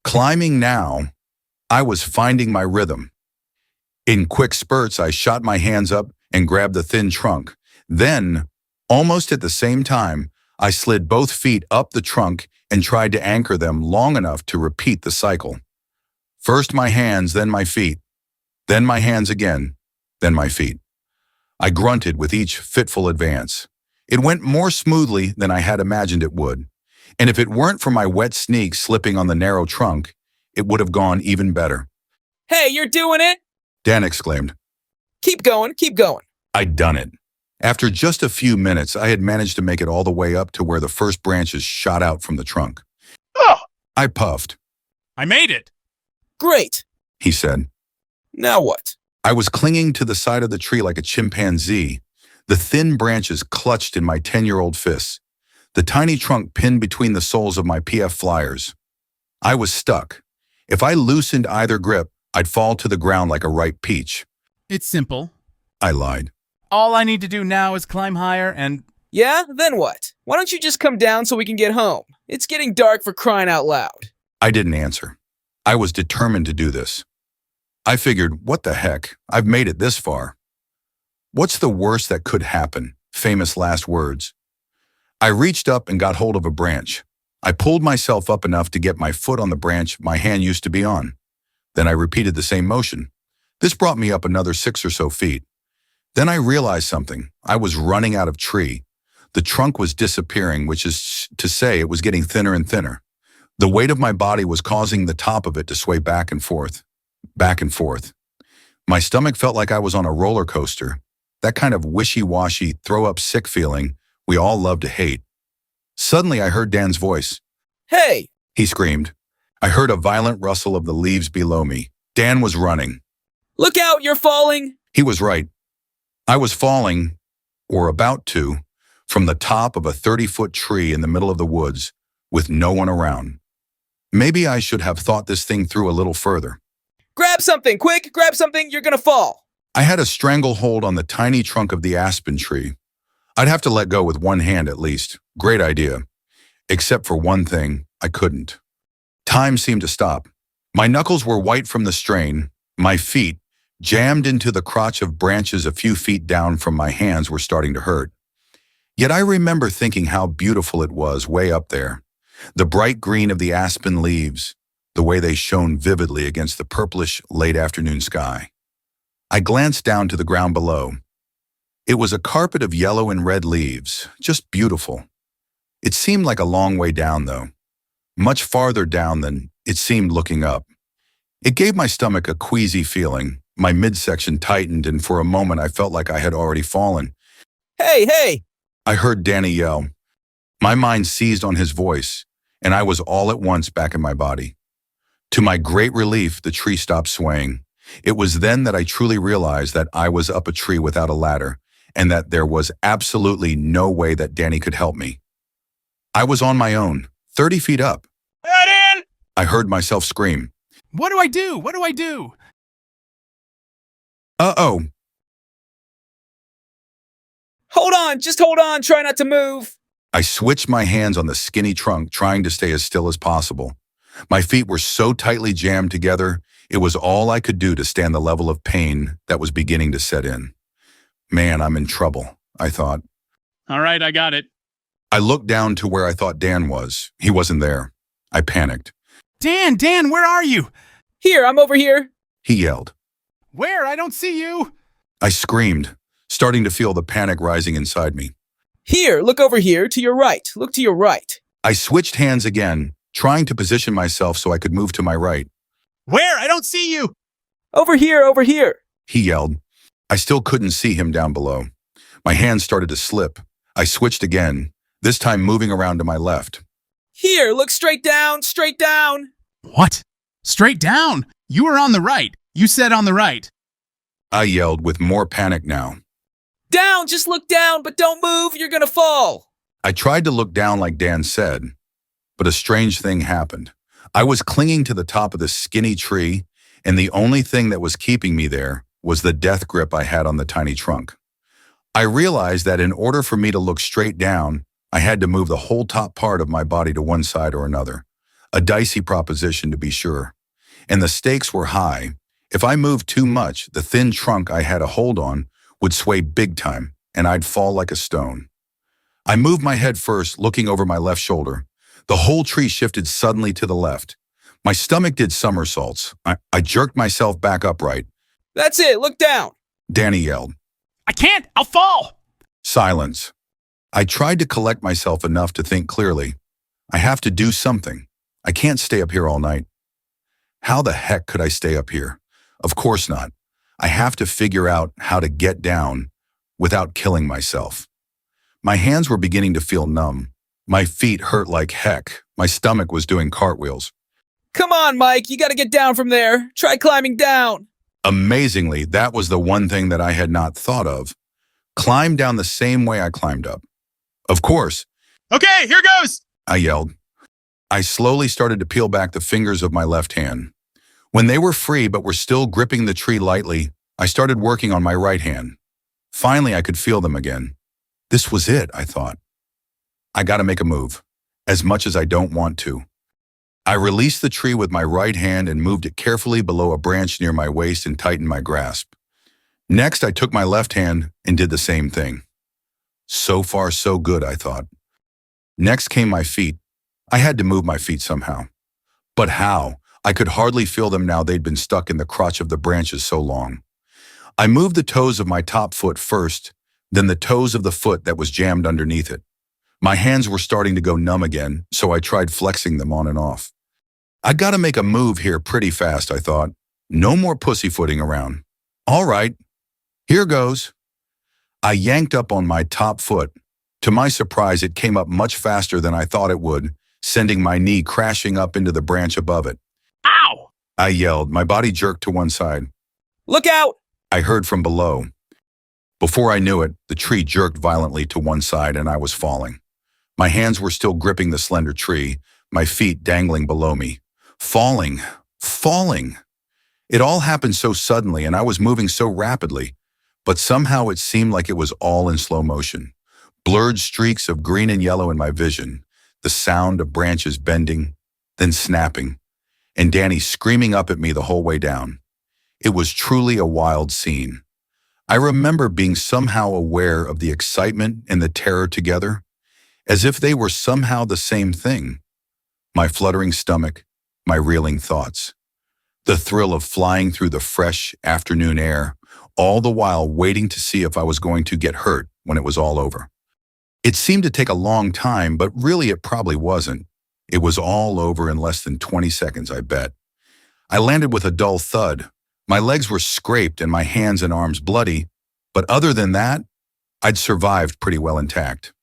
Climbing now, I was finding my rhythm. In quick spurts, I shot my hands up and grabbed the thin trunk. Then, almost at the same time, I slid both feet up the trunk and tried to anchor them long enough to repeat the cycle. First my hands, then my feet. Then my hands again, then my feet. I grunted with each fitful advance. It went more smoothly than I had imagined it would. And if it weren't for my wet sneak slipping on the narrow trunk, it would have gone even better. Hey, you're doing it? Dan exclaimed. Keep going, keep going. I'd done it. After just a few minutes, I had managed to make it all the way up to where the first branches shot out from the trunk. Oh! I puffed. I made it. Great, He said. Now what? I was clinging to the side of the tree like a chimpanzee, the thin branches clutched in my 10-year-old fists, the tiny trunk pinned between the soles of my PF Flyers. I was stuck. If I loosened either grip, I'd fall to the ground like a ripe peach. It's simple. I lied. All I need to do now is climb higher and... Yeah, then what? Why don't you just come down so we can get home? It's getting dark for crying out loud. I didn't answer. I was determined to do this. I figured, what the heck? I've made it this far. What's the worst that could happen? Famous last words. I reached up and got hold of a branch. I pulled myself up enough to get my foot on the branch my hand used to be on. Then I repeated the same motion. This brought me up another 6 or so feet. Then I realized something. I was running out of tree. The trunk was disappearing, which is to say it was getting thinner and thinner. The weight of my body was causing the top of it to sway back and forth, back and forth. My stomach felt like I was on a roller coaster, that kind of wishy-washy, throw-up sick feeling we all love to hate. Suddenly I heard Dan's voice. Hey! He screamed. I heard a violent rustle of the leaves below me. Dan was running. Look out, you're falling! He was right. I was falling, or about to, from the top of a 30-foot tree in the middle of the woods, with no one around. Maybe I should have thought this thing through a little further. Grab something, quick! Grab something, you're gonna fall! I had a stranglehold on the tiny trunk of the aspen tree. I'd have to let go with one hand at least. Great idea. Except for one thing, I couldn't. Time seemed to stop. My knuckles were white from the strain. My feet, jammed into the crotch of branches a few feet down from my hands, were starting to hurt. Yet I remember thinking how beautiful it was way up there. The bright green of the aspen leaves, the way they shone vividly against the purplish late afternoon sky. I glanced down to the ground below. It was a carpet of yellow and red leaves, just beautiful. It seemed like a long way down, though. Much farther down than it seemed looking up. It gave my stomach a queasy feeling. My midsection tightened, and for a moment I felt like I had already fallen. Hey, hey! I heard Danny yell. My mind seized on his voice, and I was all at once back in my body. To my great relief, the tree stopped swaying. It was then that I truly realized that I was up a tree without a ladder, and that there was absolutely no way that Danny could help me. I was on my own, 30 feet up. Head in! I heard myself scream. What do I do? What do I do? Uh-oh. Hold on, just hold on, try not to move. I switched my hands on the skinny trunk, trying to stay as still as possible. My feet were so tightly jammed together, it was all I could do to stand the level of pain that was beginning to set in. Man, I'm in trouble, I thought. All right, I got it. I looked down to where I thought Dan was. He wasn't there. I panicked. Dan, where are you? Here, I'm over here. He yelled. Where? I don't see you. I screamed, starting to feel the panic rising inside me. Here, look over here, to your right. Look to your right. I switched hands again, trying to position myself so I could move to my right. Where? I don't see you. Over here. He yelled. I still couldn't see him down below. My hands started to slip. I switched again, this time moving around to my left. Here, look straight down. What? Straight down? You were on the right. You said on the right. I yelled with more panic now. Down, just look down, but don't move, you're gonna fall. I tried to look down like Dan said, but a strange thing happened. I was clinging to the top of the skinny tree, and the only thing that was keeping me there was the death grip I had on the tiny trunk. I realized that in order for me to look straight down, I had to move the whole top part of my body to one side or another. A dicey proposition, to be sure. And the stakes were high. If I moved too much, the thin trunk I had a hold on would sway big time, and I'd fall like a stone. I moved my head first, looking over my left shoulder. The whole tree shifted suddenly to the left. My stomach did somersaults. I jerked myself back upright. That's it, look down. Danny yelled. I can't. I'll fall. Silence. I tried to collect myself enough to think clearly. I have to do something. I can't stay up here all night. How the heck could I stay up here? Of course not. I have to figure out how to get down without killing myself. My hands were beginning to feel numb. My feet hurt like heck. My stomach was doing cartwheels. Come on, Mike, you gotta get down from there. Try climbing down. Amazingly, that was the one thing that I had not thought of. Climb down the same way I climbed up. Of course. Okay, here goes. I yelled. I slowly started to peel back the fingers of my left hand. When they were free but were still gripping the tree lightly, I started working on my right hand. Finally, I could feel them again. This was it, I thought. I gotta make a move, as much as I don't want to. I released the tree with my right hand and moved it carefully below a branch near my waist and tightened my grasp. Next, I took my left hand and did the same thing. So far, so good, I thought. Next came my feet. I had to move my feet somehow. But how? I could hardly feel them now they'd been stuck in the crotch of the branches so long. I moved the toes of my top foot first, then the toes of the foot that was jammed underneath it. My hands were starting to go numb again, so I tried flexing them on and off. I gotta make a move here pretty fast, I thought. No more pussyfooting around. All right, here goes. I yanked up on my top foot. To my surprise, it came up much faster than I thought it would, sending my knee crashing up into the branch above it. Ow! I yelled, my body jerked to one side. Look out! I heard from below. Before I knew it, the tree jerked violently to one side and I was falling. My hands were still gripping the slender tree, my feet dangling below me. Falling. It all happened so suddenly and I was moving so rapidly, but somehow it seemed like it was all in slow motion. blurred streaks of green and yellow in my vision, the sound of branches bending, then snapping, and Danny screaming up at me the whole way down. It was truly a wild scene. I remember being somehow aware of the excitement and the terror together, as if they were somehow the same thing. My fluttering stomach, my reeling thoughts. The thrill of flying through the fresh afternoon air, all the while waiting to see if I was going to get hurt when it was all over. It seemed to take a long time, but really it probably wasn't. It was all over in less than 20 seconds, I bet. I landed with a dull thud. My legs were scraped and my hands and arms bloody, but other than that, I'd survived pretty well intact.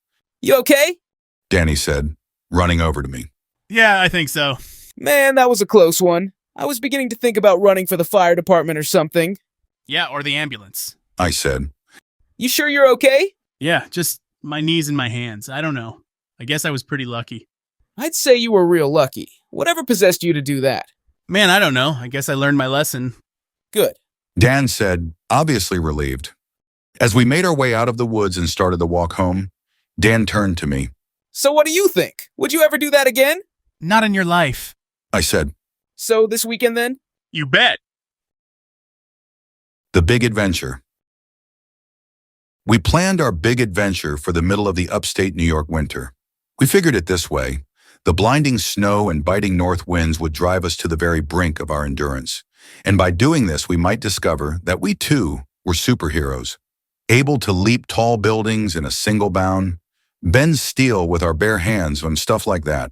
You okay? Danny said, running over to me. Yeah, I think so. Man, that was a close one. I was beginning to think about running for the fire department or something. Yeah, or the ambulance. I said. You sure you're okay? Yeah, just my knees and my hands. I don't know. I guess I was pretty lucky. I'd say you were real lucky. Whatever possessed you to do that? Man, I don't know. I guess I learned my lesson. Good. Dan said, obviously relieved. As we made our way out of the woods and started the walk home, Dan turned to me. So what do you think? Would you ever do that again? Not in your life. I said. So this weekend then? You bet. The big adventure. We planned our big adventure for the middle of the upstate New York winter. We figured it this way. The blinding snow and biting north winds would drive us to the very brink of our endurance. And by doing this, we might discover that we too were superheroes, able to leap tall buildings in a single bound, bend steel with our bare hands and stuff like that.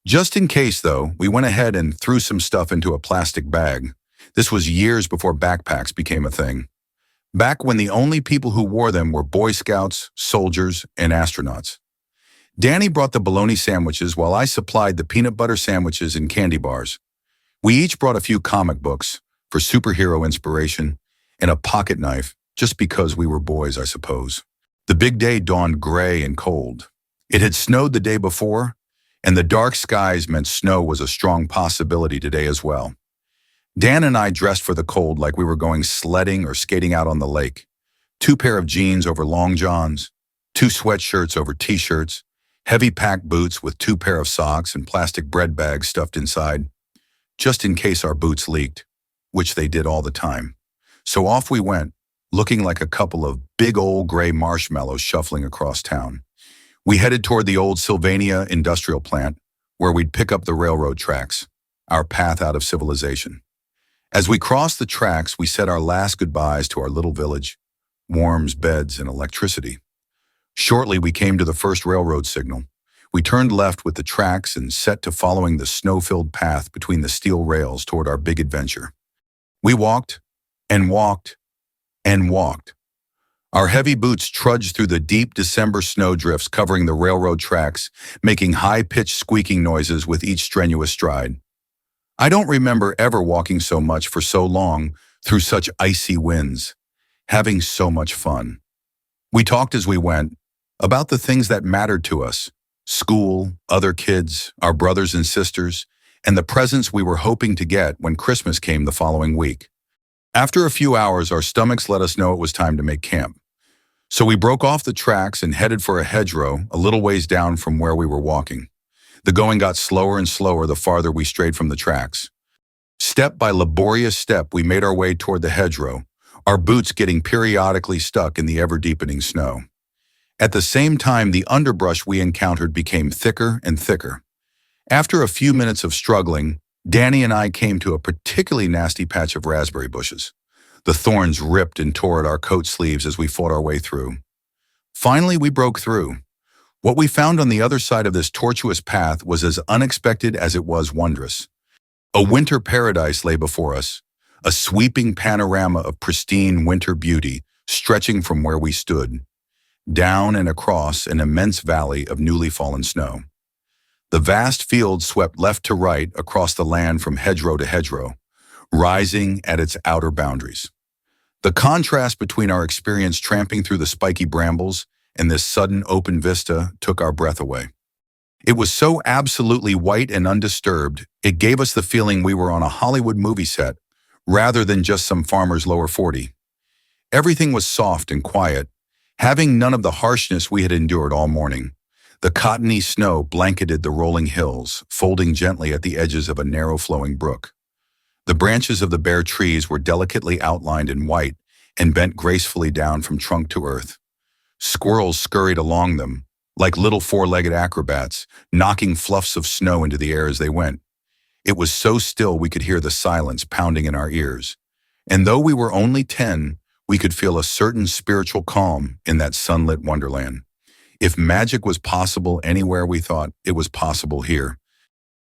Just in case, though, we went ahead and threw some stuff into a plastic bag. This was years before backpacks became a thing. Back when the only people who wore them were Boy Scouts, soldiers, and astronauts. Danny brought the bologna sandwiches while I supplied the peanut butter sandwiches and candy bars. We each brought a few comic books for superhero inspiration and a pocket knife just because we were boys, I suppose. The big day dawned gray and cold. It had snowed the day before, and the dark skies meant snow was a strong possibility today as well. Dan and I dressed for the cold like we were going sledding or skating out on the lake. 2 pair of jeans over long johns, 2 sweatshirts over t-shirts, heavy packed boots with 2 pair of socks and plastic bread bags stuffed inside, just in case our boots leaked, which they did all the time. So off we went, looking like a couple of big old gray marshmallows shuffling across town. We headed toward the old Sylvania industrial plant, where we'd pick up the railroad tracks, our path out of civilization. As we crossed the tracks, we said our last goodbyes to our little village, warms, beds, and electricity. Shortly, we came to the first railroad signal. We turned left with the tracks and set to following the snow-filled path between the steel rails toward our big adventure. We walked and walked and walked. Our heavy boots trudged through the deep December snowdrifts covering the railroad tracks, making high-pitched squeaking noises with each strenuous stride. I don't remember ever walking so much for so long through such icy winds, having so much fun. We talked as we went about the things that mattered to us, school, other kids, our brothers and sisters, and the presents we were hoping to get when Christmas came the following week. After a few hours, our stomachs let us know it was time to make camp. So we broke off the tracks and headed for a hedgerow a little ways down from where we were walking. The going got slower and slower the farther we strayed from the tracks. Step by laborious step, we made our way toward the hedgerow, our boots getting periodically stuck in the ever-deepening snow. At the same time, the underbrush we encountered became thicker and thicker. After a few minutes of struggling, Danny and I came to a particularly nasty patch of raspberry bushes. The thorns ripped and tore at our coat sleeves as we fought our way through. Finally, we broke through. What we found on the other side of this tortuous path was as unexpected as it was wondrous. A winter paradise lay before us, a sweeping panorama of pristine winter beauty stretching from where we stood, down and across an immense valley of newly fallen snow. The vast field swept left to right across the land from hedgerow to hedgerow, rising at its outer boundaries. The contrast between our experience tramping through the spiky brambles and this sudden open vista took our breath away. It was so absolutely white and undisturbed, it gave us the feeling we were on a Hollywood movie set, rather than just some farmer's lower 40. Everything was soft and quiet, having none of the harshness we had endured all morning. The cottony snow blanketed the rolling hills, folding gently at the edges of a narrow flowing brook. The branches of the bare trees were delicately outlined in white and bent gracefully down from trunk to earth. Squirrels scurried along them, like little four-legged acrobats, knocking fluffs of snow into the air as they went. It was so still we could hear the silence pounding in our ears. And though we were only 10, we could feel a certain spiritual calm in that sunlit wonderland. If magic was possible anywhere, we thought it was possible here.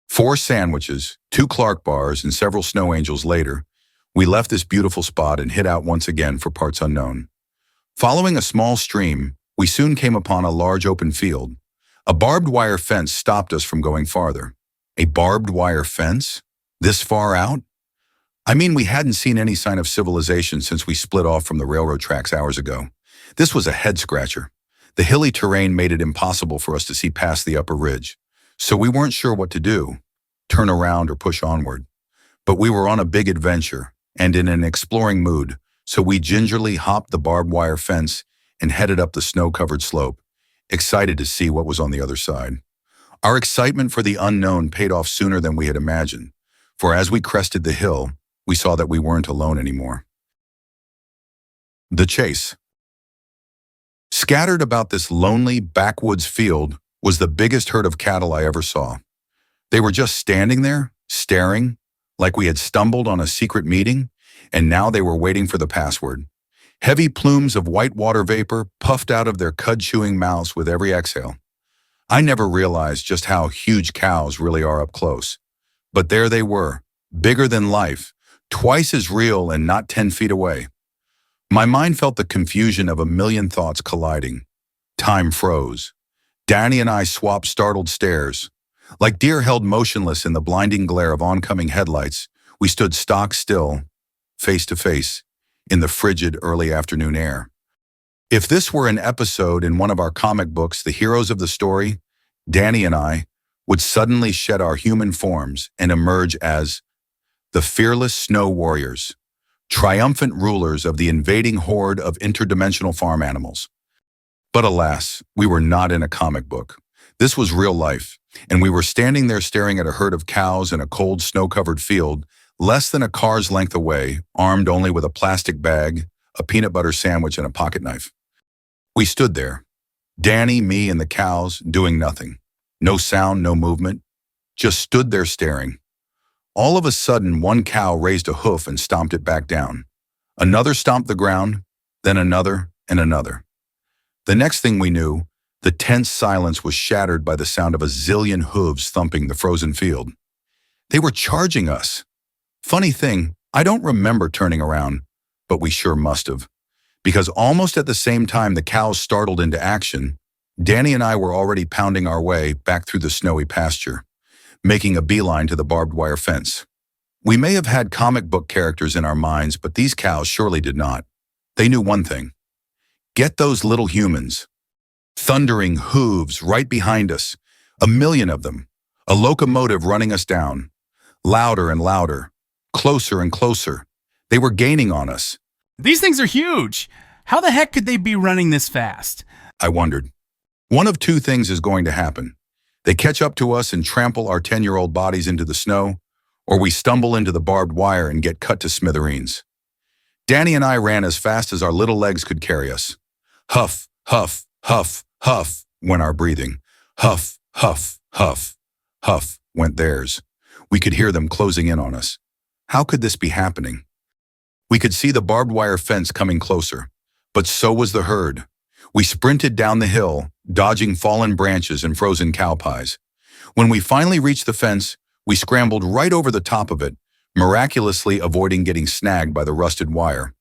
4 sandwiches, 2 Clark bars, and several snow angels later, we left this beautiful spot and hit out once again for parts unknown. Following a small stream, we soon came upon a large open field. A barbed wire fence stopped us from going farther. A barbed wire fence? This far out? I mean, we hadn't seen any sign of civilization since we split off from the railroad tracks hours ago. This was a head-scratcher. The hilly terrain made it impossible for us to see past the upper ridge, so we weren't sure what to do, turn around or push onward. But we were on a big adventure and in an exploring mood, so we gingerly hopped the barbed wire fence and headed up the snow-covered slope, excited to see what was on the other side. Our excitement for the unknown paid off sooner than we had imagined, for as we crested the hill, we saw that we weren't alone anymore. The chase. Scattered about this lonely backwoods field was the biggest herd of cattle I ever saw. They were just standing there, staring, like we had stumbled on a secret meeting, and now they were waiting for the password. Heavy plumes of white water vapor puffed out of their cud-chewing mouths with every exhale. I never realized just how huge cows really are up close. But there they were, bigger than life, twice as real and not 10 feet away. My mind felt the confusion of a million thoughts colliding. Time froze. Danny and I swapped startled stares. Like deer held motionless in the blinding glare of oncoming headlights, we stood stock still, face to face, in the frigid early afternoon air. If this were an episode in one of our comic books, the heroes of the story, Danny and I, would suddenly shed our human forms and emerge as the fearless snow warriors, triumphant rulers of the invading horde of interdimensional farm animals. But alas, we were not in a comic book. This was real life, and we were standing there staring at a herd of cows in a cold, snow-covered field, less than a car's length away, armed only with a plastic bag, a peanut butter sandwich, and a pocket knife. We stood there, Danny, me, and the cows, doing nothing. No sound, no movement, just stood there staring. All of a sudden, one cow raised a hoof and stomped it back down. Another stomped the ground, then another and another. The next thing we knew, the tense silence was shattered by the sound of a zillion hooves thumping the frozen field. They were charging us. Funny thing, I don't remember turning around, but we sure must have. Because almost at the same time the cows startled into action, Danny and I were already pounding our way back through the snowy pasture, making a beeline to the barbed wire fence. We may have had comic book characters in our minds, but these cows surely did not. They knew one thing. Get those little humans. Thundering hooves right behind us, 1,000,000 of them, a locomotive running us down. Louder and louder, closer and closer. They were gaining on us. These things are huge. How the heck could they be running this fast? I wondered. One of two things is going to happen. They catch up to us and trample our 10-year-old bodies into the snow, or we stumble into the barbed wire and get cut to smithereens. Danny and I ran as fast as our little legs could carry us. Huff, huff, huff, huff went our breathing. Huff, huff, huff, huff went theirs. We could hear them closing in on us. How could this be happening? We could see the barbed wire fence coming closer, but so was the herd. We sprinted down the hill, dodging fallen branches and frozen cow pies. When we finally reached the fence, we scrambled right over the top of it, miraculously avoiding getting snagged by the rusted wire.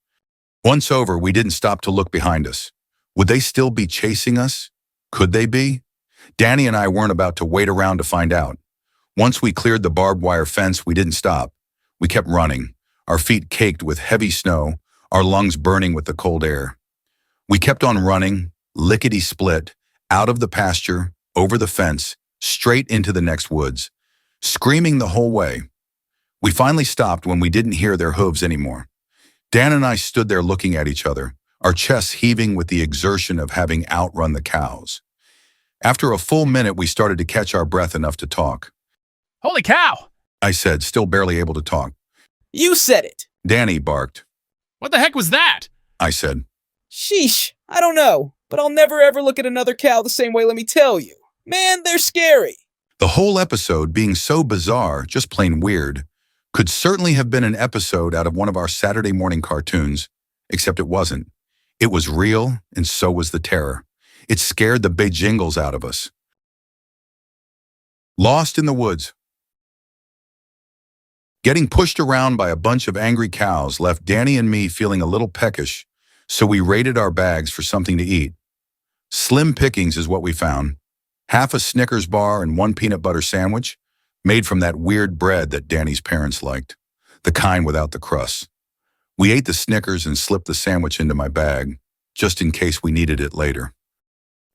Once over, we didn't stop to look behind us. Would they still be chasing us? Could they be? Danny and I weren't about to wait around to find out. Once we cleared the barbed wire fence, we didn't stop. We kept running, our feet caked with heavy snow, our lungs burning with the cold air. We kept on running, lickety-split, out of the pasture, over the fence, straight into the next woods, screaming the whole way. We finally stopped when we didn't hear their hooves anymore. Dan and I stood there looking at each other, our chests heaving with the exertion of having outrun the cows. After a full minute, we started to catch our breath enough to talk. Holy cow! I said, still barely able to talk. You said it. Danny barked. What the heck was that? I said. Sheesh, I don't know, but I'll never ever look at another cow the same way, let me tell you. Man, they're scary. The whole episode, being so bizarre, just plain weird, could certainly have been an episode out of one of our Saturday morning cartoons, except it wasn't. It was real, and so was the terror. It scared the big jingles out of us. Lost in the woods. Getting pushed around by a bunch of angry cows left Danny and me feeling a little peckish, so we raided our bags for something to eat. Slim pickings is what we found. Half a Snickers bar and 1 peanut butter sandwich, made from that weird bread that Danny's parents liked, the kind without the crust. We ate the Snickers and slipped the sandwich into my bag, just in case we needed it later.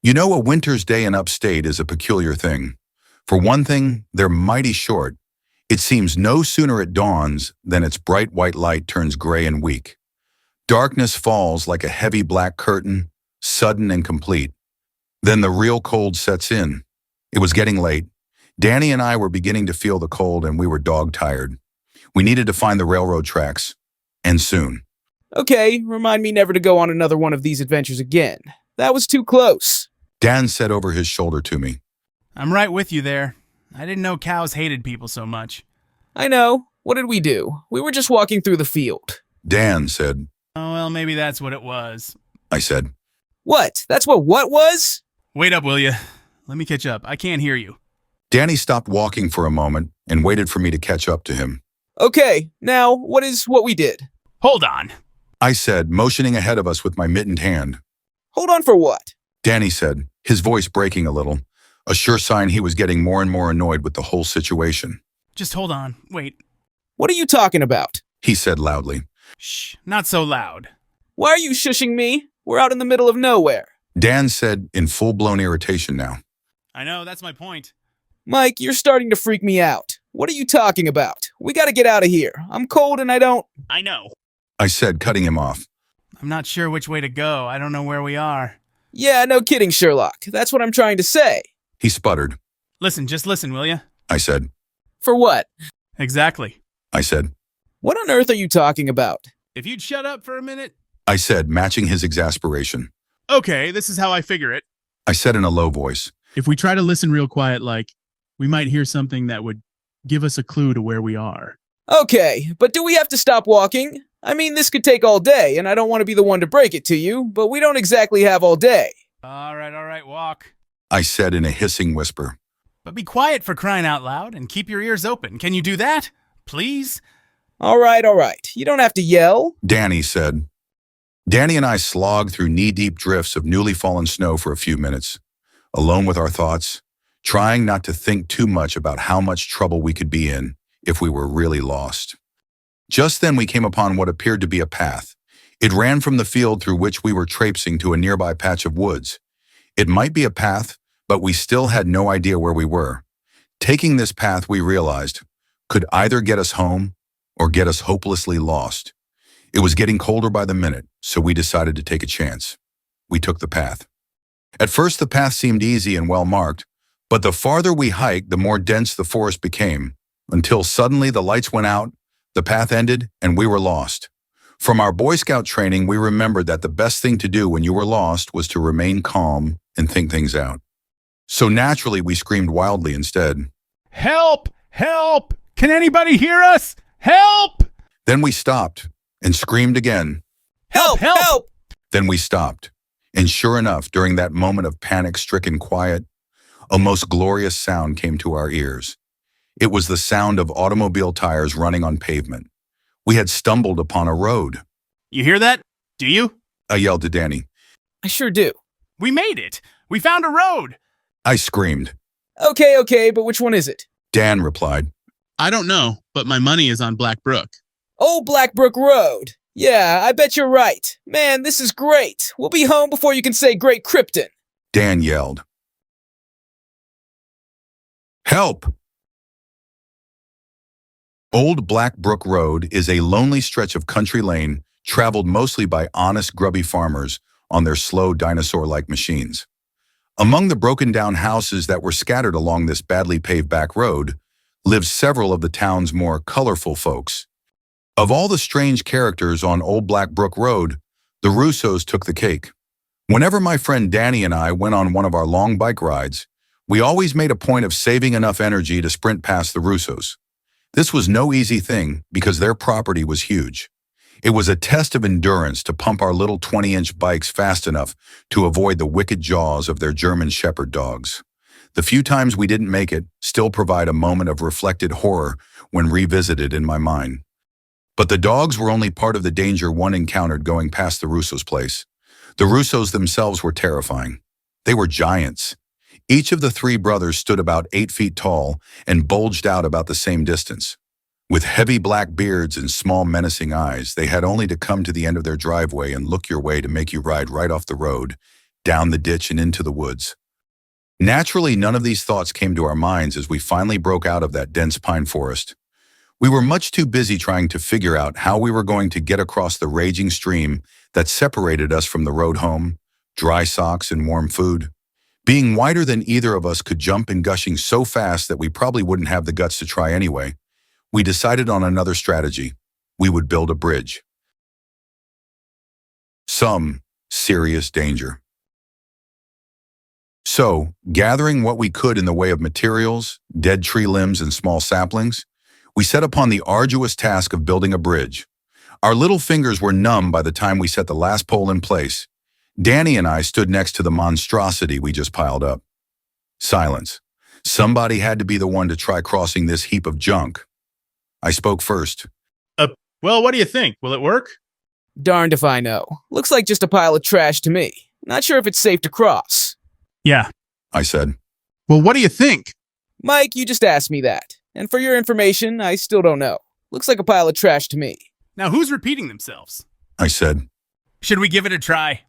You know, a winter's day in upstate is a peculiar thing. For one thing, they're mighty short. It seems no sooner it dawns than its bright white light turns gray and weak. Darkness falls like a heavy black curtain, sudden and complete. Then the real cold sets in. It was getting late. Danny and I were beginning to feel the cold and we were dog-tired. We needed to find the railroad tracks, and soon. Okay, remind me never to go on another one of these adventures again. That was too close. Dan said over his shoulder to me. I'm right with you there. I didn't know cows hated people so much. I know. What did we do? We were just walking through the field. Dan said. Oh, well, maybe that's what it was. I said. What? That's what was? Wait up, will you? Let me catch up. I can't hear you. Danny stopped walking for a moment and waited for me to catch up to him. Okay, now, what is what we did? Hold on. I said, motioning ahead of us with my mittened hand. Hold on for what? Danny said, his voice breaking a little, a sure sign he was getting more and more annoyed with the whole situation. Just hold on. Wait. What are you talking about? He said loudly. Shh, not so loud. Why are you shushing me? We're out in the middle of nowhere. Dan said in full-blown irritation now. I know, that's my point. Mike, you're starting to freak me out. What are you talking about? We gotta get out of here. I'm cold and I don't... I know. I said, cutting him off. I'm not sure which way to go. I don't know where we are. Yeah, no kidding, Sherlock. That's what I'm trying to say. He sputtered. Listen, just listen, will you? I said. For what? Exactly. I said. What on earth are you talking about? If you'd shut up for a minute. I said, matching his exasperation. Okay, this is how I figure it. I said in a low voice. If we try to listen real quiet, we might hear something that would give us a clue to where we are. Okay, but do we have to stop walking? I mean, this could take all day, and I don't want to be the one to break it to you, but we don't exactly have all day. All right, walk. I said in a hissing whisper. But be quiet for crying out loud and keep your ears open. Can you do that? Please? All right. You don't have to yell. Danny said. Danny and I slogged through knee-deep drifts of newly fallen snow for a few minutes, alone with our thoughts, trying not to think too much about how much trouble we could be in if we were really lost. Just then we came upon what appeared to be a path. It ran from the field through which we were traipsing to a nearby patch of woods. It might be a path, but we still had no idea where we were. Taking this path, we realized, could either get us home or get us hopelessly lost. It was getting colder by the minute, so we decided to take a chance. We took the path. At first, the path seemed easy and well-marked, but the farther we hiked, the more dense the forest became, until suddenly the lights went out, the path ended, and we were lost. From our Boy Scout training, we remembered that the best thing to do when you were lost was to remain calm and think things out. So naturally, we screamed wildly instead. Help! Help! Can anybody hear us? Help! Then we stopped and screamed again. Help! Then we stopped. And sure enough, during that moment of panic-stricken quiet, a most glorious sound came to our ears. It was the sound of automobile tires running on pavement. We had stumbled upon a road. You hear that? Do you? I yelled to Danny. I sure do. We made it! We found a road! I screamed. Okay, but which one is it? Dan replied. I don't know, but my money is on Black Brook. Oh, Blackbrook Road. Yeah, I bet you're right. Man, this is great. We'll be home before you can say Great Krypton. Dan yelled. Help! Old Black Brook Road is a lonely stretch of country lane traveled mostly by honest, grubby farmers on their slow dinosaur-like machines. Among the broken-down houses that were scattered along this badly paved back road lived several of the town's more colorful folks. Of all the strange characters on Old Black Brook Road, the Russos took the cake. Whenever my friend Danny and I went on one of our long bike rides, we always made a point of saving enough energy to sprint past the Russos. This was no easy thing because their property was huge. It was a test of endurance to pump our little 20-inch bikes fast enough to avoid the wicked jaws of their German Shepherd dogs. The few times we didn't make it still provide a moment of reflected horror when revisited in my mind. But the dogs were only part of the danger one encountered going past the Russos' place. The Russos themselves were terrifying. They were giants. Each of the three brothers stood about 8 feet tall and bulged out about the same distance. With heavy black beards and small menacing eyes, they had only to come to the end of their driveway and look your way to make you ride right off the road, down the ditch and into the woods. Naturally, none of these thoughts came to our minds as we finally broke out of that dense pine forest. We were much too busy trying to figure out how we were going to get across the raging stream that separated us from the road home, dry socks and warm food. Being wider than either of us could jump and gushing so fast that we probably wouldn't have the guts to try anyway, we decided on another strategy. We would build a bridge. Some serious danger. So, gathering what we could in the way of materials, dead tree limbs and small saplings, we set upon the arduous task of building a bridge. Our little fingers were numb by the time we set the last pole in place. Danny and I stood next to the monstrosity we just piled up. Silence. Somebody had to be the one to try crossing this heap of junk. I spoke first. Well, what do you think? Will it work? Darned if I know. Looks like just a pile of trash to me. Not sure if it's safe to cross. Yeah. I said. Well, what do you think? Mike, you just asked me that. And for your information, I still don't know. Looks like a pile of trash to me. Now who's repeating themselves? I said. Should we give it a try?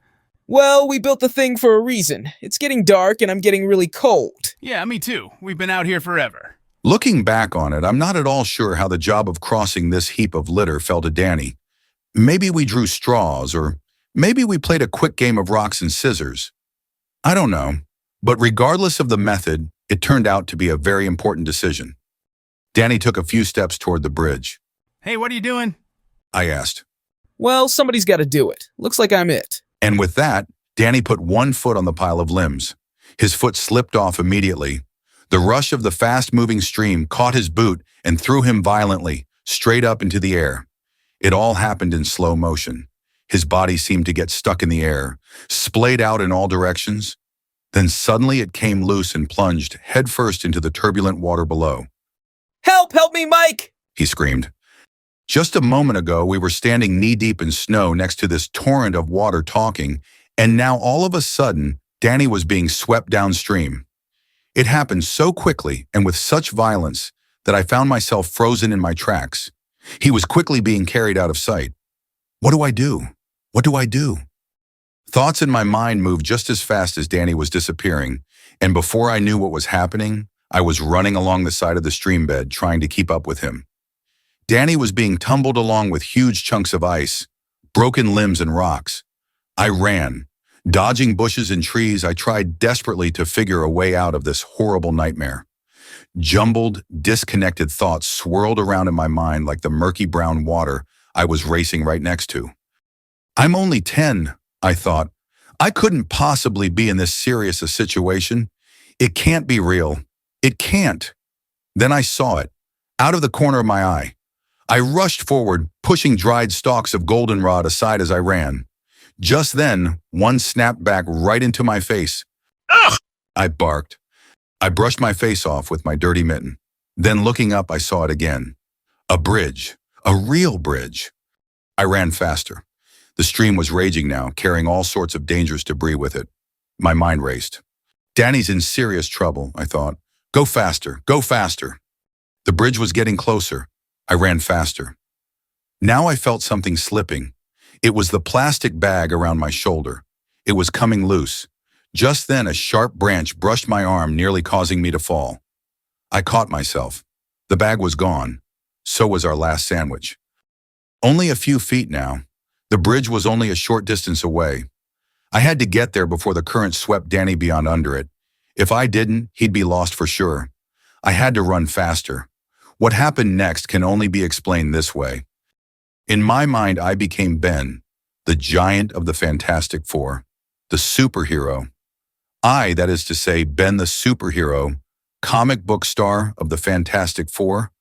Well, we built the thing for a reason. It's getting dark and I'm getting really cold. Yeah, me too. We've been out here forever. Looking back on it, I'm not at all sure how the job of crossing this heap of litter fell to Danny. Maybe we drew straws, or maybe we played a quick game of rocks and scissors. I don't know, but regardless of the method, it turned out to be a very important decision. Danny took a few steps toward the bridge. Hey, what are you doing? I asked. Well, somebody's got to do it. Looks like I'm it. And with that, Danny put one foot on the pile of limbs. His foot slipped off immediately. The rush of the fast-moving stream caught his boot and threw him violently, straight up into the air. It all happened in slow motion. His body seemed to get stuck in the air, splayed out in all directions. Then suddenly it came loose and plunged headfirst into the turbulent water below. Help! Help me, Mike! He screamed. Just a moment ago, we were standing knee-deep in snow next to this torrent of water talking, and now all of a sudden, Danny was being swept downstream. It happened so quickly and with such violence that I found myself frozen in my tracks. He was quickly being carried out of sight. What do I do? What do I do? Thoughts in my mind moved just as fast as Danny was disappearing, and before I knew what was happening, I was running along the side of the stream bed trying to keep up with him. Danny was being tumbled along with huge chunks of ice, broken limbs and rocks. I ran. Dodging bushes and trees, I tried desperately to figure a way out of this horrible nightmare. Jumbled, disconnected thoughts swirled around in my mind like the murky brown water I was racing right next to. I'm only 10, I thought. I couldn't possibly be in this serious a situation. It can't be real. It can't. Then I saw it, out of the corner of my eye. I rushed forward, pushing dried stalks of goldenrod aside as I ran. Just then, one snapped back right into my face. Ugh! I barked. I brushed my face off with my dirty mitten. Then looking up, I saw it again. A bridge. A real bridge. I ran faster. The stream was raging now, carrying all sorts of dangerous debris with it. My mind raced. Danny's in serious trouble, I thought. Go faster, go faster. The bridge was getting closer. I ran faster. Now I felt something slipping. It was the plastic bag around my shoulder. It was coming loose. Just then, a sharp branch brushed my arm, nearly causing me to fall. I caught myself. The bag was gone. So was our last sandwich. Only a few feet now. The bridge was only a short distance away. I had to get there before the current swept Danny beyond under it. If I didn't, he'd be lost for sure. I had to run faster. What happened next can only be explained this way. In my mind, I became Ben, the giant of the Fantastic Four, the superhero. That is to say, Ben the superhero, comic book star of the Fantastic Four,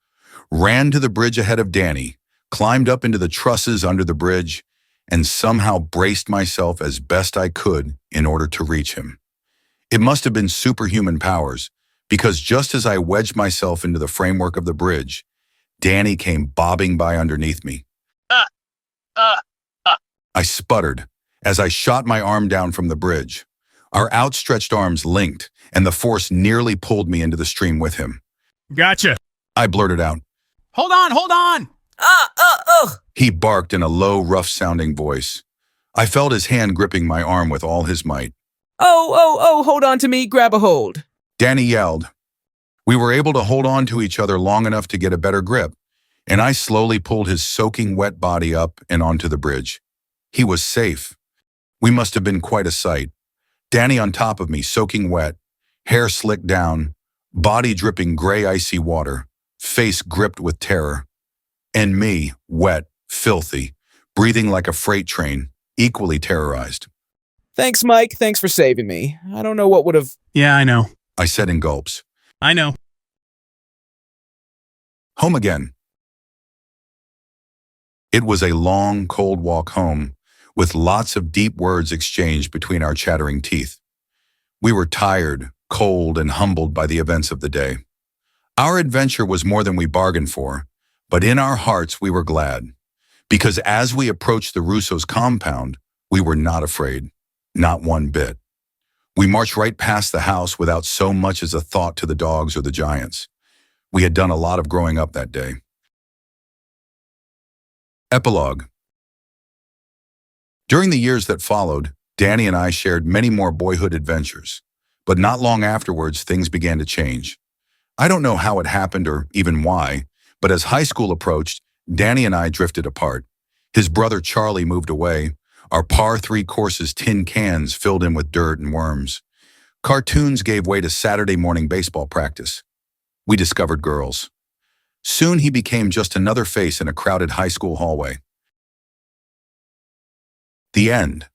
ran to the bridge ahead of Danny, climbed up into the trusses under the bridge, and somehow braced myself as best I could in order to reach him. It must have been superhuman powers, because just as I wedged myself into the framework of the bridge, Danny came bobbing by underneath me. I sputtered as I shot my arm down from the bridge. Our outstretched arms linked, and the force nearly pulled me into the stream with him. Gotcha. I blurted out. Hold on, hold on! He barked in a low, rough-sounding voice. I felt his hand gripping my arm with all his might. Oh, hold on to me, grab a hold. Danny yelled. We were able to hold on to each other long enough to get a better grip, and I slowly pulled his soaking wet body up and onto the bridge. He was safe. We must have been quite a sight. Danny on top of me, soaking wet, hair slicked down, body dripping gray icy water, face gripped with terror. And me, wet, filthy, breathing like a freight train, equally terrorized. Thanks, Mike. Thanks for saving me. I don't know what would have... Yeah, I know. I said in gulps. I know. Home again. It was a long, cold walk home, with lots of deep words exchanged between our chattering teeth. We were tired, cold, and humbled by the events of the day. Our adventure was more than we bargained for, but in our hearts we were glad, because as we approached the Russo's compound, we were not afraid, not one bit. We marched right past the house without so much as a thought to the dogs or the giants. We had done a lot of growing up that day. Epilogue. During the years that followed, Danny and I shared many more boyhood adventures, but not long afterwards things began to change. I don't know how it happened or even why, but as high school approached, Danny and I drifted apart. His brother Charlie moved away. Our par 3 course's tin cans filled in with dirt and worms. Cartoons gave way to Saturday morning baseball practice. We discovered girls. Soon he became just another face in a crowded high school hallway. The end.